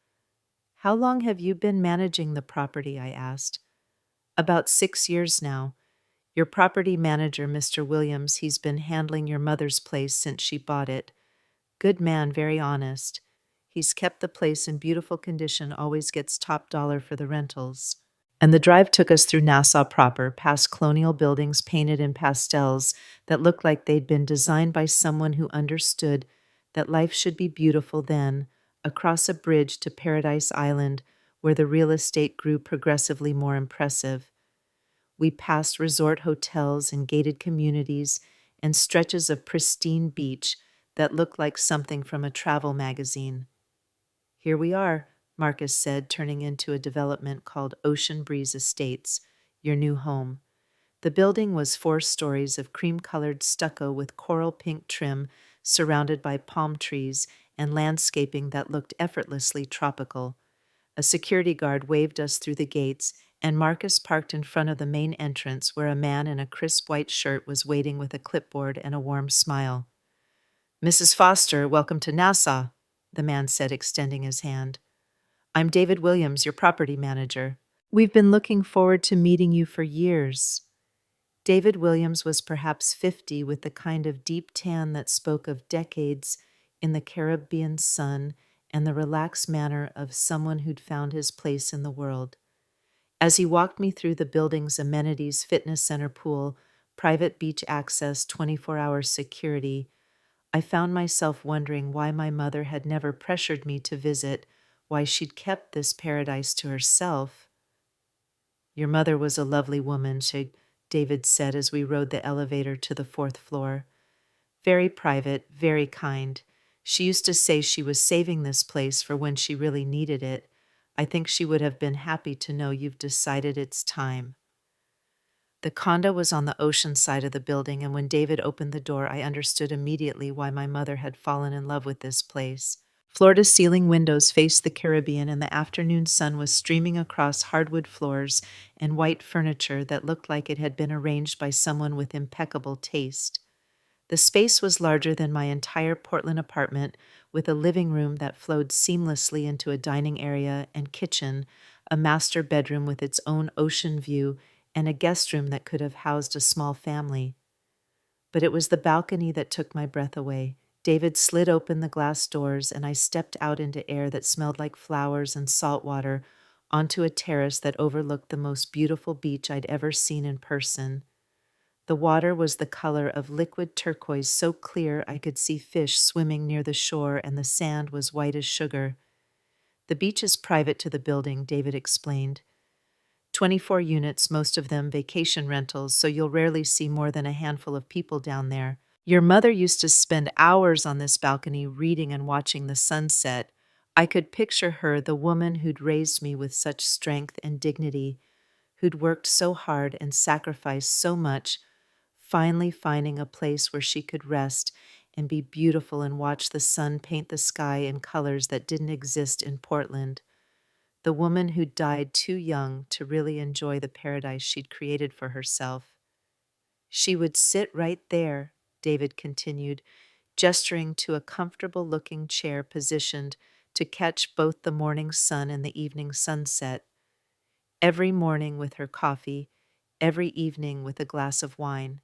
"How long have you been managing the property?" I asked. "About 6 years now. Your property manager, Mr. Williams, he's been handling your mother's place since she bought it. Good man, very honest. He's kept the place in beautiful condition, always gets top dollar for the rentals." And the drive took us through Nassau proper, past colonial buildings painted in pastels that looked like they'd been designed by someone who understood that life should be beautiful then, across a bridge to Paradise Island, where the real estate grew progressively more impressive. We passed resort hotels and gated communities and stretches of pristine beach that looked like something from a travel magazine. "Here we are," Marcus said, turning into a development called Ocean Breeze Estates, "your new home." The building was 4 stories of cream-colored stucco with coral pink trim, surrounded by palm trees and landscaping that looked effortlessly tropical. A security guard waved us through the gates, and Marcus parked in front of the main entrance, where a man in a crisp white shirt was waiting with a clipboard and a warm smile. "Mrs. Foster, welcome to Nassau," the man said, extending his hand. "I'm David Williams, your property manager. We've been looking forward to meeting you for years." David Williams was perhaps 50, with the kind of deep tan that spoke of decades in the Caribbean sun and the relaxed manner of someone who'd found his place in the world. As he walked me through the building's amenities, fitness center pool, private beach access, 24-hour security, I found myself wondering why my mother had never pressured me to visit, why she'd kept this paradise to herself. "Your mother was a lovely woman," David said as we rode the elevator to the 4th floor. "Very private, very kind. She used to say she was saving this place for when she really needed it. I think she would have been happy to know you've decided it's time." The condo was on the ocean side of the building, and when David opened the door, I understood immediately why my mother had fallen in love with this place. Floor-to-ceiling windows faced the Caribbean, and the afternoon sun was streaming across hardwood floors and white furniture that looked like it had been arranged by someone with impeccable taste. The space was larger than my entire Portland apartment, with a living room that flowed seamlessly into a dining area and kitchen, a master bedroom with its own ocean view, and a guest room that could have housed a small family. But it was the balcony that took my breath away. David slid open the glass doors, and I stepped out into air that smelled like flowers and salt water onto a terrace that overlooked the most beautiful beach I'd ever seen in person. The water was the color of liquid turquoise, so clear I could see fish swimming near the shore, and the sand was white as sugar. The beach is private to the building, David explained. 24 units, most of them vacation rentals, so you'll rarely see more than a handful of people down there. Your mother used to spend hours on this balcony reading and watching the sunset. I could picture her, the woman who'd raised me with such strength and dignity, who'd worked so hard and sacrificed so much, finally finding a place where she could rest and be beautiful and watch the sun paint the sky in colors that didn't exist in Portland. The woman who died too young to really enjoy the paradise she'd created for herself. She would sit right there, David continued, gesturing to a comfortable-looking chair positioned to catch both the morning sun and the evening sunset. Every morning with her coffee, every evening with a glass of wine.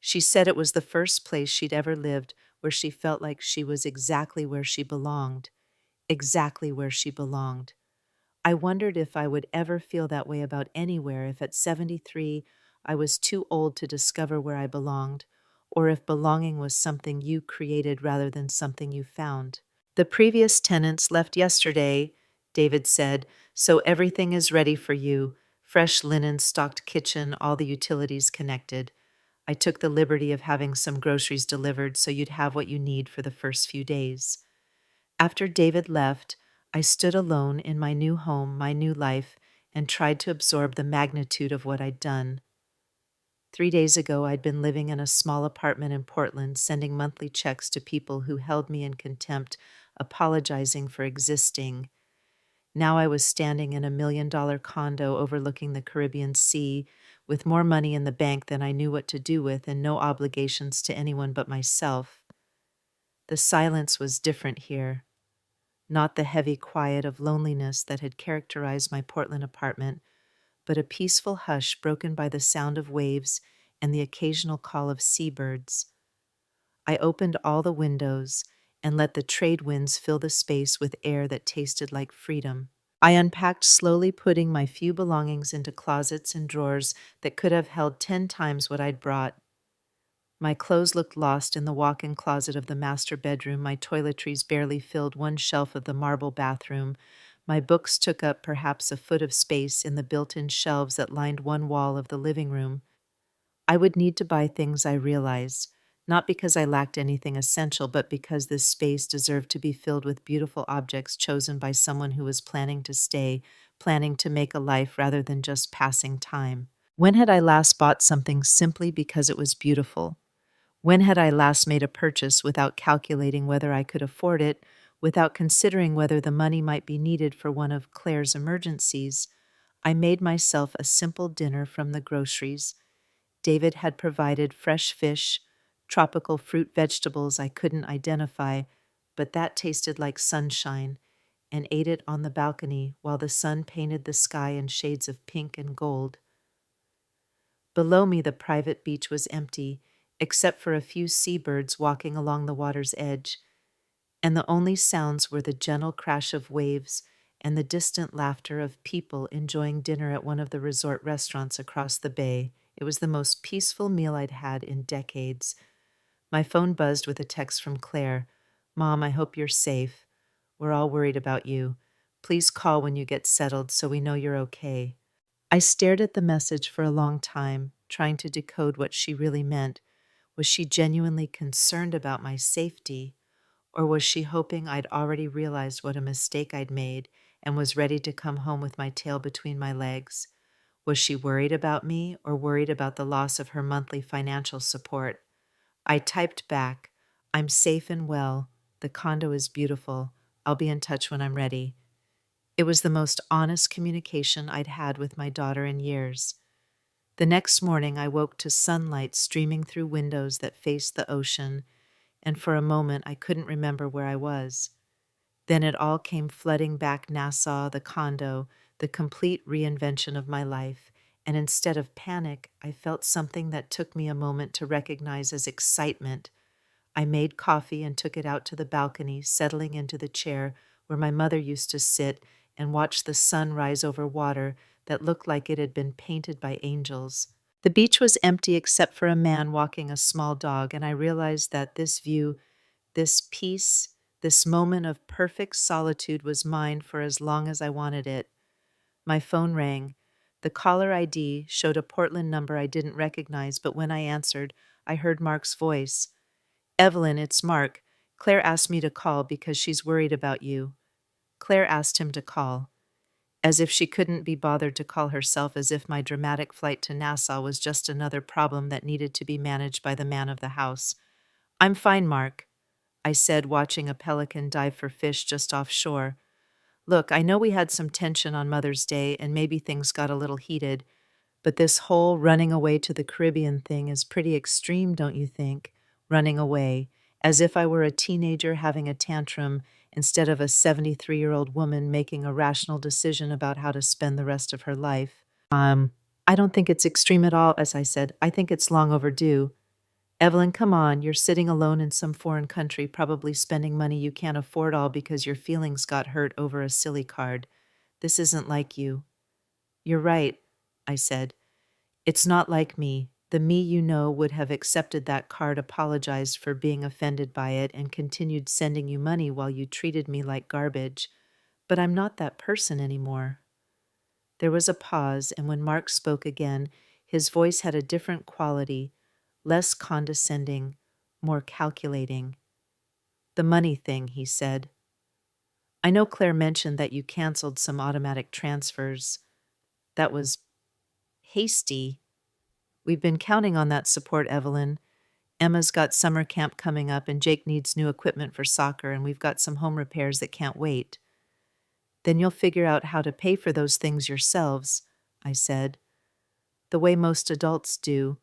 She said it was the first place she'd ever lived where she felt like she was exactly where she belonged. Exactly where she belonged. I wondered if I would ever feel that way about anywhere, if at 73 I was too old to discover where I belonged, or if belonging was something you created rather than something you found. The previous tenants left yesterday, David said, so everything is ready for you. Fresh linen, stocked kitchen, all the utilities connected. I took the liberty of having some groceries delivered so you'd have what you need for the first few days. After David left, I stood alone in my new home, my new life, and tried to absorb the magnitude of what I'd done. 3 days ago, I'd been living in a small apartment in Portland, sending monthly checks to people who held me in contempt, apologizing for existing. Now I was standing in a $1 million condo overlooking the Caribbean Sea, with more money in the bank than I knew what to do with and no obligations to anyone but myself. The silence was different here. Not the heavy quiet of loneliness that had characterized my Portland apartment, but a peaceful hush broken by the sound of waves and the occasional call of seabirds. I opened all the windows and let the trade winds fill the space with air that tasted like freedom. I unpacked slowly, putting my few belongings into closets and drawers that could have held 10 times what I'd brought. My clothes looked lost in the walk-in closet of the master bedroom. My toiletries barely filled one shelf of the marble bathroom. My books took up perhaps a foot of space in the built-in shelves that lined one wall of the living room. I would need to buy things, I realized, not because I lacked anything essential, but because this space deserved to be filled with beautiful objects chosen by someone who was planning to stay, planning to make a life rather than just passing time. When had I last bought something simply because it was beautiful? When had I last made a purchase without calculating whether I could afford it, without considering whether the money might be needed for one of Claire's emergencies? I made myself a simple dinner from the groceries. David had provided fresh fish, tropical fruit vegetables I couldn't identify, but that tasted like sunshine, and ate it on the balcony while the sun painted the sky in shades of pink and gold. Below me, the private beach was empty, except for a few seabirds walking along the water's edge, and the only sounds were the gentle crash of waves and the distant laughter of people enjoying dinner at one of the resort restaurants across the bay. It was the most peaceful meal I'd had in decades. My phone buzzed with a text from Claire. "Mom, I hope you're safe. We're all worried about you. Please call when you get settled so we know you're okay." I stared at the message for a long time, trying to decode what she really meant. Was she genuinely concerned about my safety? Or was she hoping I'd already realized what a mistake I'd made and was ready to come home with my tail between my legs? Was she worried about me or worried about the loss of her monthly financial support? I typed back, "I'm safe and well. The condo is beautiful. I'll be in touch when I'm ready." It was the most honest communication I'd had with my daughter in years. The next morning, I woke to sunlight streaming through windows that faced the ocean, and for a moment I couldn't remember where I was. Then it all came flooding back: Nassau, the condo, the complete reinvention of my life, and instead of panic, I felt something that took me a moment to recognize as excitement. I made coffee and took it out to the balcony, settling into the chair where my mother used to sit and watch the sun rise over water that looked like it had been painted by angels. The beach was empty except for a man walking a small dog, and I realized that this view, this peace, this moment of perfect solitude was mine for as long as I wanted it. My phone rang. The caller ID showed a Portland number I didn't recognize, but when I answered, I heard Mark's voice. Evelyn, it's Mark. Claire asked me to call because she's worried about you. Claire asked him to call, as if she couldn't be bothered to call herself, as if my dramatic flight to Nassau was just another problem that needed to be managed by the man of the house. I'm fine, Mark, I said, watching a pelican dive for fish just offshore. Look, I know we had some tension on Mother's Day and maybe things got a little heated, but this whole running away to the Caribbean thing is pretty extreme, don't you think? Running away, as if I were a teenager having a tantrum instead of a 73-year-old woman making a rational decision about how to spend the rest of her life. I don't think it's extreme at all, as I said. I think it's long overdue. Evelyn, come on, you're sitting alone in some foreign country, probably spending money you can't afford all because your feelings got hurt over a silly card. This isn't like you. You're right, I said. It's not like me. The me you know would have accepted that card, apologized for being offended by it, and continued sending you money while you treated me like garbage. But I'm not that person anymore. There was a pause, and when Mark spoke again, his voice had a different quality, less condescending, more calculating. The money thing, he said. I know Claire mentioned that you canceled some automatic transfers. That was hasty. We've been counting on that support, Evelyn. Emma's got summer camp coming up, and Jake needs new equipment for soccer, and we've got some home repairs that can't wait. Then you'll figure out how to pay for those things yourselves, I said. The way most adults do.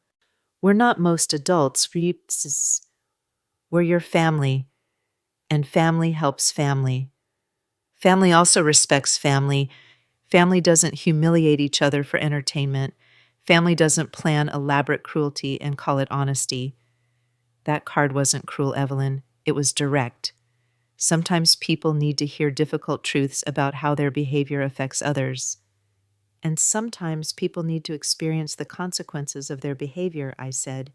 We're not most adults. We're your family, and family helps family. Family also respects family. Family doesn't humiliate each other for entertainment. Family doesn't plan elaborate cruelty and call it honesty. That card wasn't cruel, Evelyn. It was direct. Sometimes people need to hear difficult truths about how their behavior affects others. And sometimes people need to experience the consequences of their behavior, I said.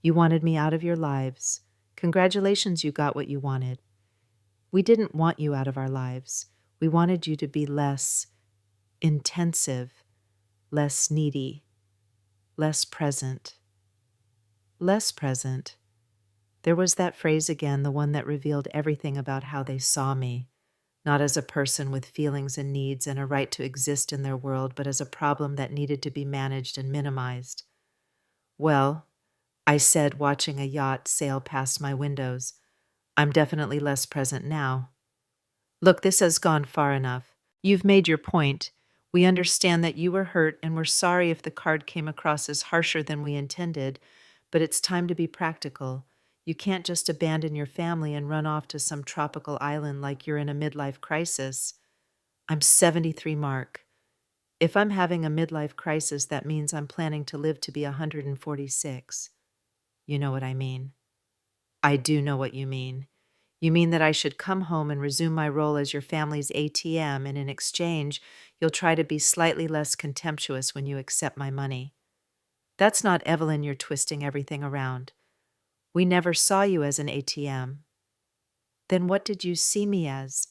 You wanted me out of your lives. Congratulations, you got what you wanted. We didn't want you out of our lives. We wanted you to be less intensive, less needy, less present. Less present. There was that phrase again, the one that revealed everything about how they saw me. Not as a person with feelings and needs and a right to exist in their world, but as a problem that needed to be managed and minimized. Well, I said, watching a yacht sail past my windows, I'm definitely less present now. Look, this has gone far enough. You've made your point. We understand that you were hurt, and we're sorry if the card came across as harsher than we intended, but it's time to be practical. You can't just abandon your family and run off to some tropical island like you're in a midlife crisis. I'm 73, Mark. If I'm having a midlife crisis, that means I'm planning to live to be 146. You know what I mean. I do know what you mean. You mean that I should come home and resume my role as your family's ATM, and in exchange, you'll try to be slightly less contemptuous when you accept my money. That's not Evelyn, you're twisting everything around. We never saw you as an ATM. Then what did you see me as?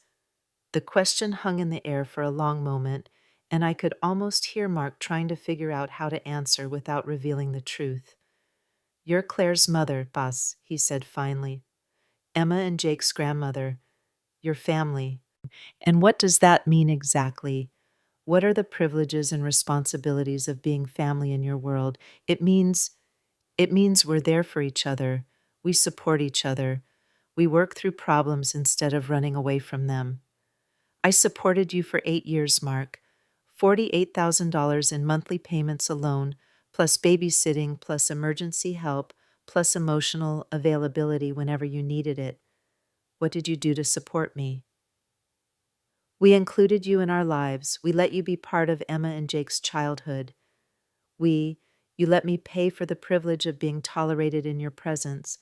The question hung in the air for a long moment, and I could almost hear Mark trying to figure out how to answer without revealing the truth. You're Claire's mother, Bas, he said finally. Emma and Jake's grandmother. Your family. And what does that mean exactly? What are the privileges and responsibilities of being family in your world? It means we're there for each other. We support each other. We work through problems instead of running away from them. I supported you for 8 years, Mark. $48,000 in monthly payments alone, plus babysitting, plus emergency help, plus emotional availability whenever you needed it. What did you do to support me? We included you in our lives. We let you be part of Emma and Jake's childhood. You let me pay for the privilege of being tolerated in your presence.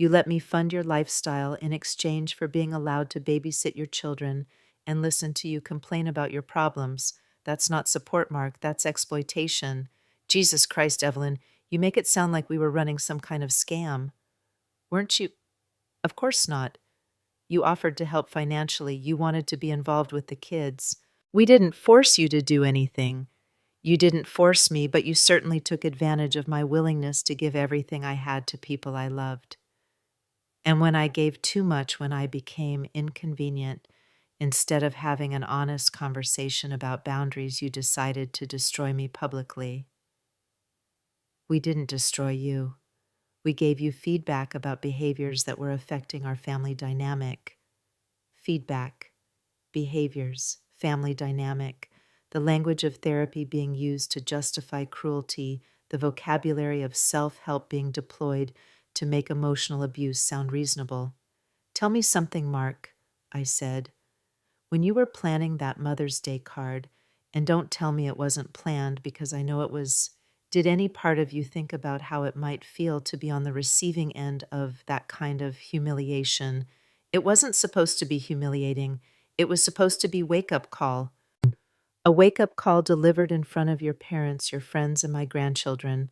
You let me fund your lifestyle in exchange for being allowed to babysit your children and listen to you complain about your problems. That's not support, Mark. That's exploitation. Jesus Christ, Evelyn, you make it sound like we were running some kind of scam. Weren't you? Of course not. You offered to help financially. You wanted to be involved with the kids. We didn't force you to do anything. You didn't force me, but you certainly took advantage of my willingness to give everything I had to people I loved. And when I gave too much, when I became inconvenient, instead of having an honest conversation about boundaries, you decided to destroy me publicly. We didn't destroy you. We gave you feedback about behaviors that were affecting our family dynamic. Feedback, behaviors, family dynamic, the language of therapy being used to justify cruelty, the vocabulary of self-help being deployed to make emotional abuse sound reasonable. Tell me something, Mark, I said. When you were planning that Mother's Day card, and don't tell me it wasn't planned because I know it was, did any part of you think about how it might feel to be on the receiving end of that kind of humiliation? It wasn't supposed to be humiliating. It was supposed to be wake-up call. A wake-up call delivered in front of your parents, your friends, and my grandchildren.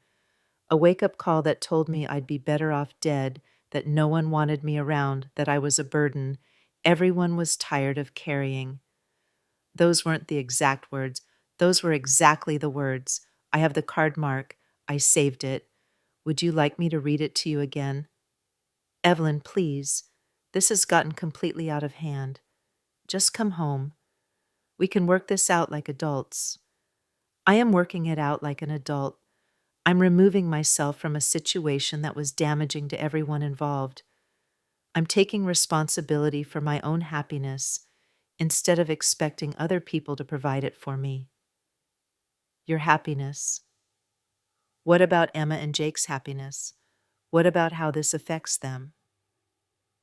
A wake-up call that told me I'd be better off dead, that no one wanted me around, that I was a burden. Everyone was tired of carrying. Those weren't the exact words. Those were exactly the words. I have the card, Mark. I saved it. Would you like me to read it to you again? Evelyn, please. This has gotten completely out of hand. Just come home. We can work this out like adults. I am working it out like an adult. I'm removing myself from a situation that was damaging to everyone involved. I'm taking responsibility for my own happiness instead of expecting other people to provide it for me. Your happiness. What about Emma and Jake's happiness? What about how this affects them?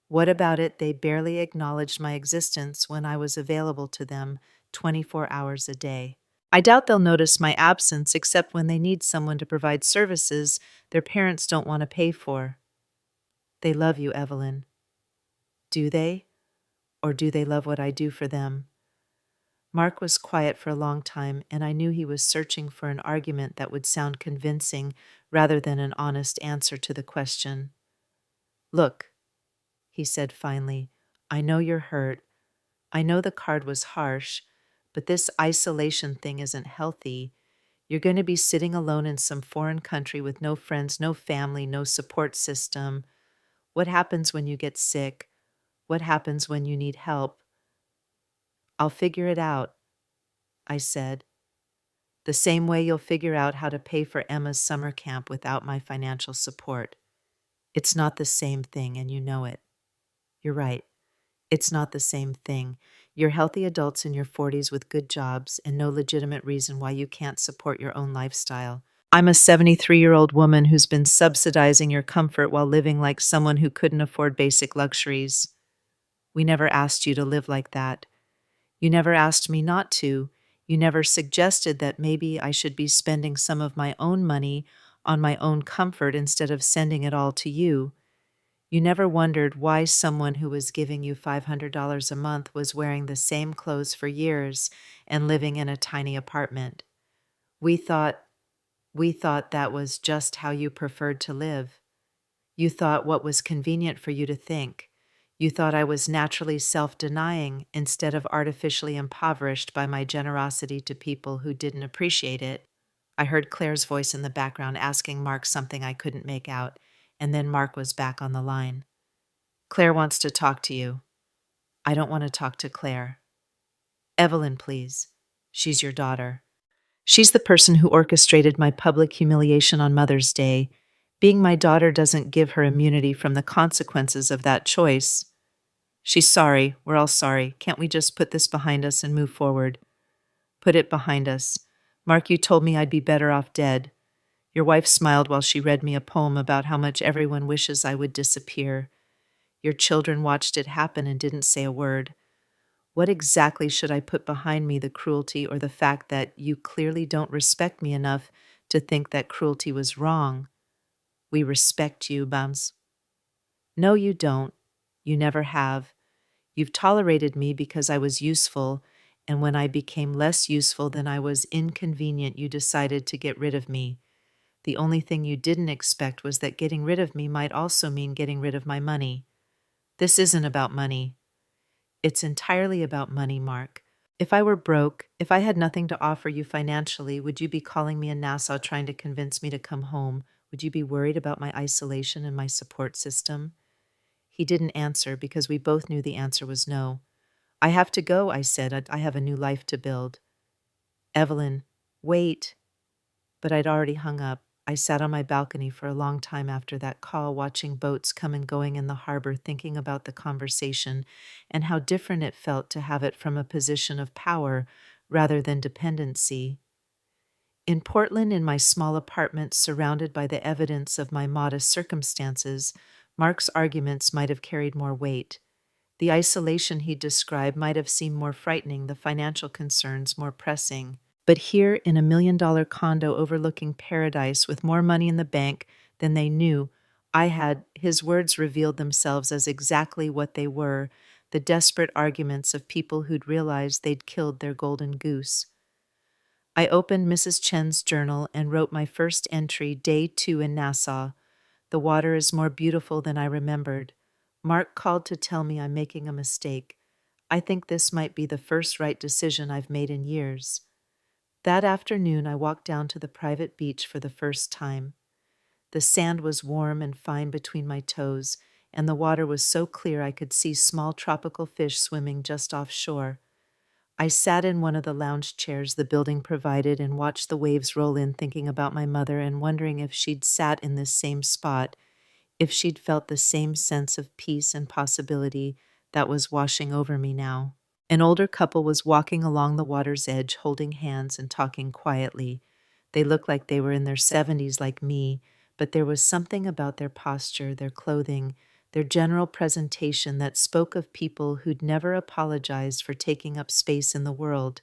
What about it they barely acknowledged my existence when I was available to them 24 hours a day? I doubt they'll notice my absence except when they need someone to provide services their parents don't want to pay for. They love you, Evelyn. Do they? Or do they love what I do for them? Mark was quiet for a long time, and I knew he was searching for an argument that would sound convincing rather than an honest answer to the question. Look, he said finally, I know you're hurt. I know the card was harsh, but this isolation thing isn't healthy. You're going to be sitting alone in some foreign country with no friends, no family, no support system. What happens when you get sick? What happens when you need help? I'll figure it out, I said. The same way you'll figure out how to pay for Emma's summer camp without my financial support. It's not the same thing, and you know it. You're right. It's not the same thing. You're healthy adults in your 40s with good jobs and no legitimate reason why you can't support your own lifestyle. I'm a 73-year-old woman who's been subsidizing your comfort while living like someone who couldn't afford basic luxuries. We never asked you to live like that. You never asked me not to. You never suggested that maybe I should be spending some of my own money on my own comfort instead of sending it all to you. You never wondered why someone who was giving you $500 a month was wearing the same clothes for years and living in a tiny apartment. We thought that was just how you preferred to live. You thought what was convenient for you to think. You thought I was naturally self-denying instead of artificially impoverished by my generosity to people who didn't appreciate it. I heard Claire's voice in the background asking Mark something I couldn't make out, and then Mark was back on the line. Claire wants to talk to you. I don't want to talk to Claire. Evelyn, please. She's your daughter. She's the person who orchestrated my public humiliation on Mother's Day. Being my daughter doesn't give her immunity from the consequences of that choice. She's sorry. We're all sorry. Can't we just put this behind us and move forward? Put it behind us. Mark, you told me I'd be better off dead. Your wife smiled while she read me a poem about how much everyone wishes I would disappear. Your children watched it happen and didn't say a word. What exactly should I put behind me, the cruelty or the fact that you clearly don't respect me enough to think that cruelty was wrong? We respect you, Bams. No, you don't. You never have. You've tolerated me because I was useful, and when I became less useful than I was inconvenient, you decided to get rid of me. The only thing you didn't expect was that getting rid of me might also mean getting rid of my money. This isn't about money. It's entirely about money, Mark. If I were broke, if I had nothing to offer you financially, would you be calling me in Nassau trying to convince me to come home? Would you be worried about my isolation and my support system? He didn't answer because we both knew the answer was no. I have to go, I said. I have a new life to build. Evelyn, wait. But I'd already hung up. I sat on my balcony for a long time after that call, watching boats come and going in the harbor, thinking about the conversation and how different it felt to have it from a position of power rather than dependency. In Portland, in my small apartment surrounded by the evidence of my modest circumstances, Mark's arguments might have carried more weight. The isolation he described might have seemed more frightening, the financial concerns more pressing. But here, in $1 million condo overlooking paradise with more money in the bank than they knew I had, his words revealed themselves as exactly what they were, the desperate arguments of people who'd realized they'd killed their golden goose. I opened Mrs. Chen's journal and wrote my first entry, Day 2 in Nassau. The water is more beautiful than I remembered. Mark called to tell me I'm making a mistake. I think this might be the first right decision I've made in years. That afternoon, I walked down to the private beach for the first time. The sand was warm and fine between my toes, and the water was so clear I could see small tropical fish swimming just offshore. I sat in one of the lounge chairs the building provided and watched the waves roll in, thinking about my mother and wondering if she'd sat in this same spot, if she'd felt the same sense of peace and possibility that was washing over me now. An older couple was walking along the water's edge, holding hands and talking quietly. They looked like they were in their 70s like me, but there was something about their posture, their clothing, their general presentation that spoke of people who'd never apologized for taking up space in the world.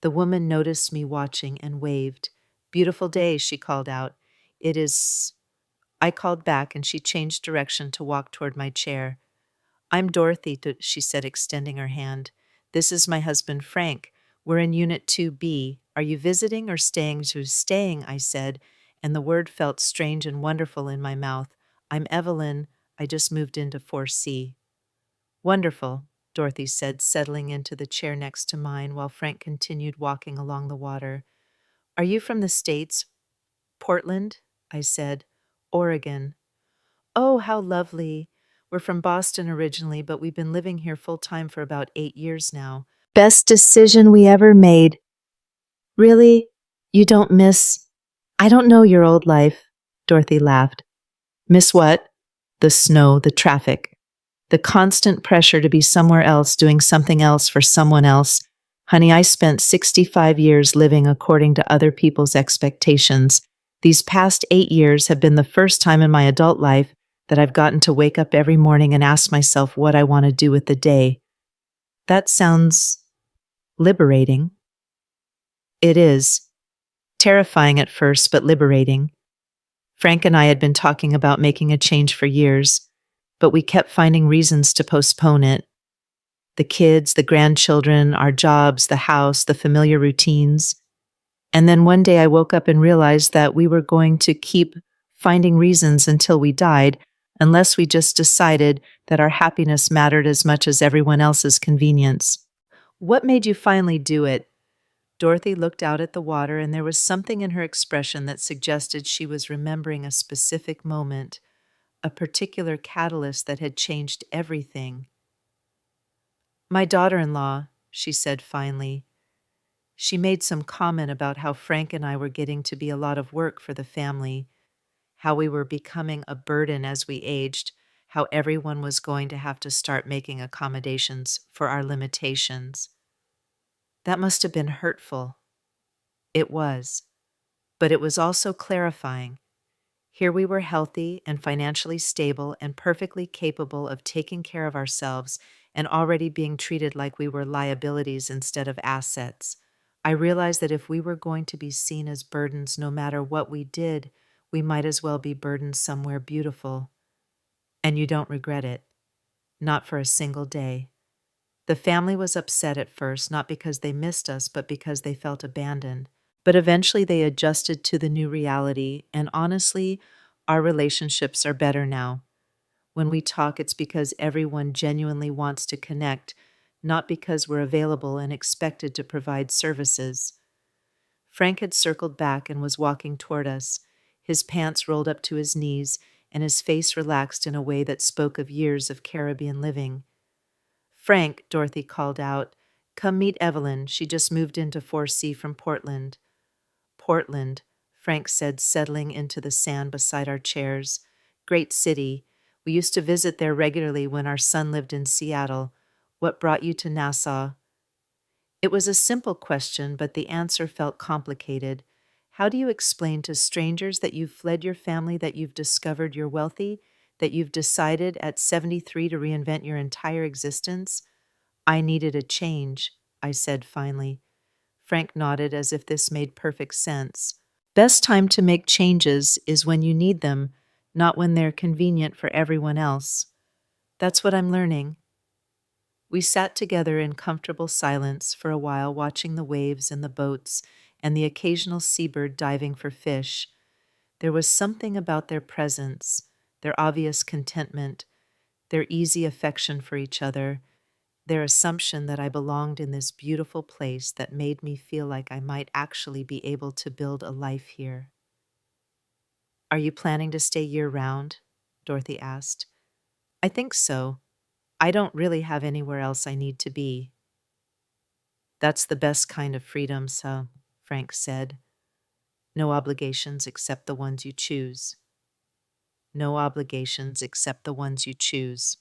The woman noticed me watching and waved. "Beautiful day," she called out. "It is." I called back and she changed direction to walk toward my chair. "I'm Dorothy," she said, extending her hand. "This is my husband, Frank. We're in Unit 2B. Are you visiting or staying?" "Staying," I said, and the word felt strange and wonderful in my mouth. "I'm Evelyn. I just moved into 4C. "Wonderful," Dorothy said, settling into the chair next to mine while Frank continued walking along the water. "Are you from the States?" "Portland," I said. "Oregon." "Oh, how lovely. We're from Boston originally, but we've been living here full-time for about 8 years now." "Best decision we ever made." "Really? You don't miss—" "I don't know your old life," Dorothy laughed. "Miss what?" "The snow, the traffic, the constant pressure to be somewhere else, doing something else for someone else. Honey, I spent 65 years living according to other people's expectations. These past 8 years have been the first time in my adult life that I've gotten to wake up every morning and ask myself what I want to do with the day." "That sounds liberating." "It is. Terrifying at first, but liberating. Frank and I had been talking about making a change for years, but we kept finding reasons to postpone it. The kids, the grandchildren, our jobs, the house, the familiar routines. And then one day I woke up and realized that we were going to keep finding reasons until we died, unless we just decided that our happiness mattered as much as everyone else's convenience." "What made you finally do it?" Dorothy looked out at the water, and there was something in her expression that suggested she was remembering a specific moment, a particular catalyst that had changed everything. "My daughter-in-law," she said finally. She made some comment about how Frank and I were getting to be a lot of work for the family, how we were becoming a burden as we aged, how everyone was going to have to start making accommodations for our limitations. That must have been hurtful. It was, but it was also clarifying. Here we were healthy and financially stable and perfectly capable of taking care of ourselves and already being treated like we were liabilities instead of assets. I realized that if we were going to be seen as burdens no matter what we did, we might as well be burdens somewhere beautiful. And you don't regret it, not for a single day. The family was upset at first, not because they missed us, but because they felt abandoned. But eventually they adjusted to the new reality, and honestly, our relationships are better now. When we talk, it's because everyone genuinely wants to connect, not because we're available and expected to provide services. Frank had circled back and was walking toward us, his pants rolled up to his knees and his face relaxed in a way that spoke of years of Caribbean living. "Frank," Dorothy called out, "come meet Evelyn. She just moved into 4C from Portland." "Portland," Frank said, settling into the sand beside our chairs. "Great city. We used to visit there regularly when our son lived in Seattle. What brought you to Nassau?" It was a simple question, but the answer felt complicated. How do you explain to strangers that you've fled your family, that you've discovered you're wealthy, that you've decided at 73 to reinvent your entire existence? "I needed a change," I said finally. Frank nodded as if this made perfect sense. Best time to make changes is when you need them, not when they're convenient for everyone else. That's what I'm learning. We sat together in comfortable silence for a while, watching the waves and the boats and the occasional seabird diving for fish. There was something about their presence, their obvious contentment, their easy affection for each other, their assumption that I belonged in this beautiful place that made me feel like I might actually be able to build a life here. "Are you planning to stay year-round?" Dorothy asked. "I think so. I don't really have anywhere else I need to be." "That's the best kind of freedom, so," Frank said. "No obligations except the ones you choose." "No obligations except the ones you choose."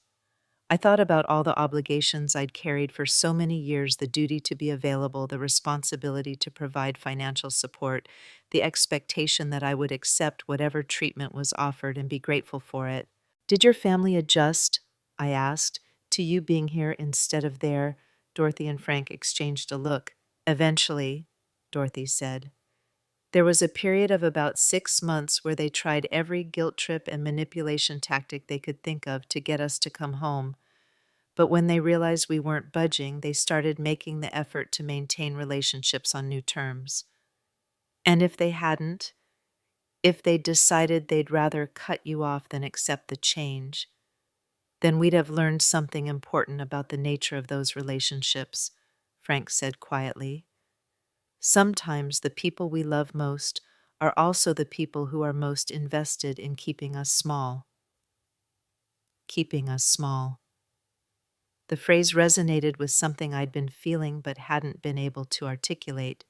I thought about all the obligations I'd carried for so many years, the duty to be available, the responsibility to provide financial support, the expectation that I would accept whatever treatment was offered and be grateful for it. "Did your family adjust," I asked, "to you being here instead of there?" Dorothy and Frank exchanged a look. "Eventually," Dorothy said. "There was a period of about 6 months where they tried every guilt trip and manipulation tactic they could think of to get us to come home. But when they realized we weren't budging, they started making the effort to maintain relationships on new terms. And if they hadn't, if they'd decided they'd rather cut you off than accept the change, then we'd have learned something important about the nature of those relationships," Frank said quietly. "Sometimes the people we love most are also the people who are most invested in keeping us small." Keeping us small. The phrase resonated with something I'd been feeling but hadn't been able to articulate.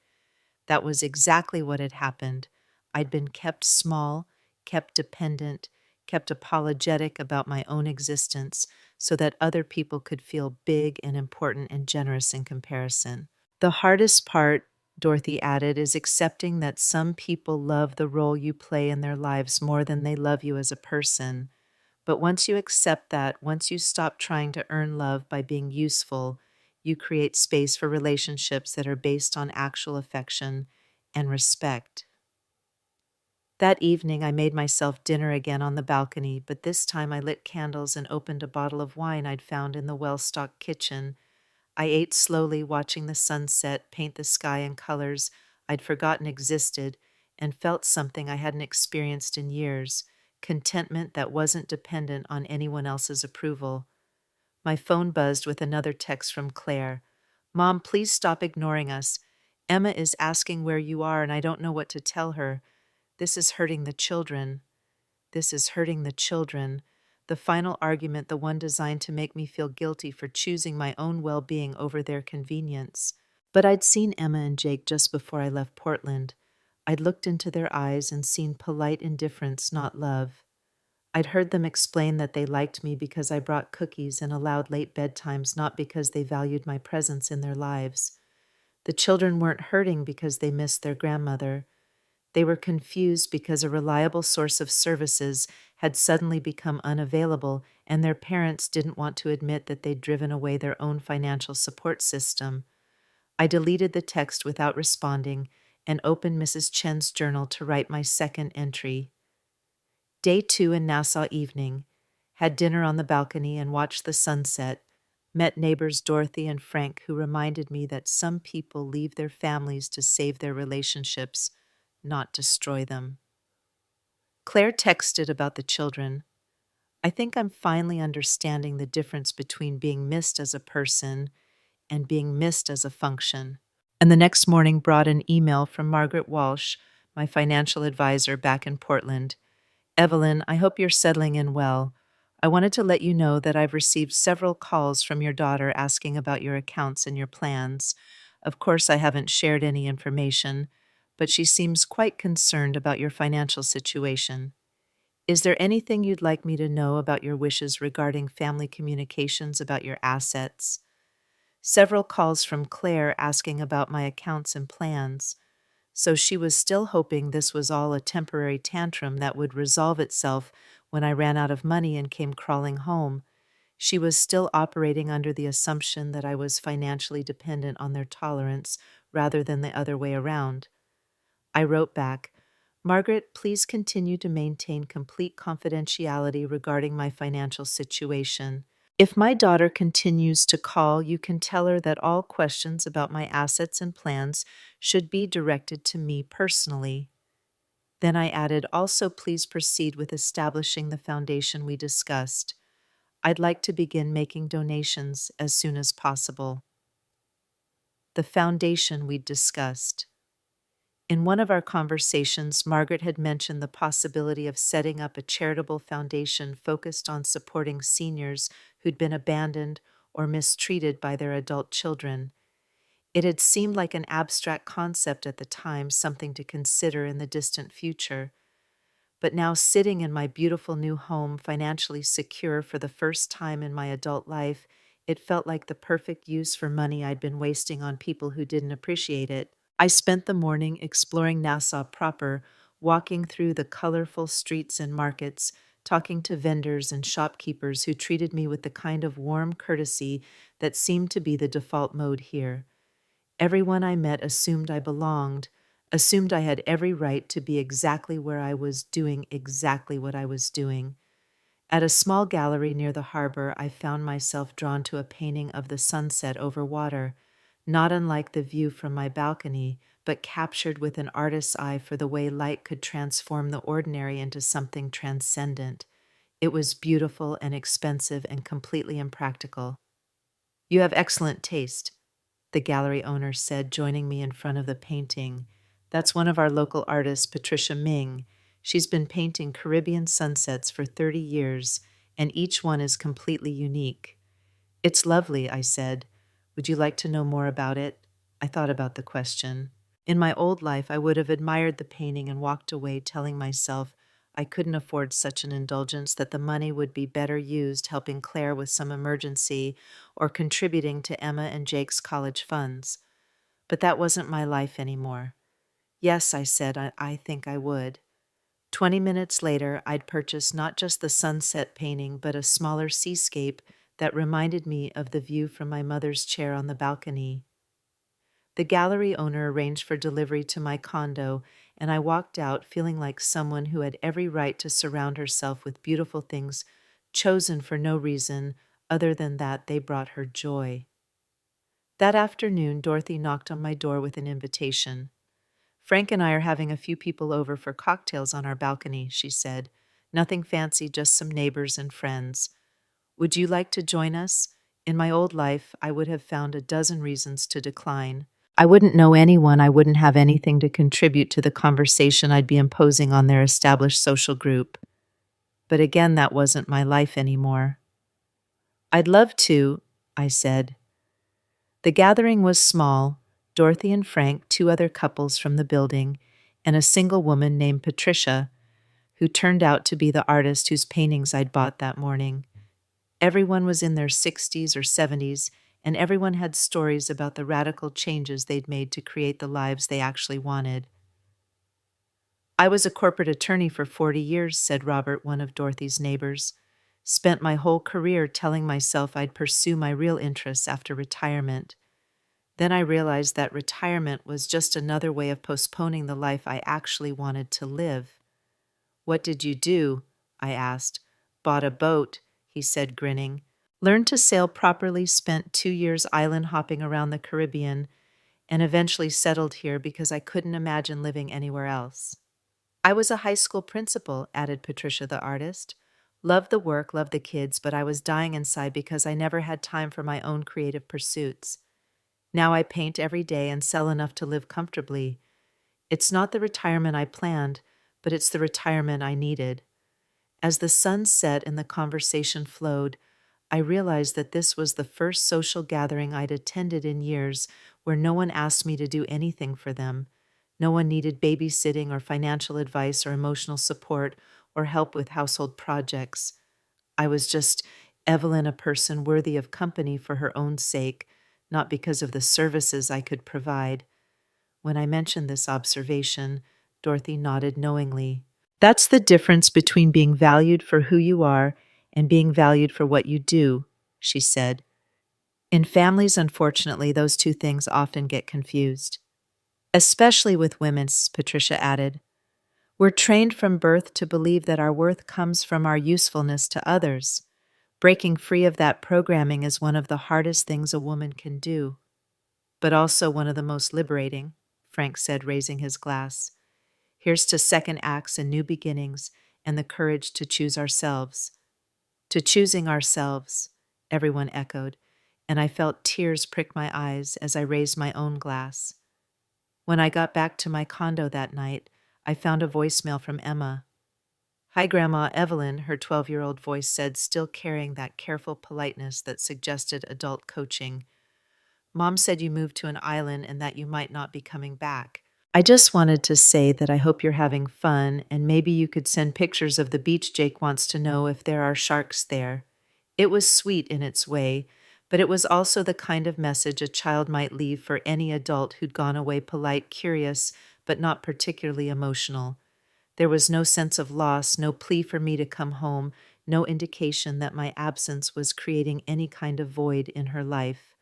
That was exactly what had happened. I'd been kept small, kept dependent, kept apologetic about my own existence so that other people could feel big and important and generous in comparison. "The hardest part," Dorothy added, "is accepting that some people love the role you play in their lives more than they love you as a person. But once you accept that, once you stop trying to earn love by being useful, you create space for relationships that are based on actual affection and respect." That evening, I made myself dinner again on the balcony, but this time I lit candles and opened a bottle of wine I'd found in the well-stocked kitchen. I ate slowly, watching the sunset paint the sky in colors I'd forgotten existed, and felt something I hadn't experienced in years, contentment that wasn't dependent on anyone else's approval. My phone buzzed with another text from Claire. "Mom, please stop ignoring us. Emma is asking where you are, and I don't know what to tell her. This is hurting the children. This is hurting the children." The final argument, the one designed to make me feel guilty for choosing my own well-being over their convenience. But I'd seen Emma and Jake just before I left Portland. I'd looked into their eyes and seen polite indifference, not love. I'd heard them explain that they liked me because I brought cookies and allowed late bedtimes, not because they valued my presence in their lives. The children weren't hurting because they missed their grandmother. They were confused because a reliable source of services had suddenly become unavailable, and their parents didn't want to admit that they'd driven away their own financial support system. I deleted the text without responding and opened Mrs. Chen's journal to write my second entry. "Day 2 in Nassau evening. had dinner on the balcony and watched the sunset, met neighbors Dorothy and Frank who reminded me that some people leave their families to save their relationships, not destroy them. Claire texted about the children. I think I'm finally understanding the difference between being missed as a person and being missed as a function. And the next morning brought an email from Margaret Walsh, my financial advisor back in Portland. Evelyn, I hope you're settling in well. I wanted to let you know that I've received several calls from your daughter asking about your accounts and your plans. Of course, I haven't shared any information, but she seems quite concerned about your financial situation. Is there anything you'd like me to know about your wishes regarding family communications about your assets? Several calls from Claire asking about my accounts and plans. So she was still hoping this was all a temporary tantrum that would resolve itself when I ran out of money and came crawling home. She was still operating under the assumption that I was financially dependent on their tolerance rather than the other way around. I wrote back, Margaret, please continue to maintain complete confidentiality regarding my financial situation. If my daughter continues to call, you can tell her that all questions about my assets and plans should be directed to me personally. Then I added, also please proceed with establishing the foundation we discussed. I'd like to begin making donations as soon as possible. The foundation we'd discussed. In one of our conversations, Margaret had mentioned the possibility of setting up a charitable foundation focused on supporting seniors who'd been abandoned or mistreated by their adult children. It had seemed like an abstract concept at the time, something to consider in the distant future. But now, sitting in my beautiful new home, financially secure for the first time in my adult life, it felt like the perfect use for money I'd been wasting on people who didn't appreciate it. I spent the morning exploring Nassau proper, walking through the colorful streets and markets, talking to vendors and shopkeepers who treated me with the kind of warm courtesy that seemed to be the default mode here. Everyone I met assumed I belonged, assumed I had every right to be exactly where I was doing exactly what I was doing. At a small gallery near the harbor, I found myself drawn to a painting of the sunset over water, not unlike the view from my balcony, but captured with an artist's eye for the way light could transform the ordinary into something transcendent. It was beautiful and expensive and completely impractical. You have excellent taste, the gallery owner said, joining me in front of the painting. That's one of our local artists, Patricia Ming. She's been painting Caribbean sunsets for 30 years, and each one is completely unique. It's lovely, I said. Would you like to know more about it? I thought about the question. In my old life, I would have admired the painting and walked away telling myself I couldn't afford such an indulgence, that the money would be better used helping Claire with some emergency or contributing to Emma and Jake's college funds. But that wasn't my life anymore. Yes, I said, I think I would. 20 minutes later, I'd purchased not just the sunset painting, but a smaller seascape that reminded me of the view from my mother's chair on the balcony. The gallery owner arranged for delivery to my condo, and I walked out feeling like someone who had every right to surround herself with beautiful things chosen for no reason other than that they brought her joy. That afternoon, Dorothy knocked on my door with an invitation. Frank and I are having a few people over for cocktails on our balcony, she said. Nothing fancy, just some neighbors and friends. Would you like to join us? In my old life, I would have found a dozen reasons to decline. I wouldn't know anyone, I wouldn't have anything to contribute to the conversation I'd be imposing on their established social group. But again, that wasn't my life anymore. I'd love to, I said. The gathering was small. Dorothy and Frank, two other couples from the building, and a single woman named Patricia, who turned out to be the artist whose paintings I'd bought that morning. Everyone was in their 60s or 70s, and everyone had stories about the radical changes they'd made to create the lives they actually wanted. I was a corporate attorney for 40 years, said Robert, one of Dorothy's neighbors. Spent my whole career telling myself I'd pursue my real interests after retirement. Then I realized that retirement was just another way of postponing the life I actually wanted to live. What did you do? I asked. Bought a boat. he said, grinning. Learned to sail properly, spent 2 years island hopping around the Caribbean, and eventually settled here because I couldn't imagine living anywhere else. I was a high school principal, added Patricia the artist. Loved the work, loved the kids, but I was dying inside because I never had time for my own creative pursuits. Now I paint every day and sell enough to live comfortably. It's not the retirement I planned, but it's the retirement I needed. As the sun set and the conversation flowed, I realized that this was the first social gathering I'd attended in years where no one asked me to do anything for them. No one needed babysitting or financial advice or emotional support or help with household projects. I was just Evelyn, a person worthy of company for her own sake, not because of the services I could provide. When I mentioned this observation, Dorothy nodded knowingly. That's the difference between being valued for who you are and being valued for what you do, she said. In families, unfortunately, those two things often get confused. Especially with women, Patricia added. We're trained from birth to believe that our worth comes from our usefulness to others. Breaking free of that programming is one of the hardest things a woman can do, but also one of the most liberating, Frank said, raising his glass. Here's to second acts and new beginnings and the courage to choose ourselves. To choosing ourselves, everyone echoed, and I felt tears prick my eyes as I raised my own glass. When I got back to my condo that night, I found a voicemail from Emma. Hi, Grandma Evelyn, her 12-year-old voice said, still carrying that careful politeness that suggested adult coaching. Mom said you moved to an island and that you might not be coming back. I just wanted to say that I hope you're having fun, and maybe you could send pictures of the beach. Jake wants to know if there are sharks there. It was sweet in its way, but it was also the kind of message a child might leave for any adult who'd gone away polite, curious, but not particularly emotional. There was no sense of loss, no plea for me to come home, no indication that my absence was creating any kind of void in her life.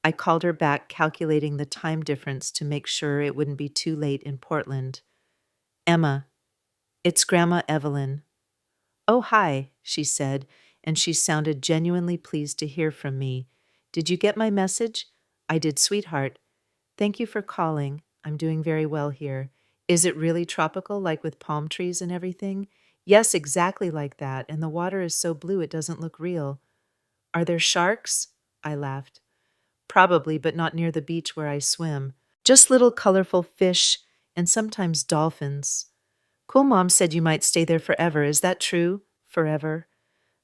I called her back, calculating the time difference to make sure it wouldn't be too late in Portland. Emma, it's Grandma Evelyn. Oh, hi, she said, and she sounded genuinely pleased to hear from me. Did you get my message? I did, sweetheart. Thank you for calling. I'm doing very well here. Is it really tropical, like with palm trees and everything? Yes, exactly like that, and the water is so blue it doesn't look real. Are there sharks? I laughed. Probably, but not near the beach where I swim. Just little colorful fish and sometimes dolphins. Cool Mom said you might stay there forever. Is that true? Forever?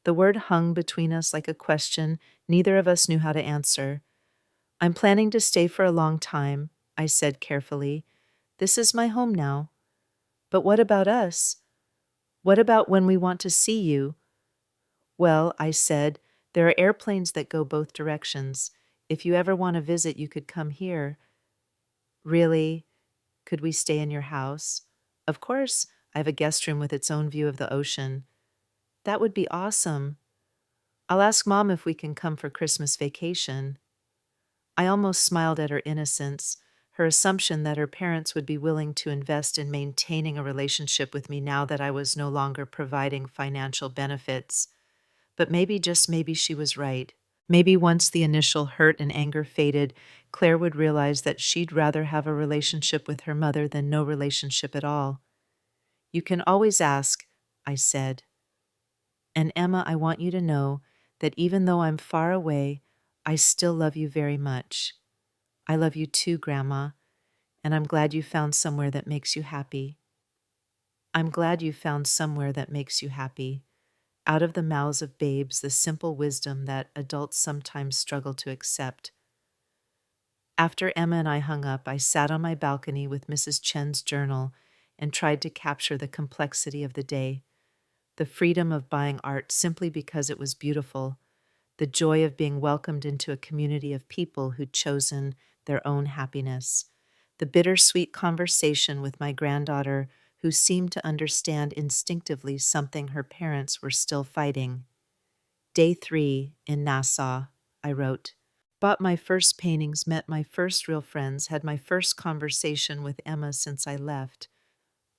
The word hung between us like a question neither of us knew how to answer. I'm planning to stay for a long time, I said carefully. This is my home now. But what about us? What about when we want to see you? Well, I said, there are airplanes that go both directions. If you ever want to visit, you could come here. Really? Could we stay in your house? Of course, I have a guest room with its own view of the ocean. That would be awesome. I'll ask Mom if we can come for Christmas vacation. I almost smiled at her innocence, her assumption that her parents would be willing to invest in maintaining a relationship with me now that I was no longer providing financial benefits. But maybe, just maybe, she was right. Maybe once the initial hurt and anger faded, Claire would realize that she'd rather have a relationship with her mother than no relationship at all. You can always ask, I said. And Emma, I want you to know that even though I'm far away, I still love you very much. I love you too, Grandma, and I'm glad you found somewhere that makes you happy. I'm glad you found somewhere that makes you happy. Out of the mouths of babes, the simple wisdom that adults sometimes struggle to accept. After Emma and I hung up, I sat on my balcony with Mrs. Chen's journal and tried to capture the complexity of the day, the freedom of buying art simply because it was beautiful, the joy of being welcomed into a community of people who'd chosen their own happiness, the bittersweet conversation with my granddaughter who seemed to understand instinctively something her parents were still fighting. Day 3 in Nassau, I wrote. Bought my first paintings, met my first real friends, had my first conversation with Emma since I left.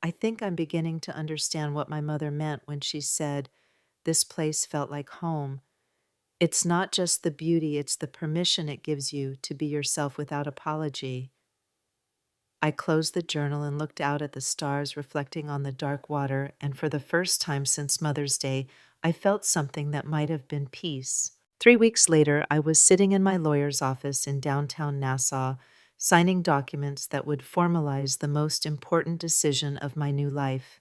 I think I'm beginning to understand what my mother meant when she said, This place felt like home. It's not just the beauty, it's the permission it gives you to be yourself without apology. I closed the journal and looked out at the stars reflecting on the dark water, and for the first time since Mother's Day, I felt something that might have been peace. 3 weeks later, I was sitting in my lawyer's office in downtown Nassau, signing documents that would formalize the most important decision of my new life.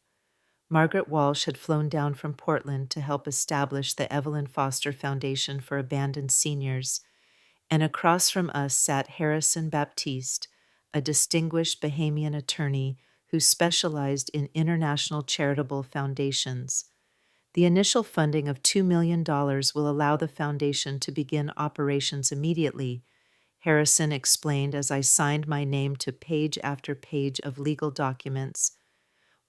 Margaret Walsh had flown down from Portland to help establish the Evelyn Foster Foundation for Abandoned Seniors, and across from us sat Harrison Baptiste, a distinguished Bahamian attorney who specialized in international charitable foundations. The initial funding of $2 million will allow the foundation to begin operations immediately, Harrison explained as I signed my name to page after page of legal documents.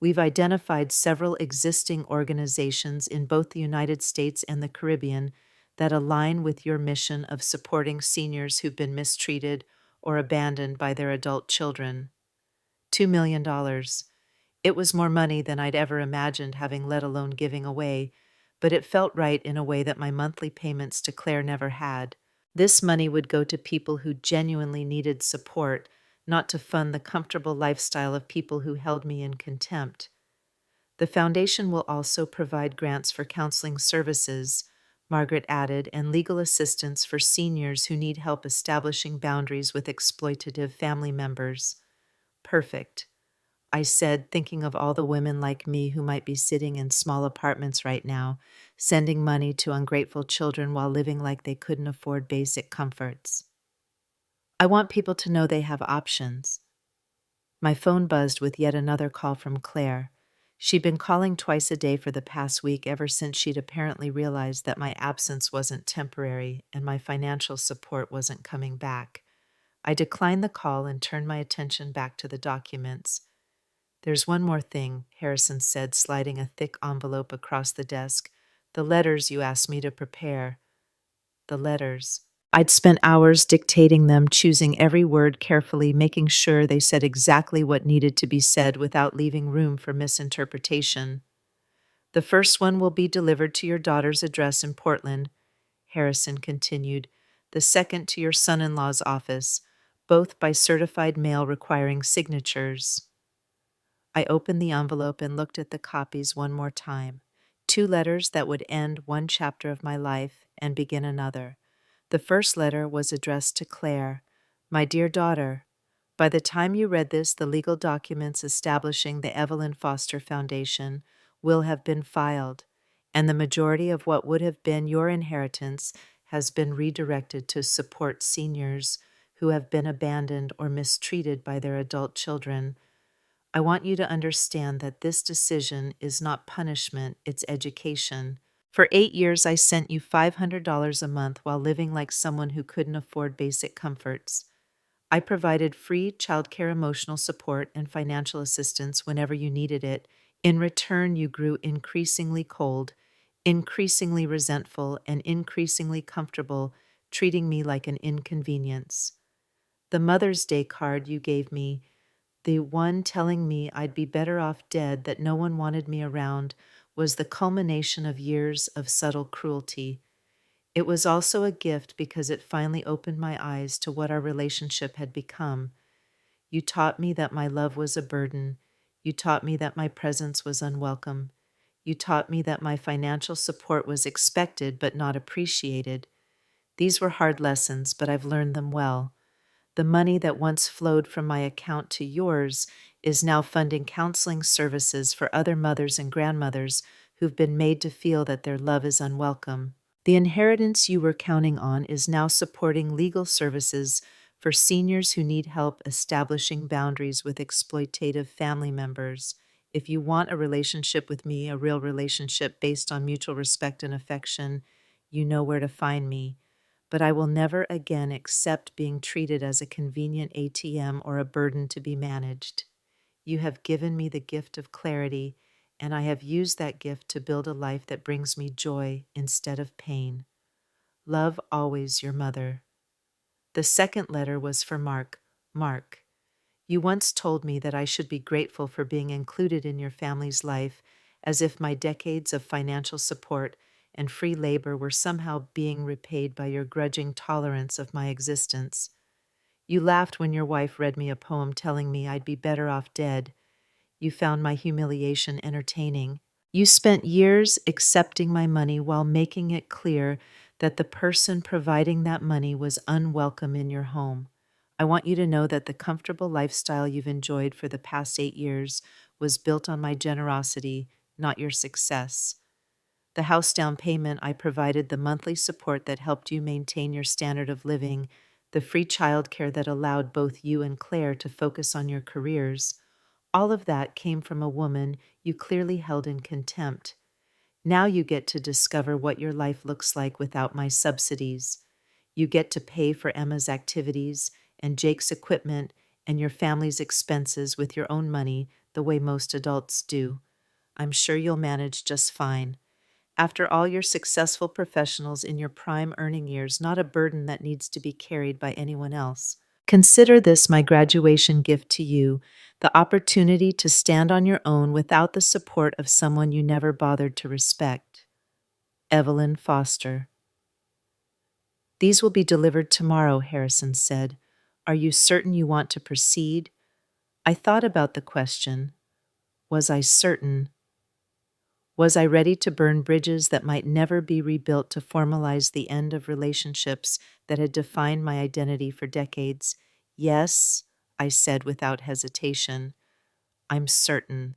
We've identified several existing organizations in both the United States and the Caribbean that align with your mission of supporting seniors who've been mistreated or abandoned by their adult children. $2 million. It was more money than I'd ever imagined having, let alone giving away, but it felt right in a way that my monthly payments to Claire never had. This money would go to people who genuinely needed support, not to fund the comfortable lifestyle of people who held me in contempt. The foundation will also provide grants for counseling services, Margaret added, and legal assistance for seniors who need help establishing boundaries with exploitative family members. Perfect, I said, thinking of all the women like me who might be sitting in small apartments right now, sending money to ungrateful children while living like they couldn't afford basic comforts. I want people to know they have options. My phone buzzed with yet another call from Claire. She'd been calling twice a day for the past week ever since she'd apparently realized that my absence wasn't temporary and my financial support wasn't coming back. I declined the call and turned my attention back to the documents. There's one more thing, Harrison said, sliding a thick envelope across the desk. The letters you asked me to prepare. The letters. I'd spent hours dictating them, choosing every word carefully, making sure they said exactly what needed to be said without leaving room for misinterpretation. The first one will be delivered to your daughter's address in Portland, Harrison continued. The second to your son-in-law's office, both by certified mail requiring signatures. I opened the envelope and looked at the copies one more time. 2 letters that would end one chapter of my life and begin another. The first letter was addressed to Claire. My dear daughter, by the time you read this, the legal documents establishing the Evelyn Foster Foundation will have been filed, and the majority of what would have been your inheritance has been redirected to support seniors who have been abandoned or mistreated by their adult children. I want you to understand that this decision is not punishment, it's education. For 8 years, I sent you $500 a month while living like someone who couldn't afford basic comforts. I provided free childcare emotional support and financial assistance whenever you needed it. In return, you grew increasingly cold, increasingly resentful, and increasingly comfortable, treating me like an inconvenience. The Mother's Day card you gave me, the one telling me I'd be better off dead, that no one wanted me around, was the culmination of years of subtle cruelty. It was also a gift because it finally opened my eyes to what our relationship had become. You taught me that my love was a burden. You taught me that my presence was unwelcome. You taught me that my financial support was expected but not appreciated. These were hard lessons, but I've learned them well. The money that once flowed from my account to yours is now funding counseling services for other mothers and grandmothers who've been made to feel that their love is unwelcome. The inheritance you were counting on is now supporting legal services for seniors who need help establishing boundaries with exploitative family members. If you want a relationship with me, a real relationship based on mutual respect and affection, you know where to find me. But I will never again accept being treated as a convenient ATM or a burden to be managed. You have given me the gift of clarity, and I have used that gift to build a life that brings me joy instead of pain. Love always, your mother. The second letter was for Mark. Mark, you once told me that I should be grateful for being included in your family's life as if my decades of financial support and free labor were somehow being repaid by your grudging tolerance of my existence. You laughed when your wife read me a poem telling me I'd be better off dead. You found my humiliation entertaining. You spent years accepting my money while making it clear that the person providing that money was unwelcome in your home. I want you to know that the comfortable lifestyle you've enjoyed for the past 8 years was built on my generosity, not your success. The house down payment I provided, the monthly support that helped you maintain your standard of living, the free childcare that allowed both you and Claire to focus on your careers, all of that came from a woman you clearly held in contempt. Now you get to discover what your life looks like without my subsidies. You get to pay for Emma's activities and Jake's equipment and your family's expenses with your own money the way most adults do. I'm sure you'll manage just fine. After all, you're successful professionals in your prime earning years, not a burden that needs to be carried by anyone else. Consider this my graduation gift to you, the opportunity to stand on your own without the support of someone you never bothered to respect. Evelyn Foster. These will be delivered tomorrow, Harrison said. Are you certain you want to proceed? I thought about the question. Was I certain? Was I ready to burn bridges that might never be rebuilt to formalize the end of relationships that had defined my identity for decades? Yes, I said without hesitation. I'm certain.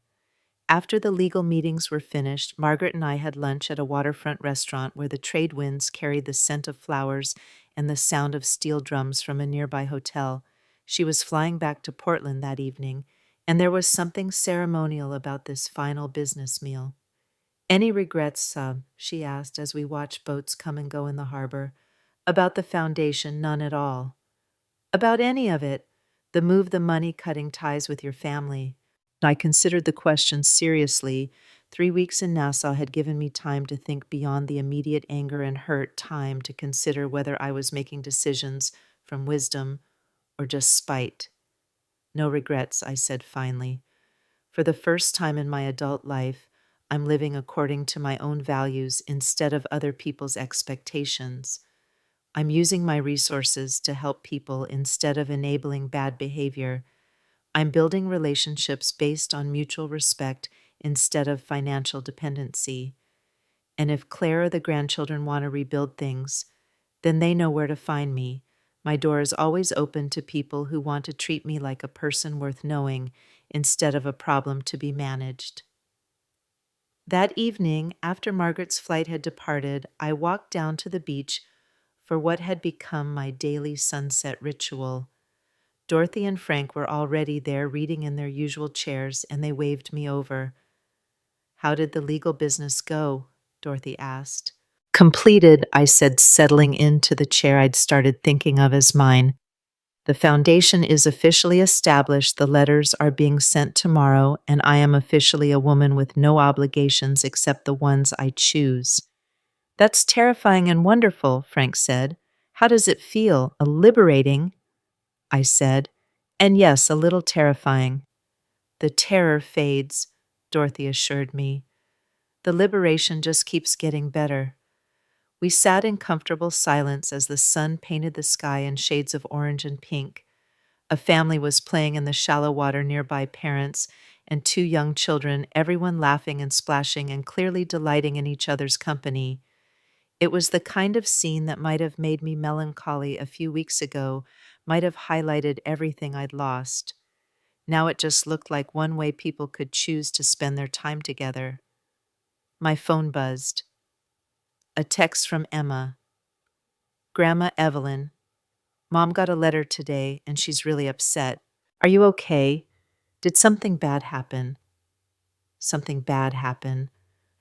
After the legal meetings were finished, Margaret and I had lunch at a waterfront restaurant where the trade winds carried the scent of flowers and the sound of steel drums from a nearby hotel. She was flying back to Portland that evening, and there was something ceremonial about this final business meal. Any regrets, she asked as we watched boats come and go in the harbor. About the foundation, none at all. About any of it, the move the money cutting ties with your family. I considered the question seriously. 3 weeks in Nassau had given me time to think beyond the immediate anger and hurt, time to consider whether I was making decisions from wisdom or just spite. No regrets, I said finally. For the first time in my adult life, I'm living according to my own values instead of other people's expectations. I'm using my resources to help people instead of enabling bad behavior. I'm building relationships based on mutual respect instead of financial dependency. And if Claire or the grandchildren want to rebuild things, then they know where to find me. My door is always open to people who want to treat me like a person worth knowing instead of a problem to be managed. That evening, after Margaret's flight had departed, I walked down to the beach for what had become my daily sunset ritual. Dorothy and Frank were already there reading in their usual chairs, and they waved me over. How did the legal business go? Dorothy asked. Completed, I said, settling into the chair I'd started thinking of as mine. The foundation is officially established, the letters are being sent tomorrow, and I am officially a woman with no obligations except the ones I choose. That's terrifying and wonderful, Frank said. How does it feel? Liberating, I said. And yes, a little terrifying. The terror fades, Dorothy assured me. The liberation just keeps getting better. We sat in comfortable silence as the sun painted the sky in shades of orange and pink. A family was playing in the shallow water nearby, parents and 2 young children, everyone laughing and splashing and clearly delighting in each other's company. It was the kind of scene that might have made me melancholy a few weeks ago, might have highlighted everything I'd lost. Now it just looked like one way people could choose to spend their time together. My phone buzzed. A text from Emma. Grandma Evelyn. Mom got a letter today, and she's really upset. Are you okay? Did something bad happen? Something bad happen.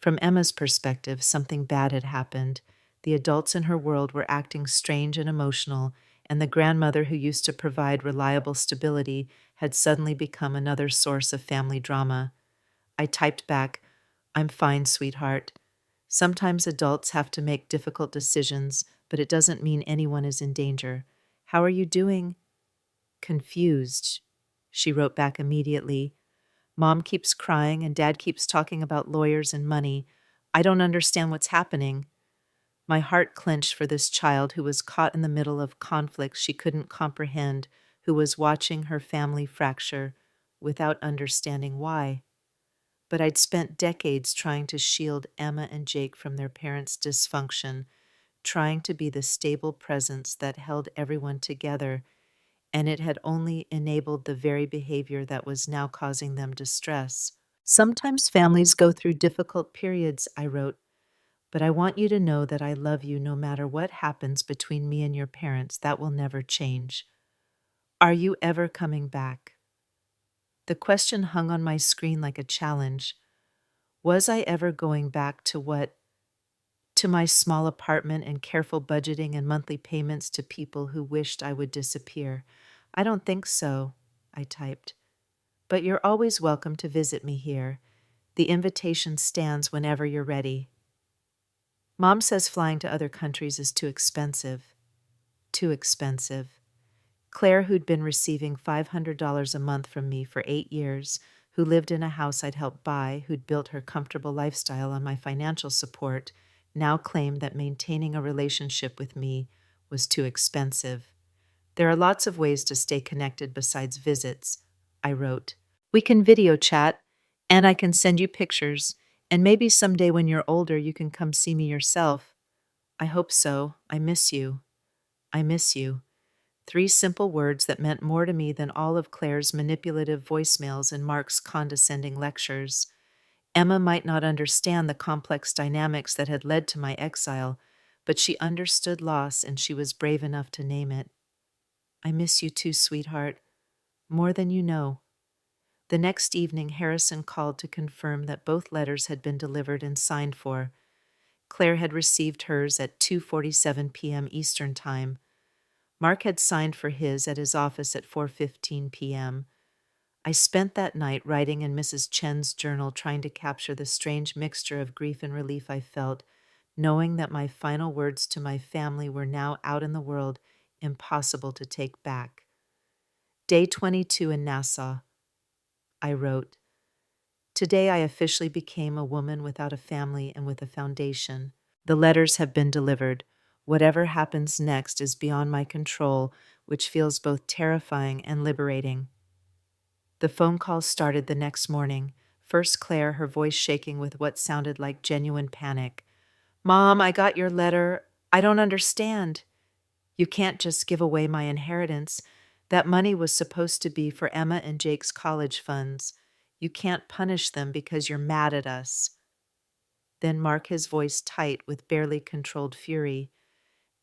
From Emma's perspective, something bad had happened. The adults in her world were acting strange and emotional, and the grandmother who used to provide reliable stability had suddenly become another source of family drama. I typed back, I'm fine, sweetheart. Sometimes adults have to make difficult decisions, but it doesn't mean anyone is in danger. How are you doing? Confused. She wrote back immediately. Mom keeps crying and Dad keeps talking about lawyers and money. I don't understand what's happening. My heart clenched for this child who was caught in the middle of conflicts she couldn't comprehend, who was watching her family fracture without understanding why. But I'd spent decades trying to shield Emma and Jake from their parents' dysfunction, trying to be the stable presence that held everyone together, and it had only enabled the very behavior that was now causing them distress. Sometimes families go through difficult periods, I wrote, but I want you to know that I love you no matter what happens between me and your parents. That will never change. Are you ever coming back? The question hung on my screen like a challenge. Was I ever going back to what? To my small apartment and careful budgeting and monthly payments to people who wished I would disappear? I don't think so, I typed. But you're always welcome to visit me here. The invitation stands whenever you're ready. Mom says flying to other countries is too expensive. Too expensive. Claire, who'd been receiving $500 a month from me for 8 years, who lived in a house I'd helped buy, who'd built her comfortable lifestyle on my financial support, now claimed that maintaining a relationship with me was too expensive. There are lots of ways to stay connected besides visits, I wrote. We can video chat, and I can send you pictures, and maybe someday when you're older you can come see me yourself. I hope so. I miss you. I miss you. 3 simple words that meant more to me than all of Claire's manipulative voicemails and Mark's condescending lectures. Emma might not understand the complex dynamics that had led to my exile, but she understood loss and she was brave enough to name it. I miss you too, sweetheart. More than you know. The next evening, Harrison called to confirm that both letters had been delivered and signed for. Claire had received hers at 2:47 p.m. Eastern Time. Mark had signed for his at his office at 4:15 p.m. I spent that night writing in Mrs. Chen's journal, trying to capture the strange mixture of grief and relief I felt, knowing that my final words to my family were now out in the world, impossible to take back. Day 22 in Nassau. I wrote, "Today I officially became a woman without a family and with a foundation. The letters have been delivered. Whatever happens next is beyond my control, which feels both terrifying and liberating." The phone call started the next morning. First Claire, her voice shaking with what sounded like genuine panic. "Mom, I got your letter. I don't understand. You can't just give away my inheritance. That money was supposed to be for Emma and Jake's college funds. You can't punish them because you're mad at us." Then Mark, his voice tight with barely controlled fury.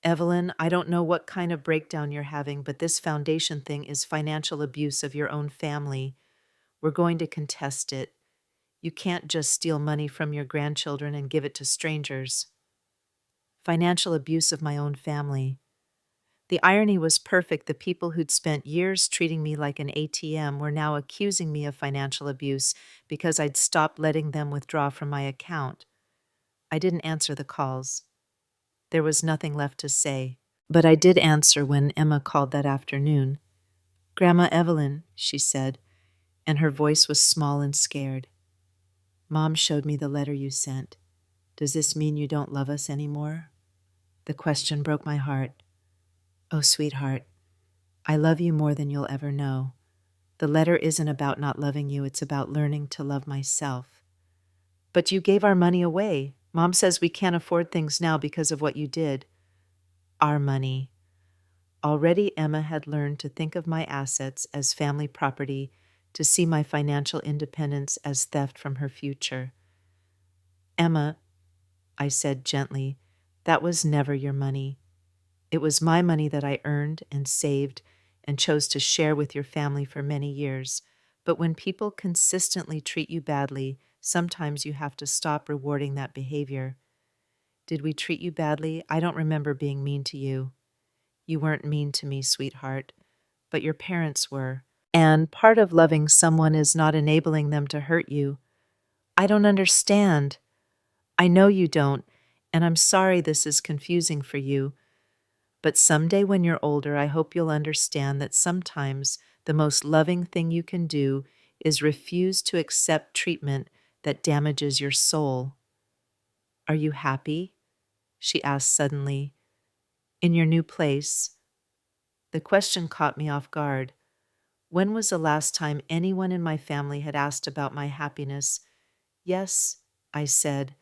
"Evelyn, I don't know what kind of breakdown you're having, but this foundation thing is financial abuse of your own family. We're going to contest it. You can't just steal money from your grandchildren and give it to strangers." Financial abuse of my own family. The irony was perfect. The people who'd spent years treating me like an ATM were now accusing me of financial abuse because I'd stopped letting them withdraw from my account. I didn't answer the calls. There was nothing left to say. But I did answer when Emma called that afternoon. "Grandma Evelyn," she said, and her voice was small and scared. "Mom showed me the letter you sent. Does this mean you don't love us anymore?" The question broke my heart. "Oh, sweetheart, I love you more than you'll ever know. The letter isn't about not loving you, it's about learning to love myself." "But you gave our money away. Mom says we can't afford things now because of what you did." Our money. Already Emma had learned to think of my assets as family property, to see my financial independence as theft from her future. "Emma," I said gently, "that was never your money. It was my money that I earned and saved and chose to share with your family for many years. But when people consistently treat you badly, sometimes you have to stop rewarding that behavior. Did we treat you badly? I don't remember being mean to you. You weren't mean to me, sweetheart, but your parents were. And part of loving someone is not enabling them to hurt you. I don't understand. I know you don't, and I'm sorry this is confusing for you. But someday when you're older, I hope you'll understand that sometimes the most loving thing you can do is refuse to accept treatment that damages your soul. Are you happy? She asked suddenly. In your new place? The question caught me off guard. When was the last time anyone in my family had asked about my happiness? Yes, I said,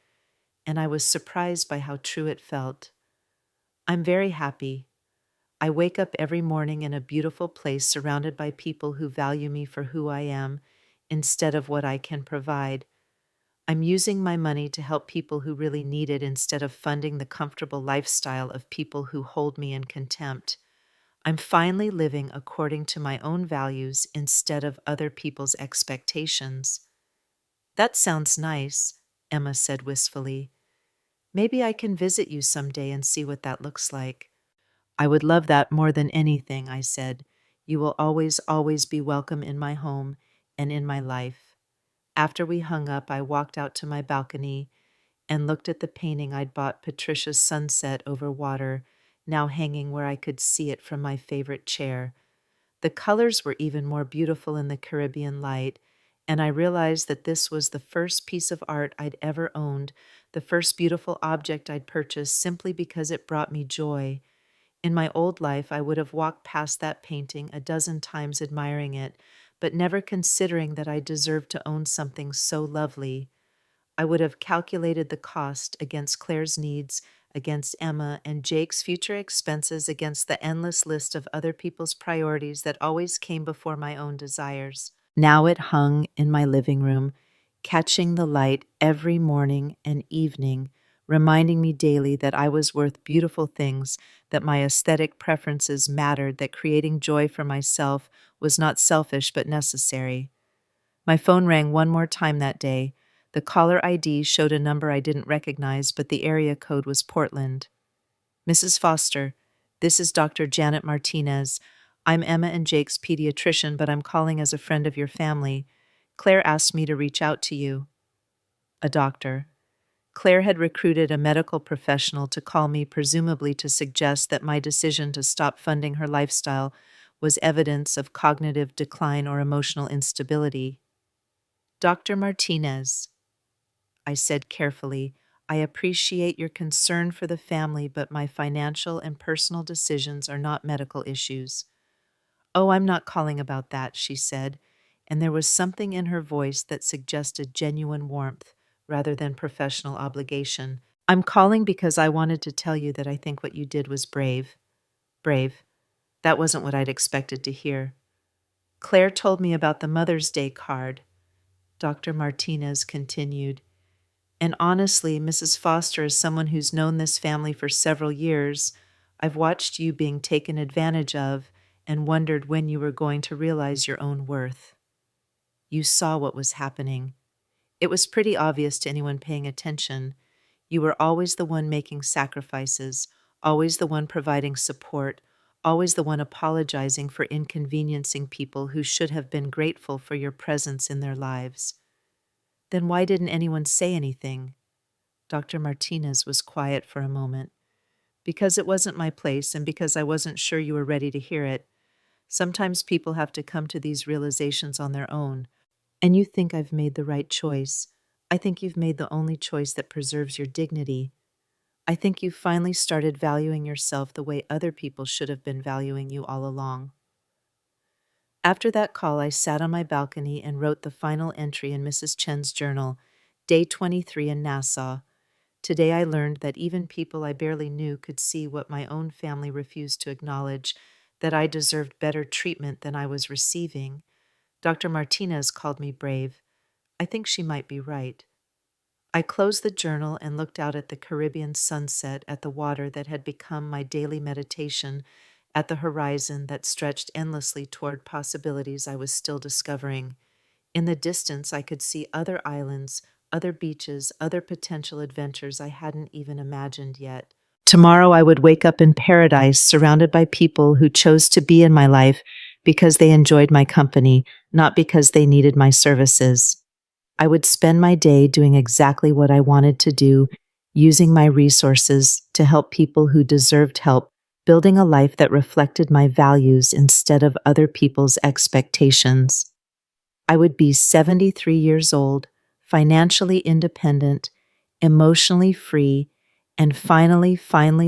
and I was surprised by how true it felt. I'm very happy. I wake up every morning in a beautiful place surrounded by people who value me for who I am instead of what I can provide. I'm using my money to help people who really need it instead of funding the comfortable lifestyle of people who hold me in contempt. I'm finally living according to my own values instead of other people's expectations. That sounds nice, Emma said wistfully. Maybe I can visit you someday and see what that looks like. I would love that more than anything, I said. You will always, always be welcome in my home and in my life. After we hung up, I walked out to my balcony and looked at the painting I'd bought, Patricia's Sunset over water, now hanging where I could see it from my favorite chair. The colors were even more beautiful in the Caribbean light, and I realized that this was the first piece of art I'd ever owned, the first beautiful object I'd purchased simply because it brought me joy. In my old life, I would have walked past that painting a dozen times admiring it, but never considering that I deserved to own something so lovely. I would have calculated the cost against Claire's needs, against Emma and Jake's future expenses, against the endless list of other people's priorities that always came before my own desires. Now it hung in my living room, catching the light every morning and evening, reminding me daily that I was worth beautiful things, that my aesthetic preferences mattered, that creating joy for myself was not selfish but necessary. My phone rang one more time that day. The caller ID showed a number I didn't recognize, but the area code was Portland. Mrs. Foster, this is Dr. Janet Martinez. I'm Emma and Jake's pediatrician, but I'm calling as a friend of your family. Claire asked me to reach out to you. A doctor. Claire had recruited a medical professional to call me, presumably to suggest that my decision to stop funding her lifestyle was evidence of cognitive decline or emotional instability. Dr. Martinez, I said carefully, I appreciate your concern for the family, but my financial and personal decisions are not medical issues. Oh, I'm not calling about that, she said, and there was something in her voice that suggested genuine warmth rather than professional obligation. I'm calling because I wanted to tell you that I think what you did was brave. Brave. That wasn't what I'd expected to hear. Claire told me about the Mother's Day card. Dr. Martinez continued. And honestly, Mrs. Foster, as someone who's known this family for several years, I've watched you being taken advantage of and wondered when you were going to realize your own worth. You saw what was happening. It was pretty obvious to anyone paying attention. You were always the one making sacrifices, always the one providing support, always the one apologizing for inconveniencing people who should have been grateful for your presence in their lives. Then why didn't anyone say anything? Dr. Martinez was quiet for a moment. Because it wasn't my place and because I wasn't sure you were ready to hear it. Sometimes people have to come to these realizations on their own. And you think I've made the right choice. I think you've made the only choice that preserves your dignity. I think you've finally started valuing yourself the way other people should have been valuing you all along. After that call, I sat on my balcony and wrote the final entry in Mrs. Chen's journal, Day 23 in Nassau. Today I learned that even people I barely knew could see what my own family refused to acknowledge, that I deserved better treatment than I was receiving. Dr. Martinez called me brave. I think she might be right. I closed the journal and looked out at the Caribbean sunset, at the water that had become my daily meditation, at the horizon that stretched endlessly toward possibilities I was still discovering. In the distance, I could see other islands, other beaches, other potential adventures I hadn't even imagined yet. Tomorrow I would wake up in paradise, surrounded by people who chose to be in my life because they enjoyed my company, not because they needed my services. I would spend my day doing exactly what I wanted to do, using my resources to help people who deserved help, building a life that reflected my values instead of other people's expectations. I would be 73 years old, financially independent, emotionally free, and finally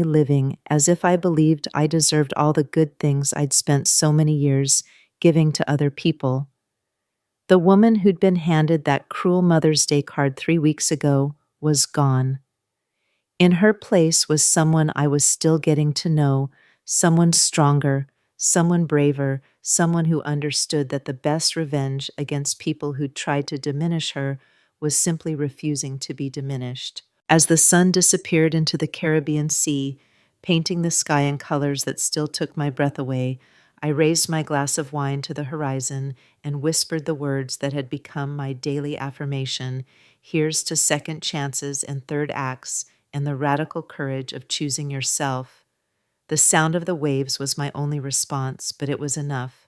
living as if I believed I deserved all the good things I'd spent so many years giving to other people. The woman who'd been handed that cruel Mother's Day card 3 weeks ago was gone. In her place was someone I was still getting to know, someone stronger, someone braver, someone who understood that the best revenge against people who tried to diminish her was simply refusing to be diminished. As the sun disappeared into the Caribbean Sea, painting the sky in colors that still took my breath away, I raised my glass of wine to the horizon and whispered the words that had become my daily affirmation: here's to second chances and third acts and the radical courage of choosing yourself. The sound of the waves was my only response, but it was enough.